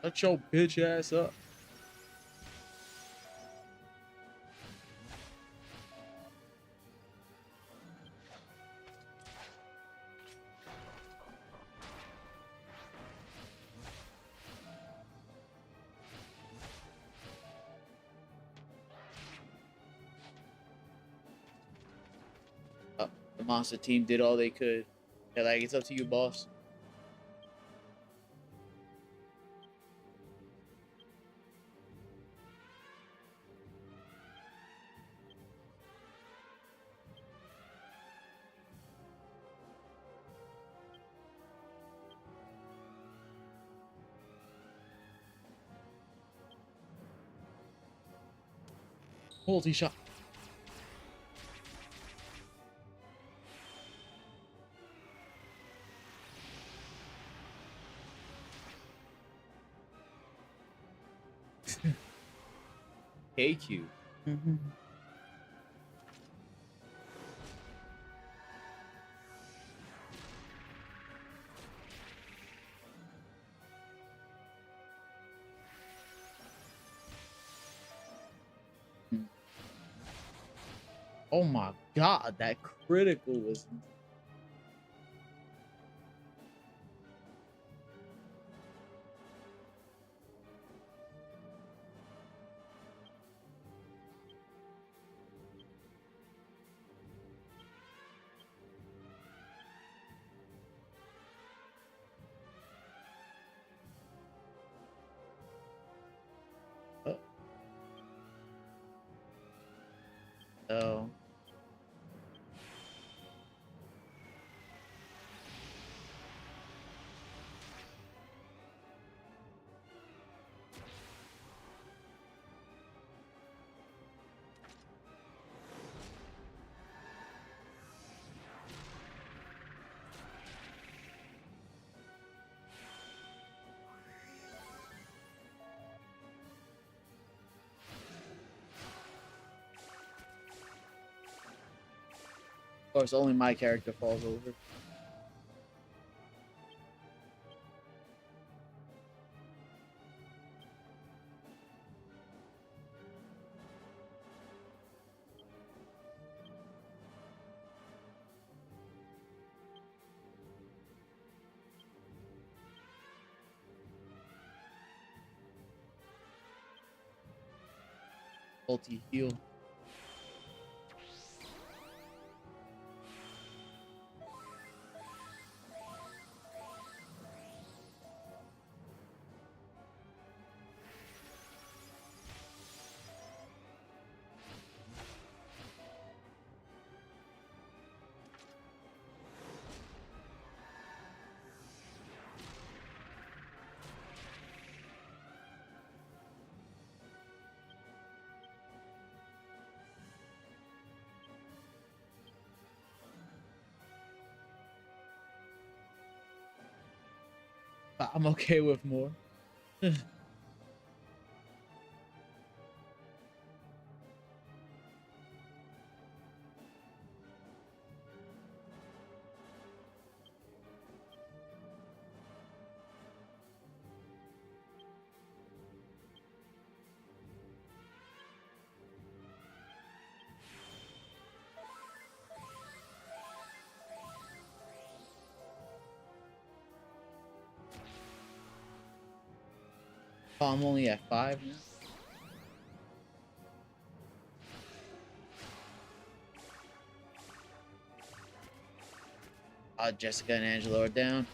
Shut your bitch ass up. The monster team did all they could. They're like, it's up to you, boss. Multi-shot. KQ. Oh my god, that critical was. Oh. Of course, only my character falls over. Ulti heal. I'm okay with more. Oh, I'm only at 5 now. Jessica and Angelo are down.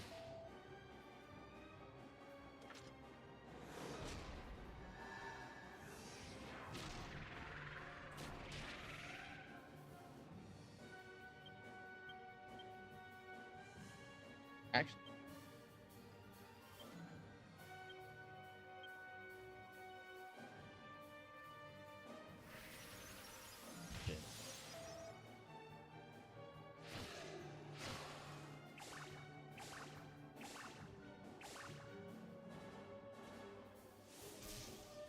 Actually.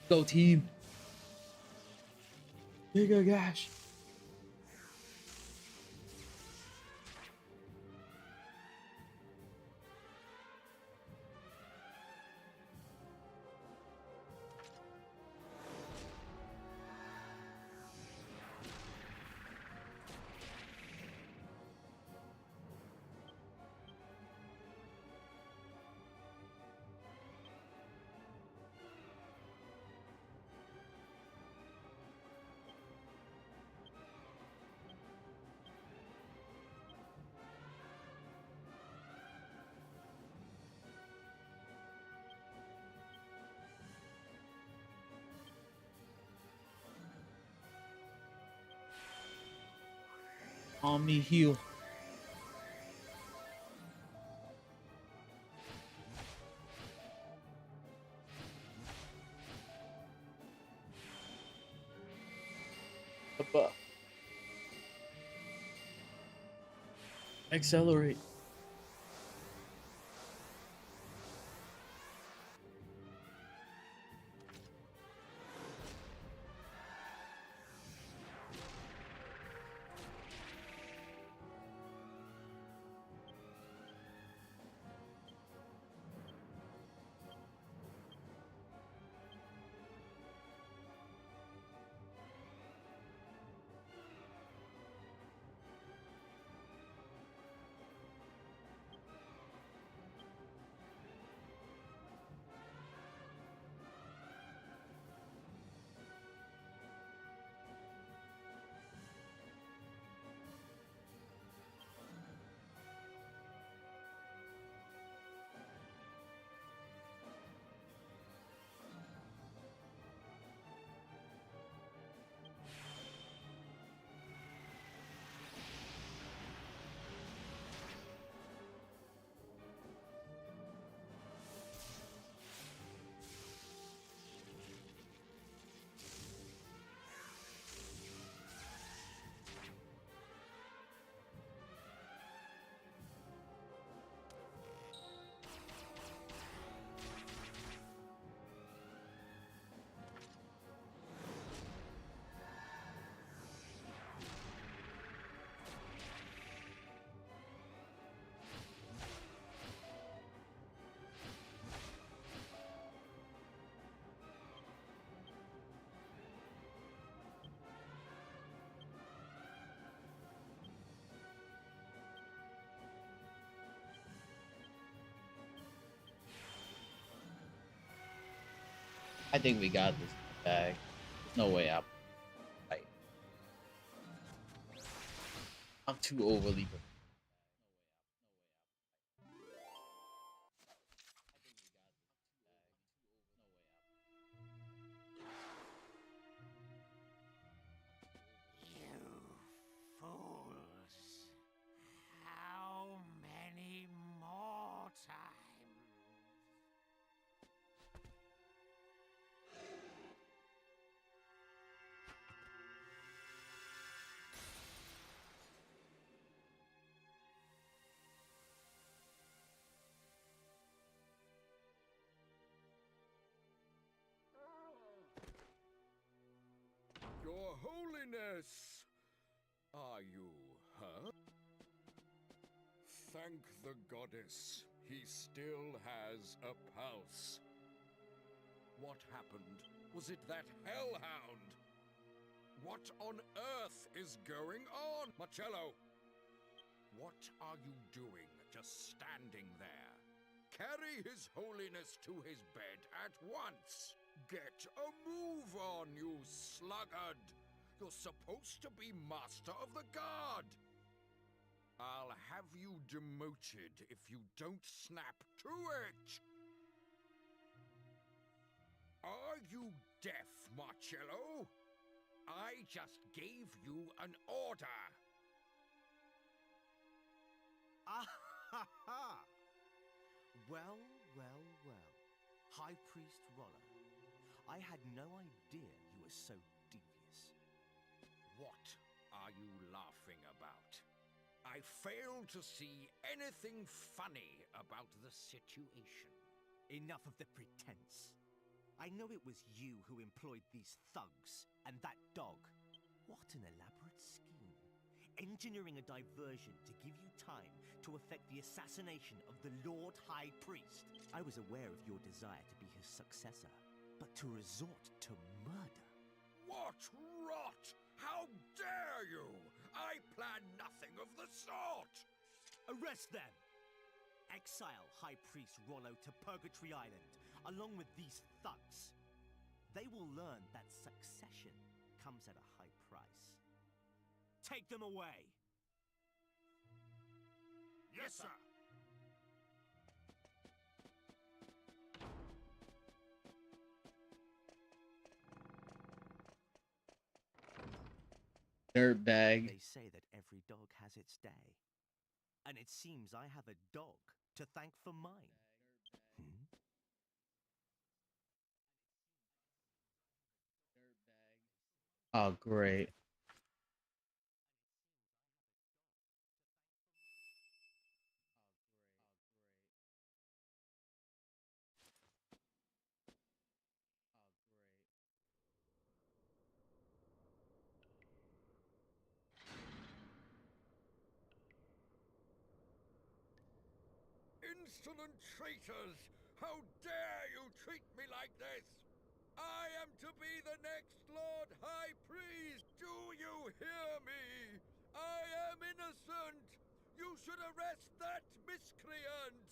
Go team. Bigger gash. On me heal. Accelerate. I think we got this bag. No way out. Right. I'm too overly. Fools. How many more times? Your Holiness! Are you hurt? Thank the goddess. He still has a pulse. What happened? Was it that hellhound? What on earth is going on? Marcello! What are you doing just standing there? Carry His Holiness to his bed at once! Get a move on, you sluggard! You're supposed to be Master of the Guard! I'll have you demoted if you don't snap to it! Are you deaf, Marcello? I just gave you an order! Ah ha ha! Well, well, well. High Priest Rollo. I had no idea you were so devious. What are you laughing about? I fail to see anything funny about the situation. Enough of the pretense. I know it was you who employed these thugs and that dog. What an elaborate scheme. Engineering a diversion to give you time to effect the assassination of the Lord High Priest. I was aware of your desire to be his successor, but to resort to murder. What rot! How dare you! I plan nothing of the sort! Arrest them! Exile High Priest Rollo to Purgatory Island, along with these thugs. They will learn that succession comes at a high price. Take them away! Yes, sir! Dirtbag. They say that every dog has its day. And it seems I have a dog to thank for mine. Hmm? Oh, great. Insolent traitors! How dare you treat me like this? I am to be the next Lord High Priest! Do you hear me? I am innocent! You should arrest that miscreant!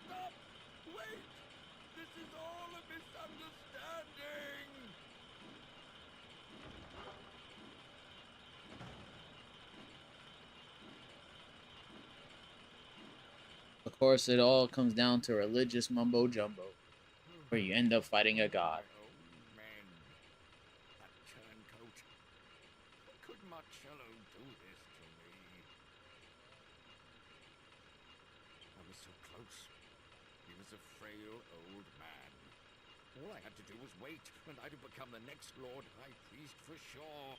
Stop! Wait! This is all a misunderstanding! Of course, it all comes down to religious mumbo jumbo, where you end up fighting a god. Oh, men. That turncoat. How could Marcello do this to me? I was so close. He was a frail old man. All I had to do was wait, and I'd have become the next Lord High Priest for sure.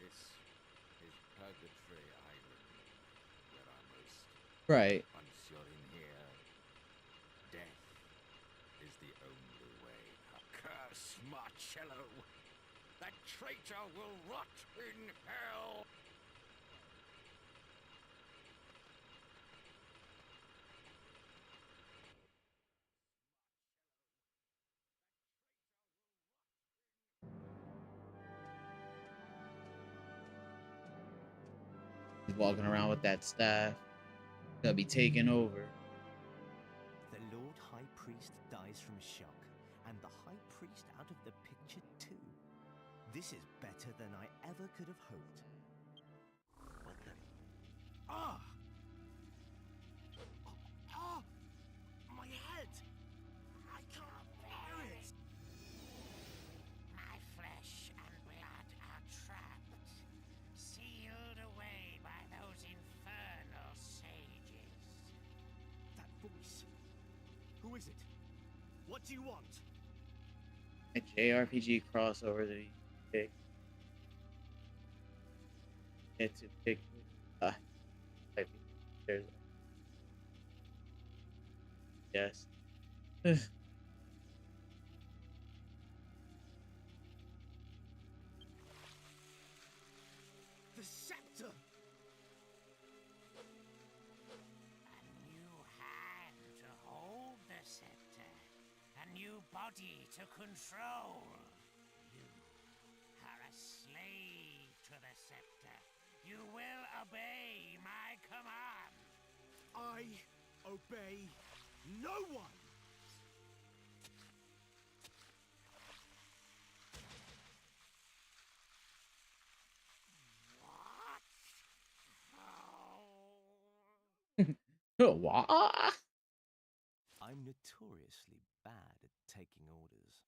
This is Purgatory Island, where I most... Right. Once you're in here, death is the only way. Curse Marcello! That traitor will rot in hell! He's walking around with that staff. Gonna be taking over. The Lord High Priest dies from shock, and the High Priest out of the picture too. This is better than I ever could have hoped. What the... Ah! Ah! My head! I can't bear it! My flesh and blood are trapped, sealed away by those infernal sages. That voice. Who is it? What do you want? A JRPG crossover that he picked. Get to pick. There's. Yes. The scepter! A new hand to hold the scepter, a new body to control. You are a slave to the scepter. You will obey my command. I obey no one! What? What? I'm notoriously bad at taking orders.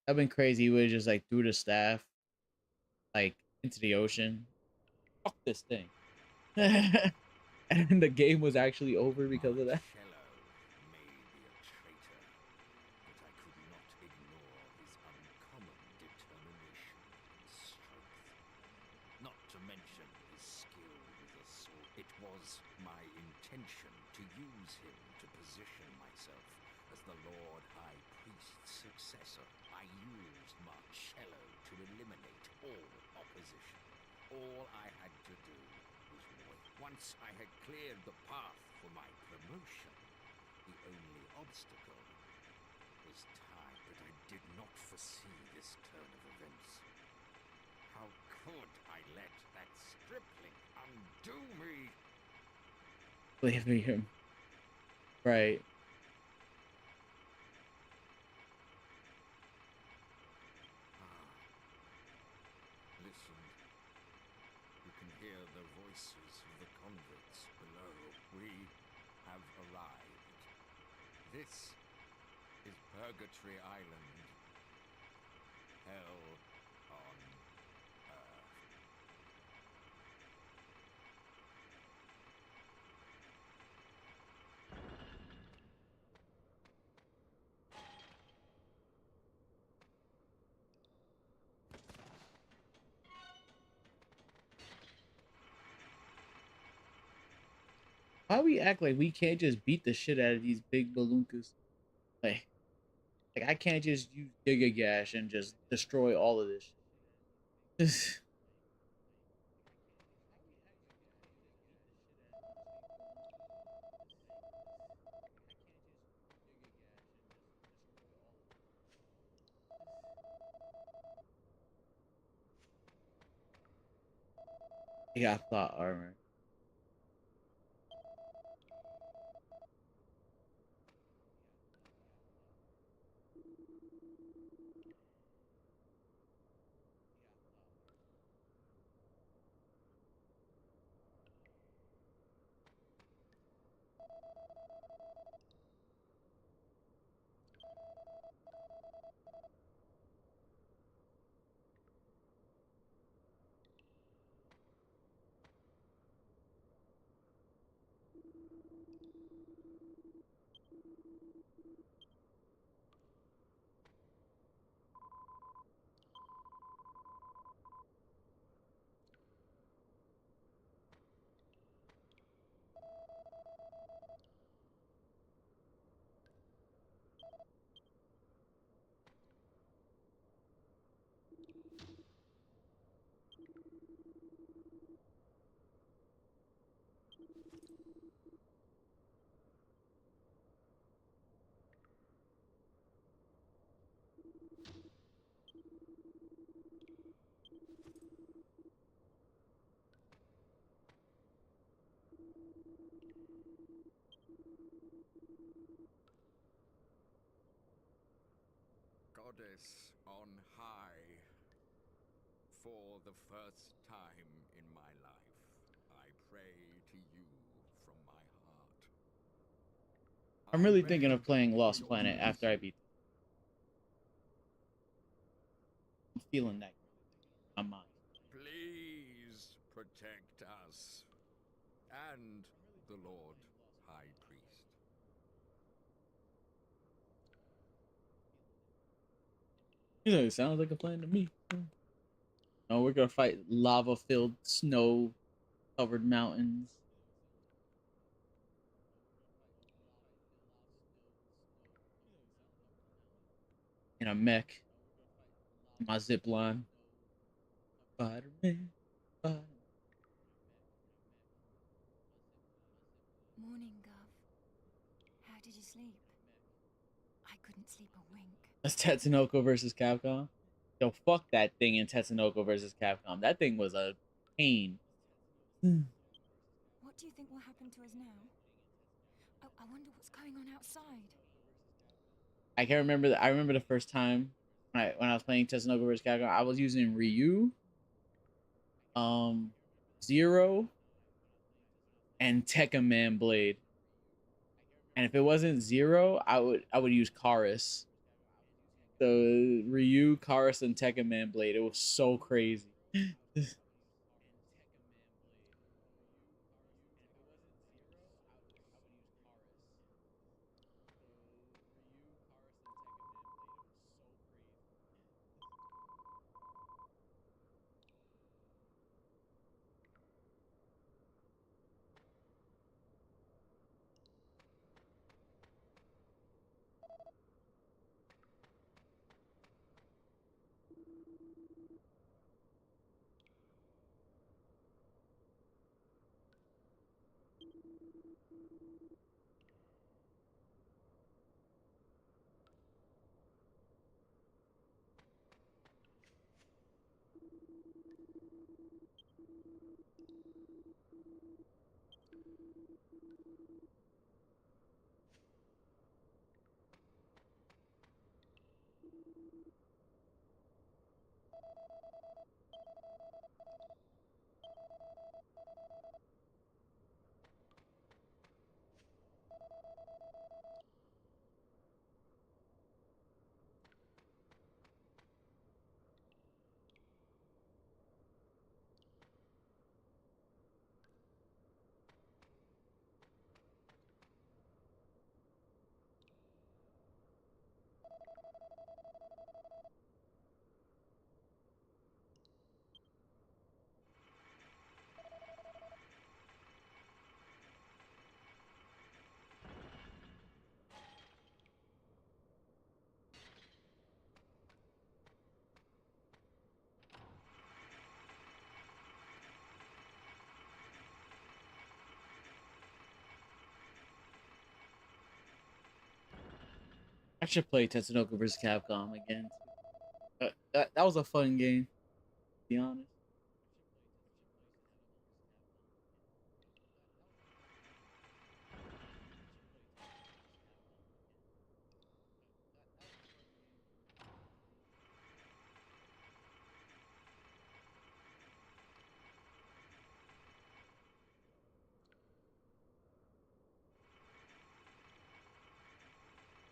That'd been crazy. He would just like threw the staff like into the ocean. Fuck this thing. And the game was actually over because of that. Marcello may be a traitor, but I could not ignore his uncommon determination and strength. Not to mention his skill with a sword. It was my intention to use him to position myself as the Lord High Priest's successor. I used Marcello to eliminate all opposition. All I had to do was wait. Once I had cleared the path for my promotion, the only obstacle was time. But I did not foresee this turn of events. How could I let that stripling undo me? Believe him. Right. Listen. You can hear the voices of the convicts below. We have arrived. This is Purgatory Island. Hell on Earth. Why we act like we can't just beat the shit out of these big balloonkas? Like I can't just use Giga Gash and just destroy all of this shit. He got plot armor. Goddess on high, for the first time in my life, I pray to you from my heart. I'm really thinking of playing Lost Planet after I beat. I'm feeling that. I'm mind. Please protect us and the Lord High Priest. You know, it sounds like a plan to me. Oh, we're gonna fight lava-filled, snow-covered mountains. In a mech. My zip line. Spider-Man. Spider-Man. Morning, Gov. How did you sleep? I couldn't sleep a wink. That's Tetsunoko versus Capcom. Yo, fuck that thing in Tetsunoko versus Capcom. That thing was a pain. What do you think will happen to us now? I wonder what's going on outside. I can't remember. I remember the first time when I was playing Tetsunoko versus Capcom. I was using Ryu, Zero, and Tekken Man Blade. And if it wasn't Zero, I would use Karis. The Ryu, Karis, and Tekken Man Blade. It was so crazy. I should play Tatsunoko vs. Capcom again. That was a fun game, to be honest.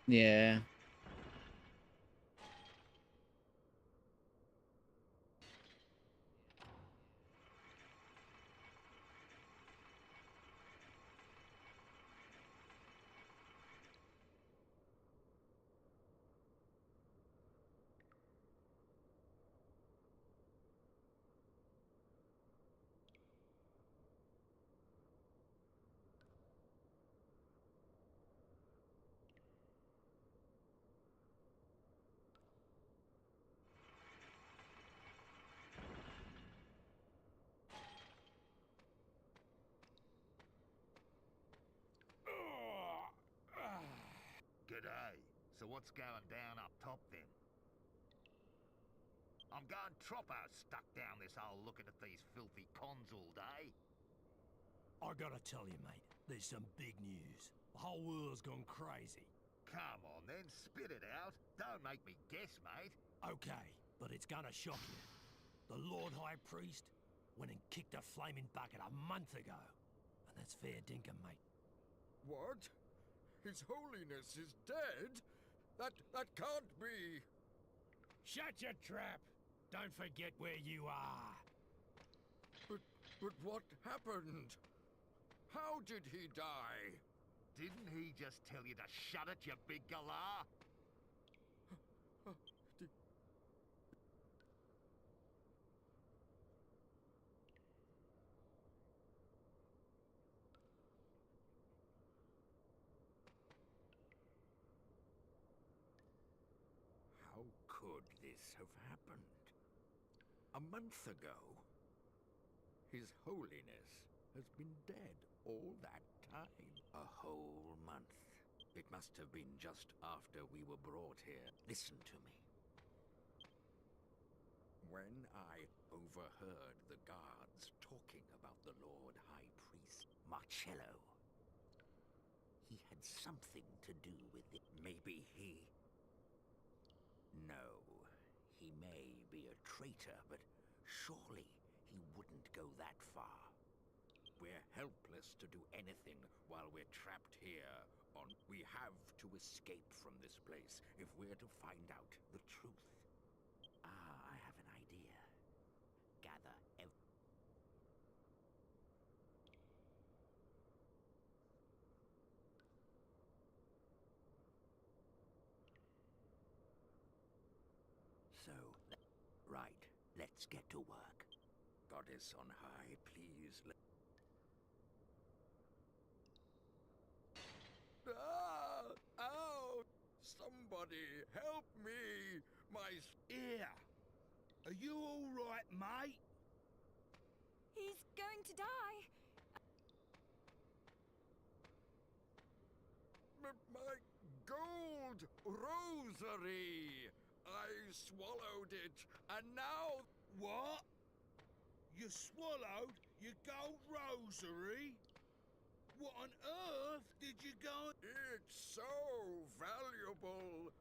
Yeah. G'day. So what's going down up top then? I'm going troppo stuck down this hole looking at these filthy cons all day. I gotta tell you, mate, there's some big news. The whole world's gone crazy. Come on then, spit it out. Don't make me guess, mate. Okay, but it's gonna shock you. The Lord High Priest went and kicked a flaming bucket a month ago. And that's fair dinkum, mate. What? His Holiness is dead? That can't be. Shut your trap! Don't forget where you are. But what happened? How did he die? Didn't he just tell you to shut it, you big galah? How could this have happened? A month ago, His Holiness has been dead all that time. A whole month. It must have been just after we were brought here. Listen to me. When I overheard the guards talking about the Lord High Priest, Marcello, he had something to do with it. Maybe he... No, he may be a traitor, but surely he wouldn't go that far. We're helpless to do anything while we're trapped here. We have to escape from this place if we're to find out the truth. I have an idea. Gather So, right, let's get to work. Goddess on high, please let... Ah! Ow! Somebody help me! My... Here! Are you alright, mate? He's going to die. My gold rosary! I swallowed it, and now... What? You swallowed your gold rosary? What on earth did you go... It's so valuable.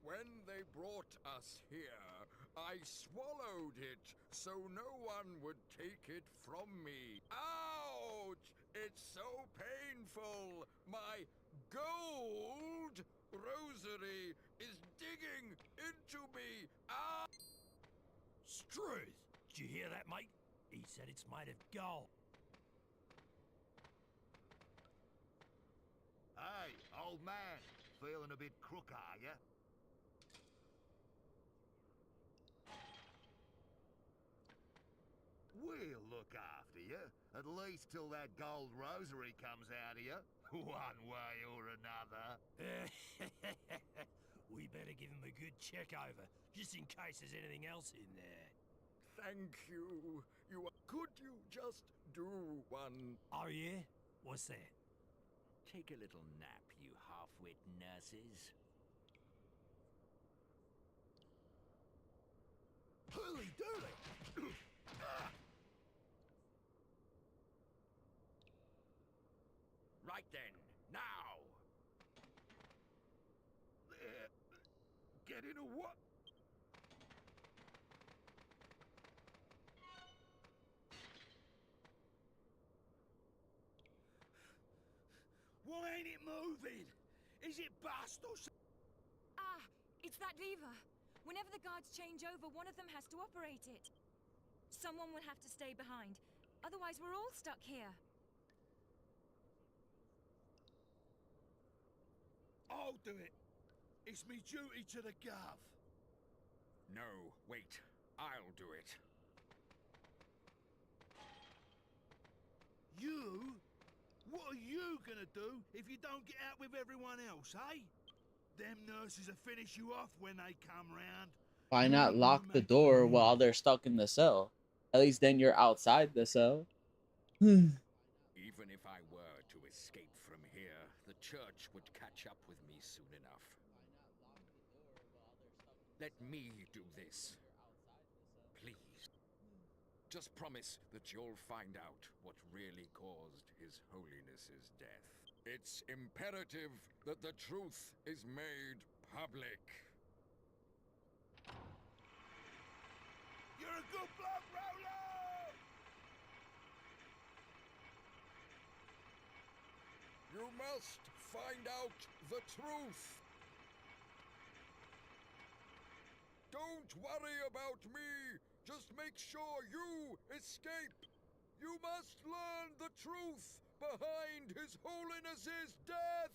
When they brought us here, I swallowed it so no one would take it from me. Ouch! It's so painful. My gold rosary is digging into me. Ah! Struth! Did you hear that, mate? He said it's made of gold. Hey, old man. Feeling a bit crook, are ya? We'll look after you, at least till that gold rosary comes out of you, one way or another. We better give him a good check over, just in case there's anything else in there. Thank you. Could you just do one? Oh yeah? What's that? Take a little nap, you half-wit nurses. Hurly-durly! Right then, now! Get in a what? Why ain't it moving? Is it bust or something? Ah, it's that lever. Whenever the guards change over, one of them has to operate it. Someone will have to stay behind. Otherwise, we're all stuck here. I'll do it. It's me duty to the Gov. No, wait. I'll do it. You? What are you gonna do if you don't get out with everyone else, eh? Them nurses will finish you off when they come round. Why not lock the door while they're stuck in the cell? At least then you're outside the cell. Even if I were to escape from here, the church would catch up with me soon enough. Let me do this. Please. Just promise that you'll find out what really caused His Holiness's death. It's imperative that the truth is made public. You're a good bloke, Rolo! You must find out the truth. Don't worry about me. Just make sure you escape. You must learn the truth behind His Holiness's death.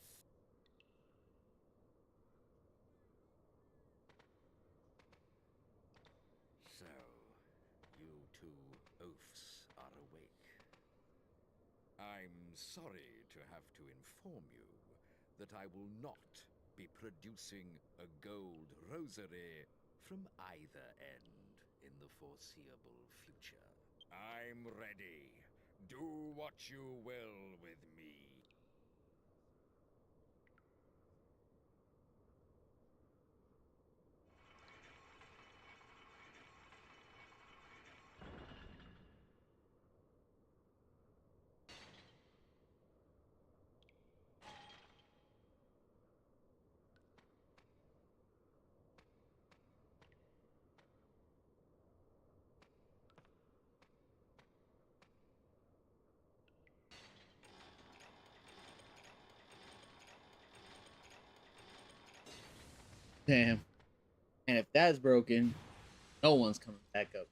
So, you two oafs are awake. I'm sorry to have to inform you that I will not be producing a gold rosary from either end in the foreseeable future. I'm ready. Do what you will with me. Damn. And if that's broken, no one's coming back up.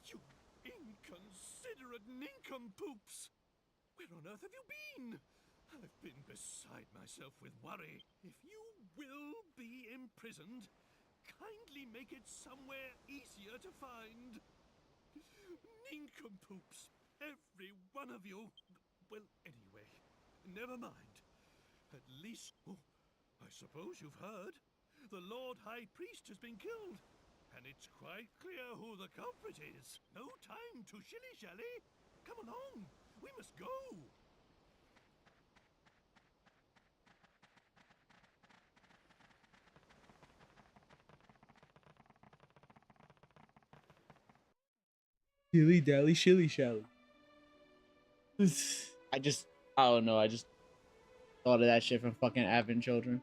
You inconsiderate nincompoops! Where on earth have you been? I've been beside myself with worry. If you will be imprisoned, kindly make it somewhere easier to find. Nincompoops, every one of you. Well, anyway, never mind. At least, I suppose you've heard. The Lord High Priest has been killed. And it's quite clear who the culprit is. No time to shilly-shally. Come along, we must go. Dilly dally shilly shally. I don't know. I just thought of that shit from fucking Advent Children.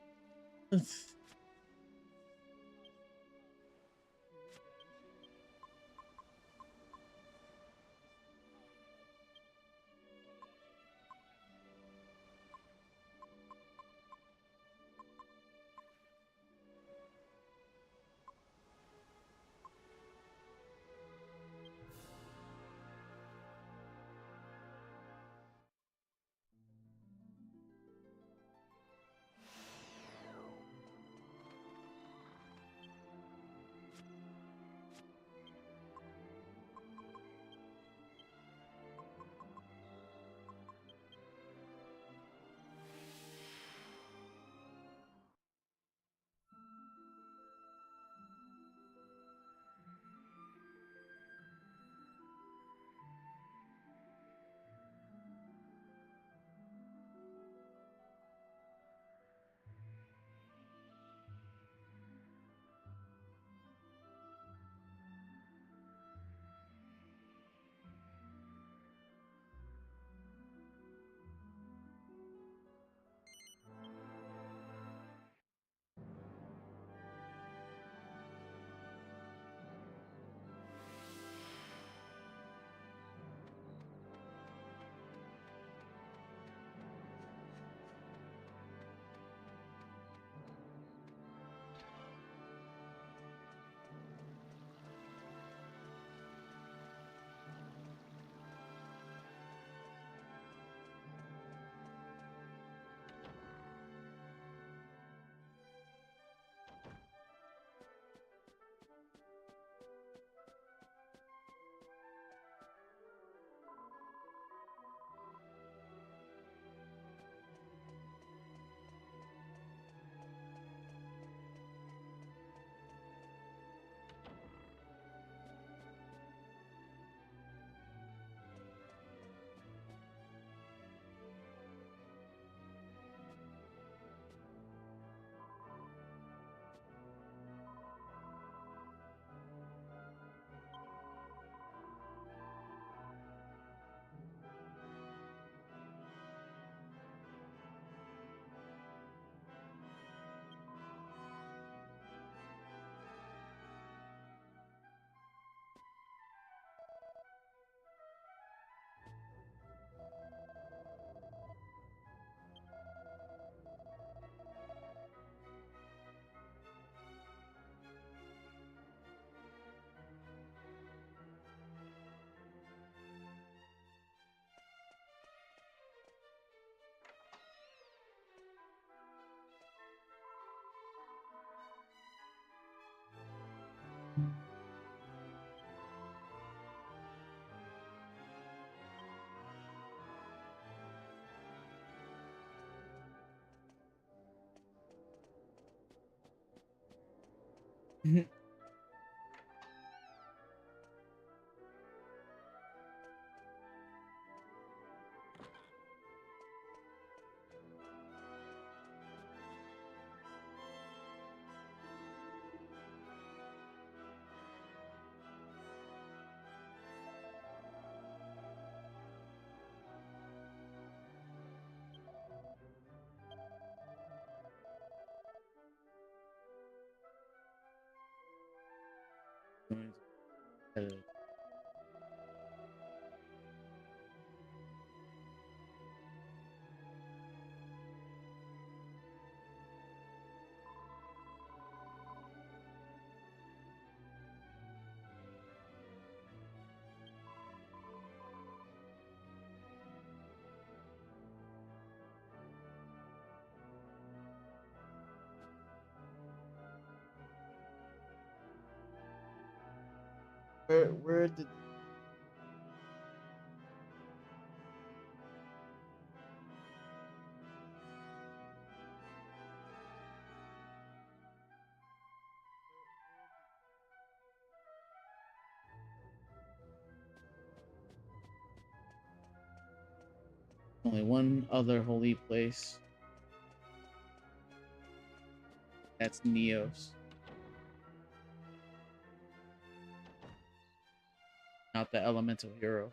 Where did only one other holy place? That's Neos. Not the elemental hero.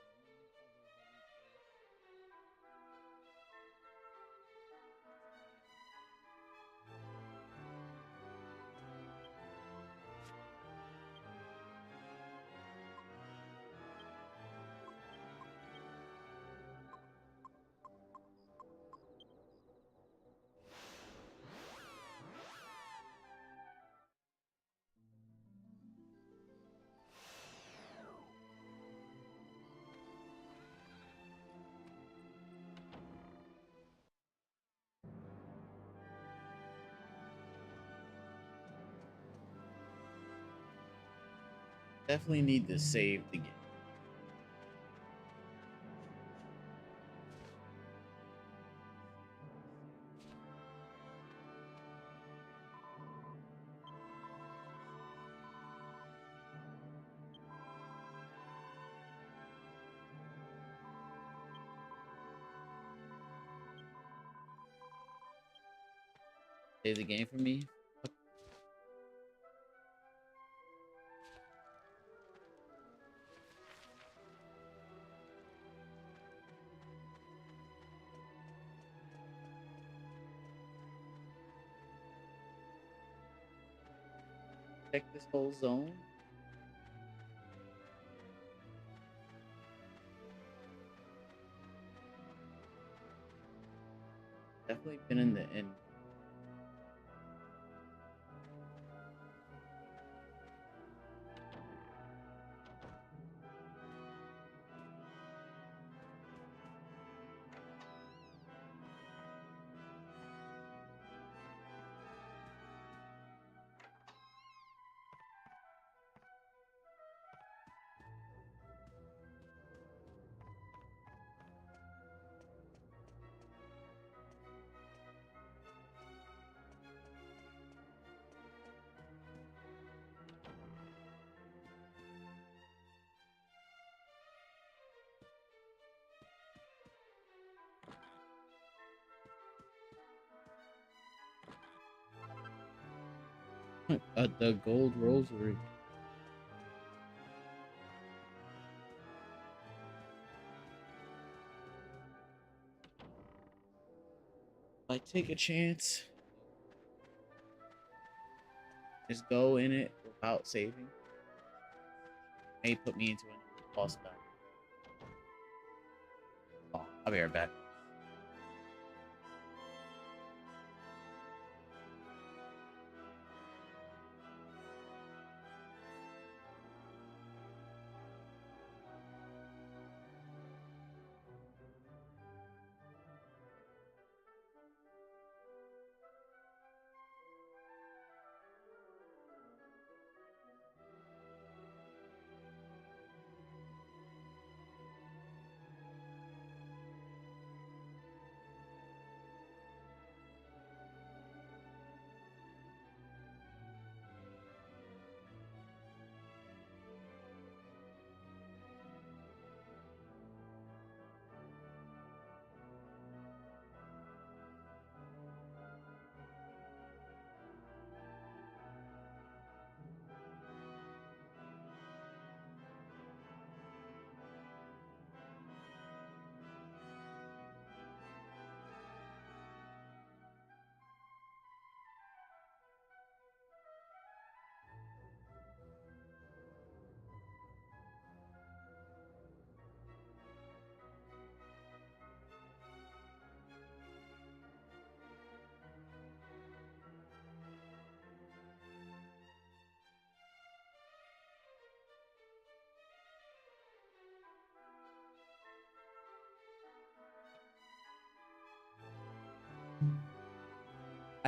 Definitely need to save the game. Save the game for me. Check this whole zone. Definitely been in the end. The gold rosary. I take a chance. Just go in it without saving. May put me into a boss battle. Oh, I'll be right back.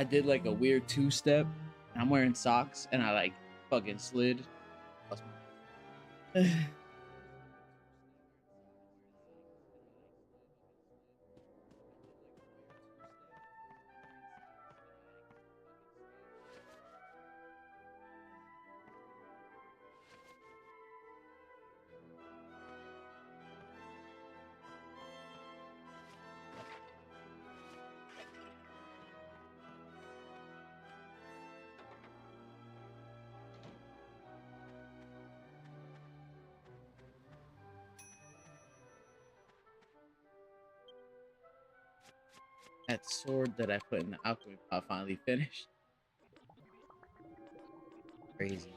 I did like a weird two-step, and I'm wearing socks, and I like fucking slid. That sword that I put in the alchemy pot finally finished. Crazy.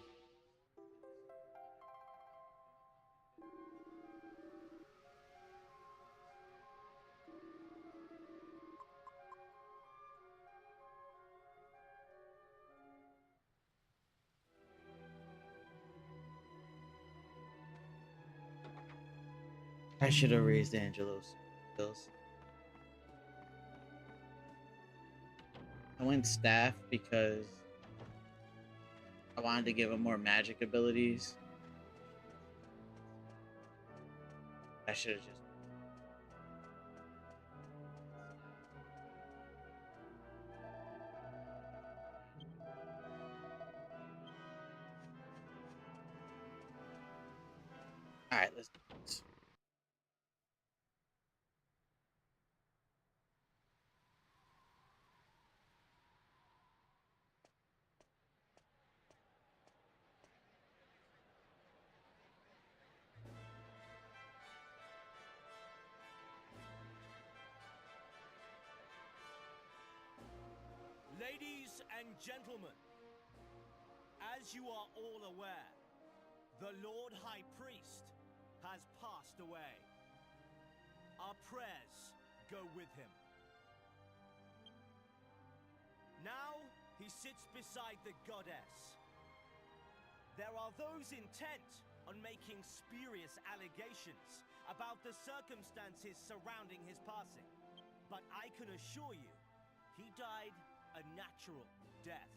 I should have raised Angelo's bills. I went staff because I wanted to give him more magic abilities. I should have just. Alright, let's do this. Ladies and gentlemen, as you are all aware, the Lord High Priest has passed away. Our prayers go with him. Now he sits beside the goddess. There are those intent on making spurious allegations about the circumstances surrounding his passing, but I can assure you, he died a natural death.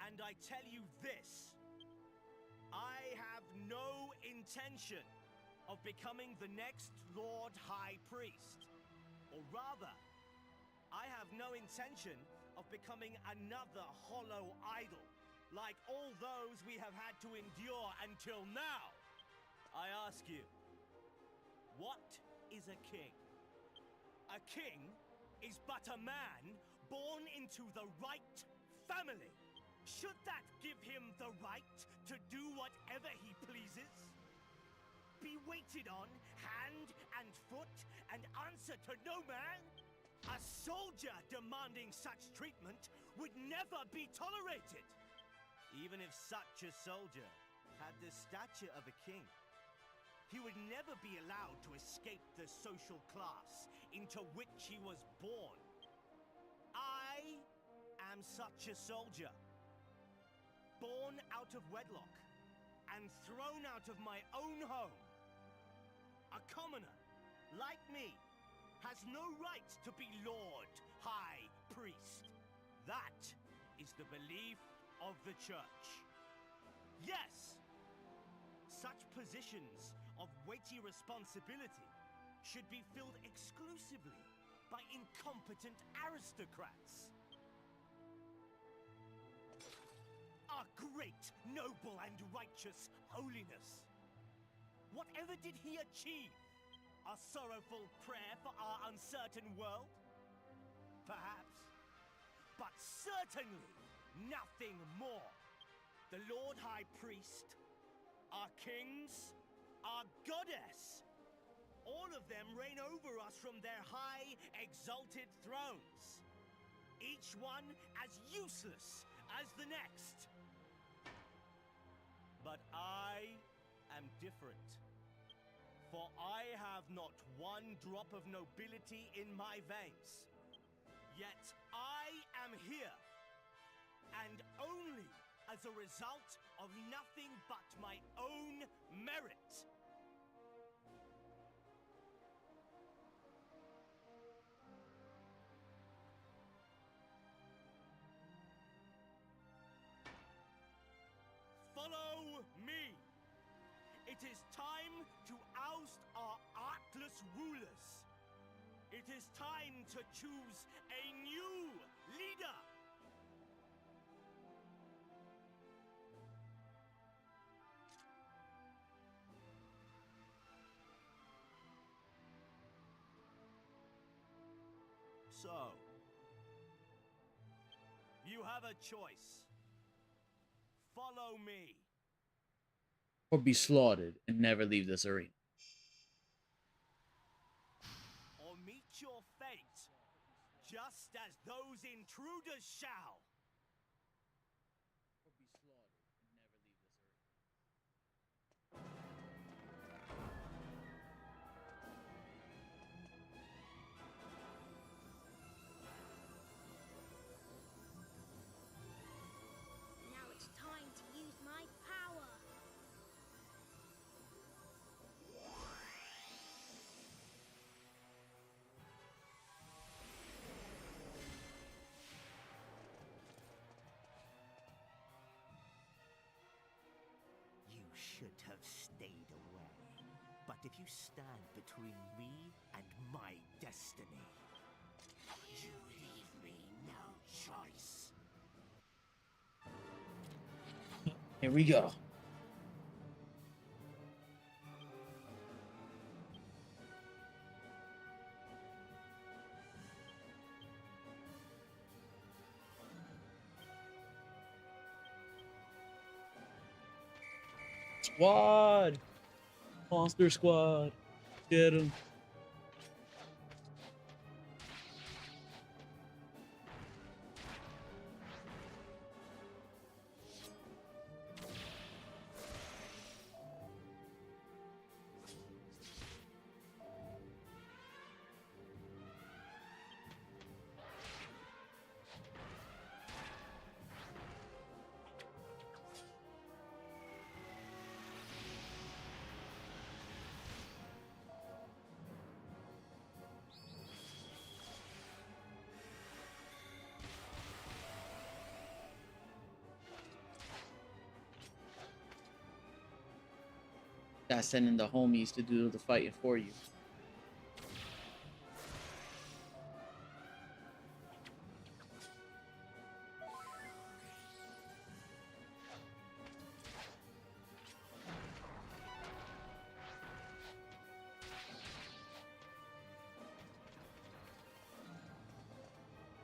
And I tell you this, I have no intention of becoming the next Lord High Priest. Or rather, I have no intention of becoming another hollow idol, like all those we have had to endure until now. I ask you, what is a king? A king is but a man born into the right family. Should that give him the right to do whatever he pleases? Be waited on hand and foot and answer to no man? A soldier demanding such treatment would never be tolerated. Even if such a soldier had the stature of a king, he would never be allowed to escape the social class into which he was born. I am such a soldier, born out of wedlock and thrown out of my own home. A commoner, like me, has no right to be Lord High Priest. That is the belief of the Church. Yes, such positions of weighty responsibility should be filled exclusively by incompetent aristocrats. Our great, noble, and righteous holiness. Whatever did he achieve? A sorrowful prayer for our uncertain world? Perhaps. But certainly nothing more. The Lord High Priest, our kings, our goddess, all of them reign over us from their high, exalted thrones. Each one as useless as the next. But I am different. For I have not one drop of nobility in my veins. Yet I am here, and only as a result of nothing but my own merit. It is time to oust our artless rulers. It is time to choose a new leader. So, you have a choice. Follow me. Or be slaughtered and never leave this arena. Or meet your fate, just as those intruders shall. Or be slaughtered and never leave this arena. Now it's time to use my power. You should have stayed away. But if you stand between me and my destiny, you leave me no choice. Here we go. Squad! Monster Squad. Get him. Got sending the homies to do the fighting for you.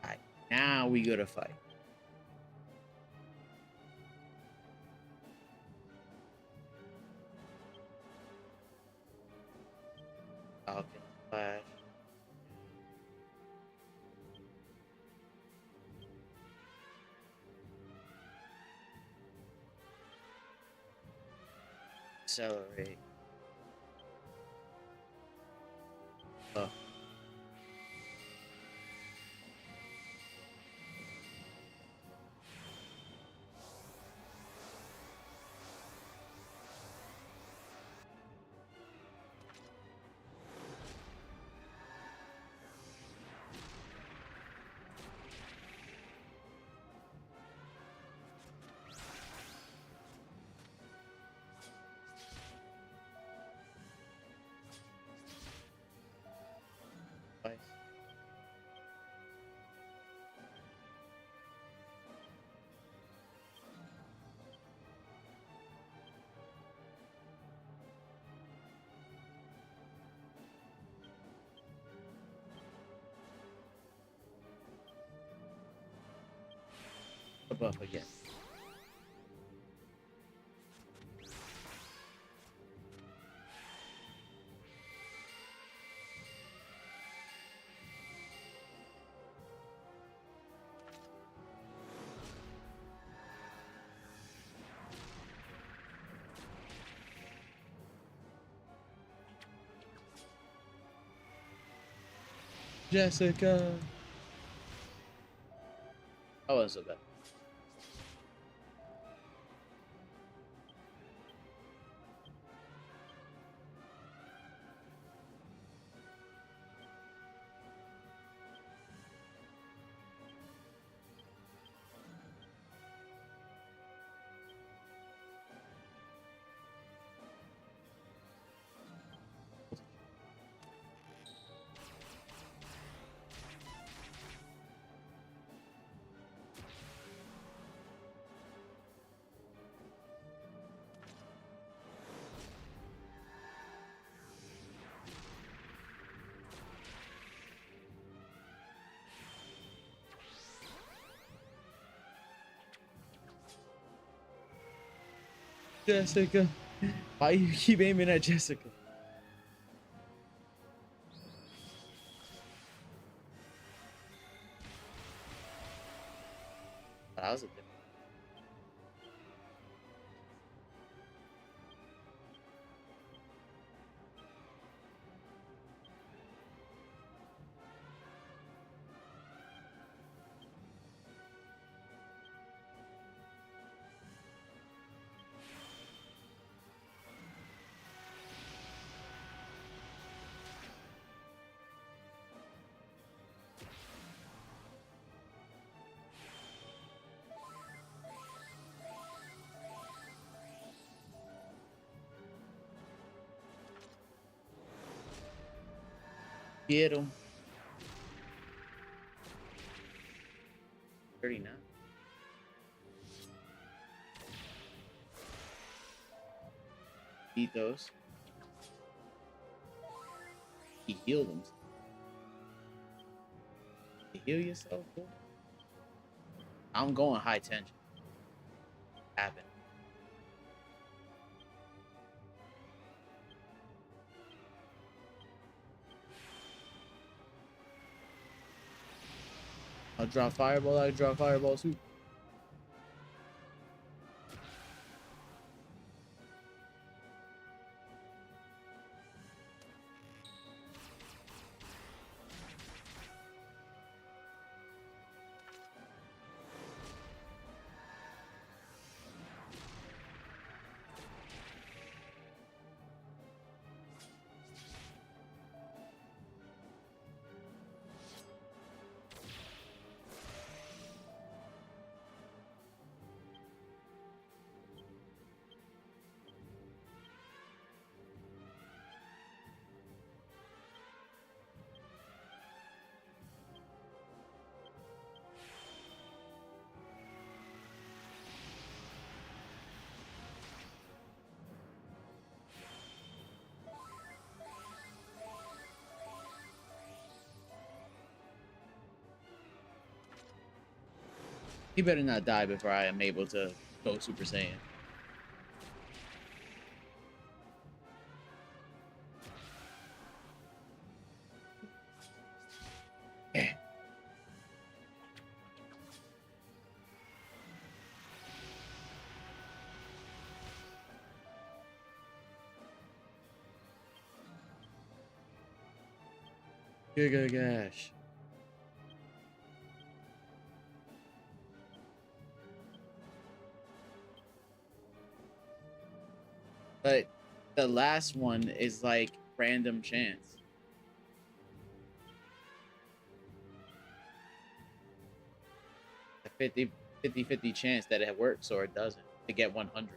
Alright, now we go to fight. Falcon Flash. Accelerate. Oh. Nice. A buff again. Jessica. That wasn't so bad. Jessica. Why you keep aiming at Jessica? That was a different. Get him. 39. Eat those. He healed him. You heal yourself, boy? I'm going high tension. Happen. I'll drop fireball. I drop fireball too. He better not die before I am able to go Super Saiyan. Yeah. Giga Gash. But the last one is like random chance. A 50-50 chance that it works or it doesn't to get 100.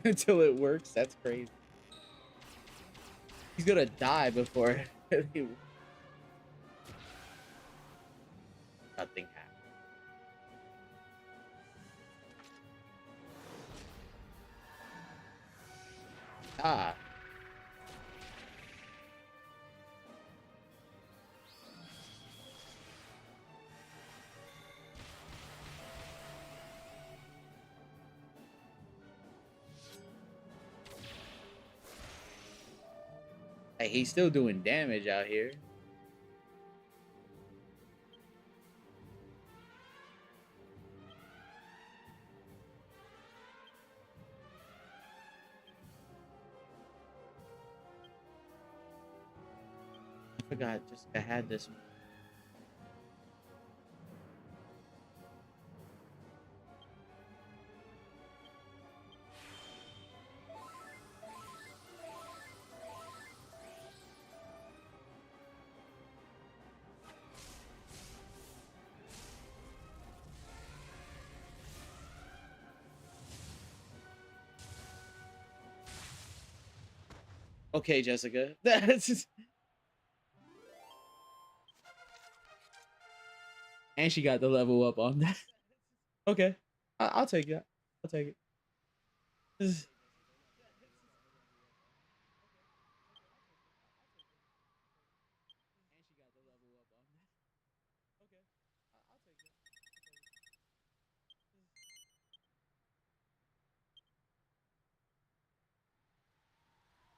Until it works, that's crazy. He's gonna die before nothing happens. Ah. Hey, he's still doing damage out here. I forgot, I had this one. Okay, Jessica. That's and she got the level up on that. Okay, I'll take that. I'll take it.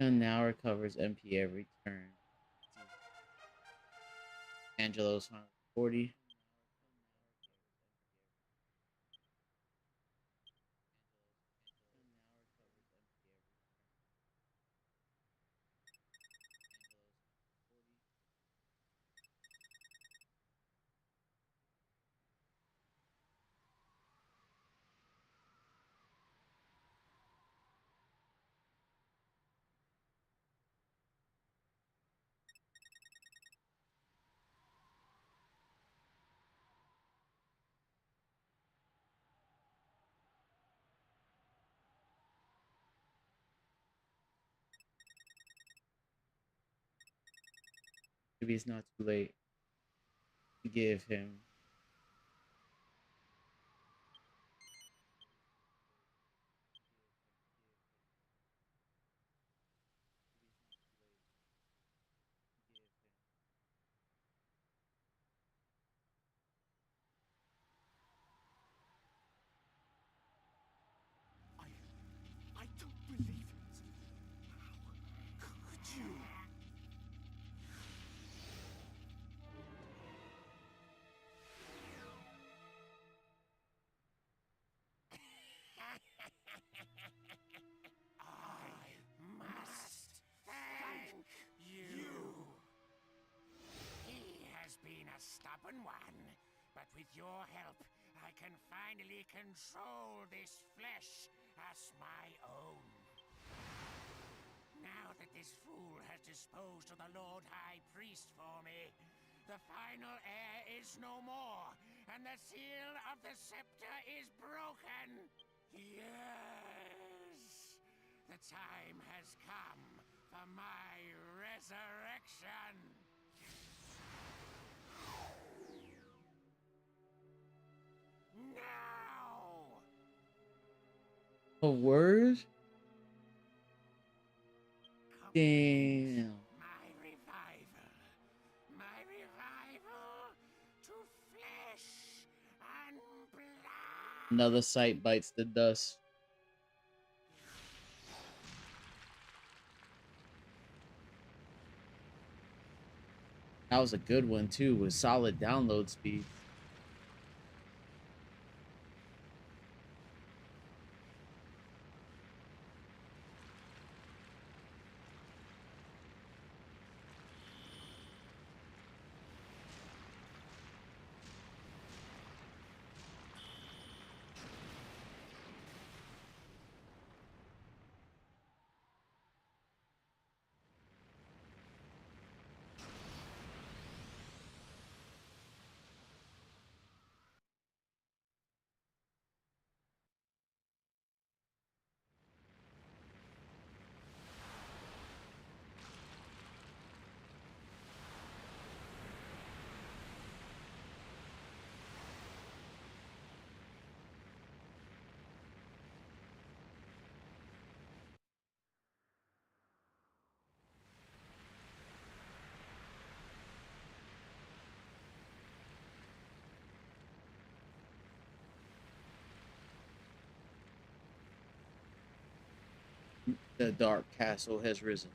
And now recovers MP every turn. Angelo's 40. Maybe it's not too late to give him. I don't believe it. How could you? I must thank you. He has been a stubborn one, but with your help, I can finally control this flesh as my own. Now that this fool has disposed of the Lord High Priest for me, the final heir is no more, and the seal of the scepter is broken. Yes! The time has come for my resurrection! Now! A word? Damn. My revival to flesh and blood. Another sight bites the dust. That was a good one too, with solid download speed. The dark castle has risen.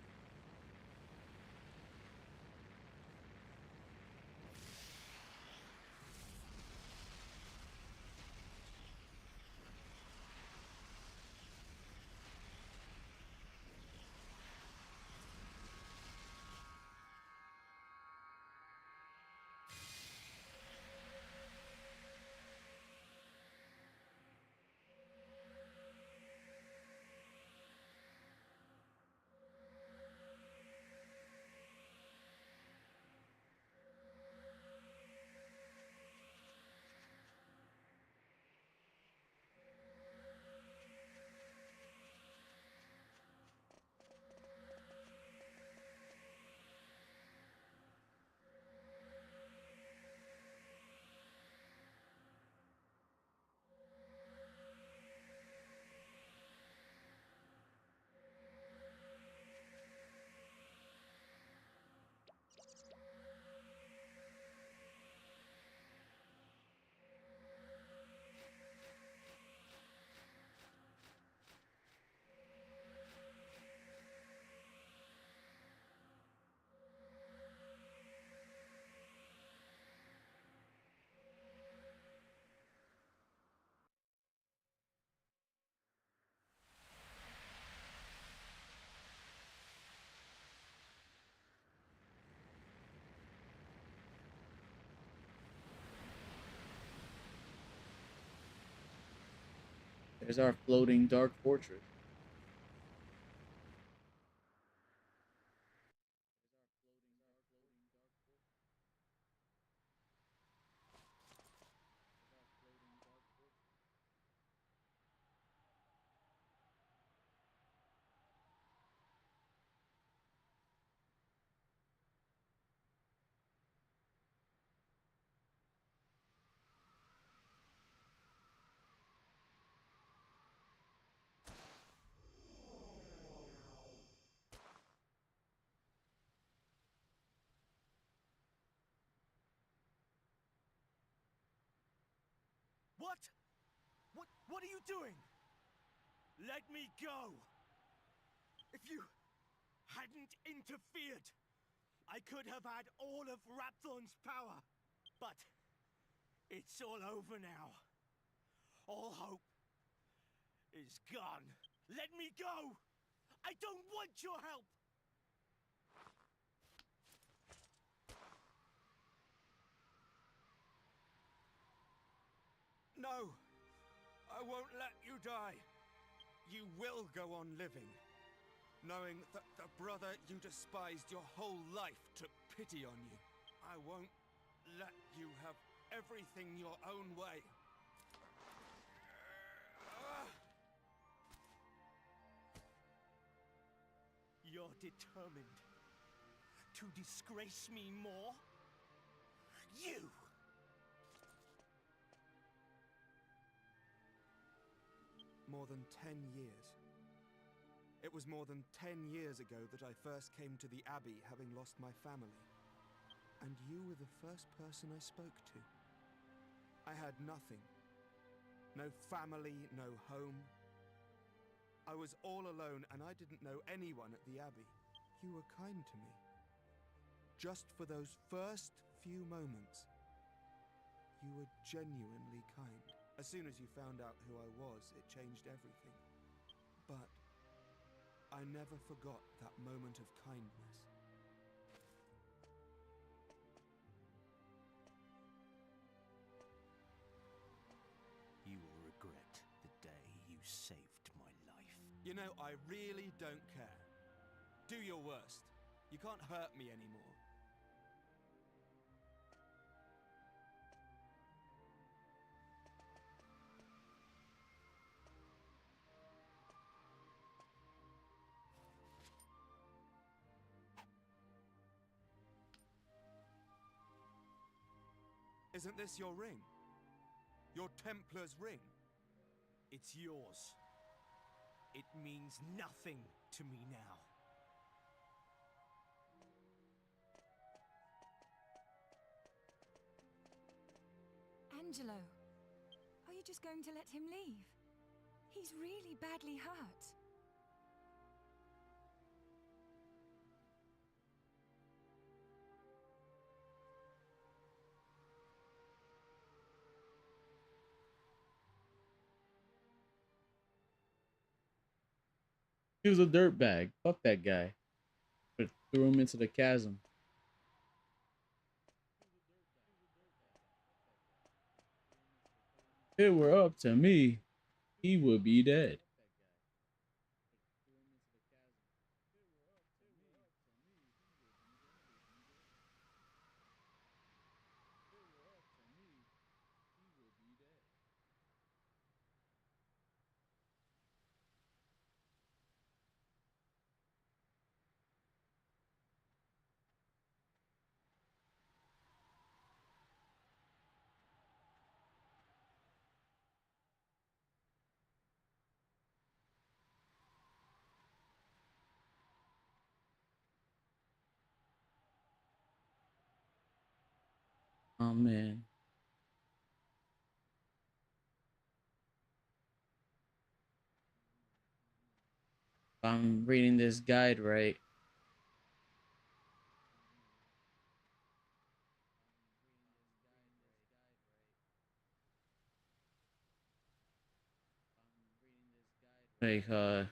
There's our floating dark fortress. What? What are you doing? Let me go! If you hadn't interfered, I could have had all of Rapthorn's power. But it's all over now. All hope is gone. Let me go! I don't want your help! No! I won't let you die. You will go on living, knowing that the brother you despised your whole life took pity on you. I won't let you have everything your own way. You're determined to disgrace me more? You! More than 10 years. It was more than 10 years ago that I first came to the Abbey, having lost my family. And you were the first person I spoke to. I had nothing. No family, no home. I was all alone, and I didn't know anyone at the Abbey. You were kind to me. Just for those first few moments. You were genuinely kind. As soon as you found out who I was, it changed everything. But I never forgot that moment of kindness. You will regret the day you saved my life. You know, I really don't care. Do your worst. You can't hurt me anymore. Isn't this your ring? Your Templar's ring? It's yours. It means nothing to me now. Angelo, are you just going to let him leave? He's really badly hurt. He was a dirtbag. Fuck that guy. But threw him into the chasm. If it were up to me, he would be dead. Oh man. If I'm reading this guide right. Like the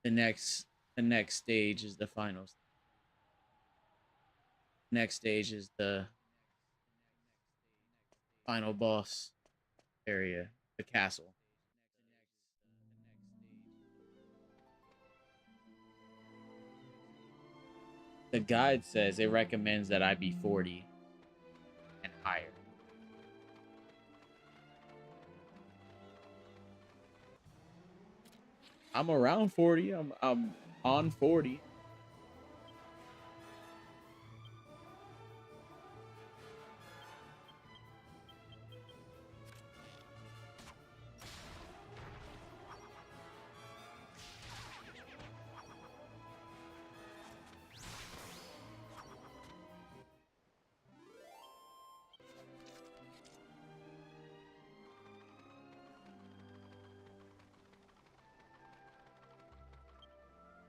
next stage is the finals. Next stage is the final boss area. the castle. The guide says it recommends that I be 40 and higher. I'm around 40. I'm on 40.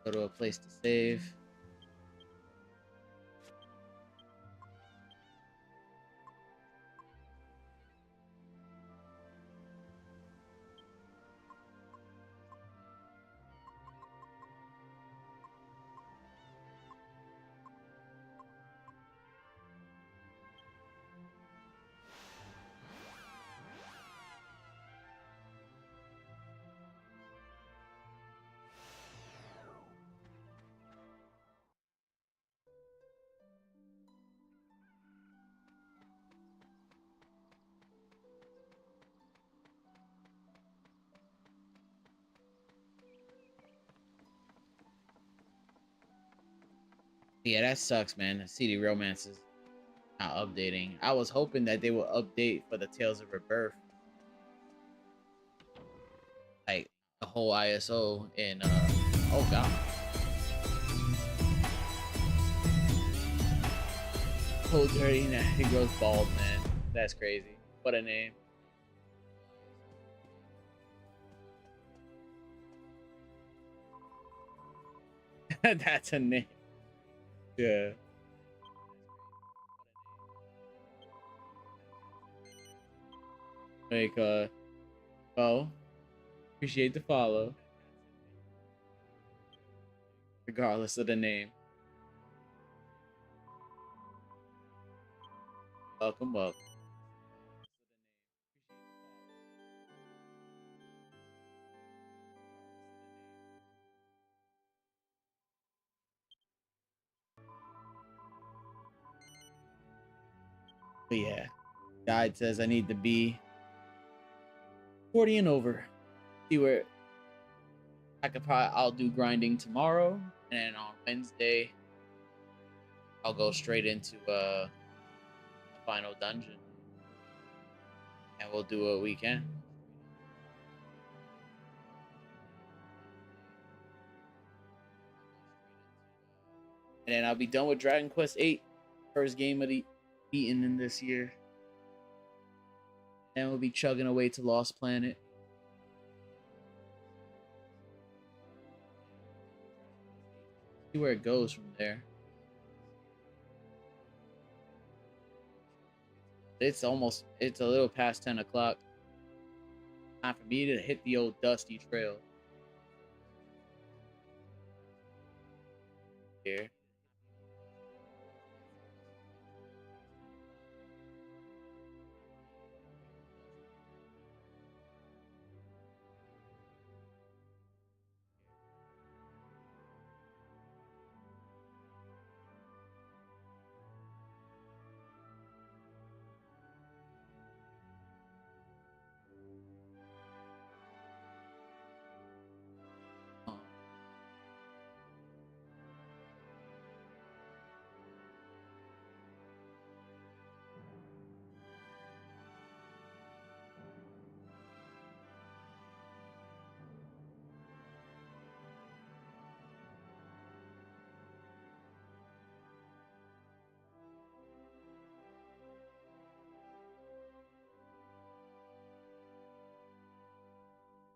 Go to a place to save. Yeah, that sucks, man. CD Romance is not updating. I was hoping that they would update for the Tales of Rebirth. Like the whole ISO and oh god. Oh dirty now. He grows bald, man. That's crazy. What a name. That's a name. Yeah. Like, oh, appreciate the follow. Regardless of the name. Welcome, welcome. But yeah, guide says I need to be 40 and over. See where I'll do grinding tomorrow, and then on Wednesday I'll go straight into the final dungeon, and we'll do what we can. And then I'll be done with Dragon Quest VIII, first game of the beaten in this year. And we'll be chugging away to Lost Planet. See where it goes from there. It's a little past 10 o'clock. Time for me to hit the old dusty trail. Here.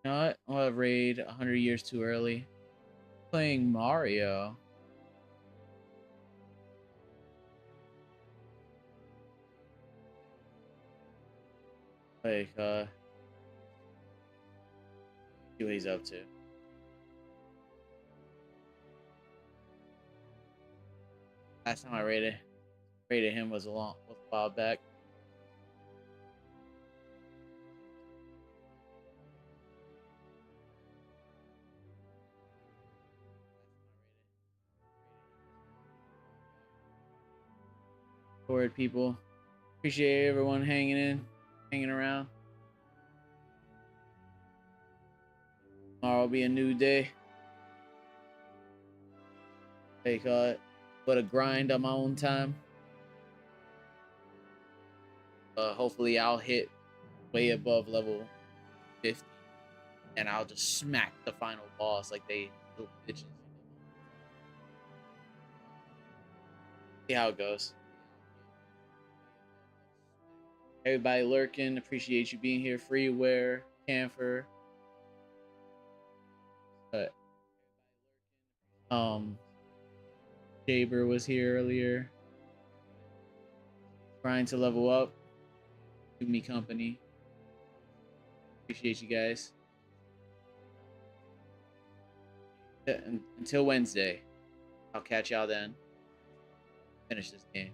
You know what? I'll raid 100 years too early. Playing Mario. Like, see what he's up to. Last time I raided him was a while back. Forward people. Appreciate everyone hanging around. Tomorrow will be a new day. Take but a grind on my own time. Hopefully I'll hit way above level 50 and I'll just smack the final boss like they little bitches. See how it goes. Everybody lurking, appreciate you being here. Freeware, Camphor. Jaber was here earlier. Trying to level up. Give me company. Appreciate you guys. Until Wednesday. I'll catch y'all then. Finish this game.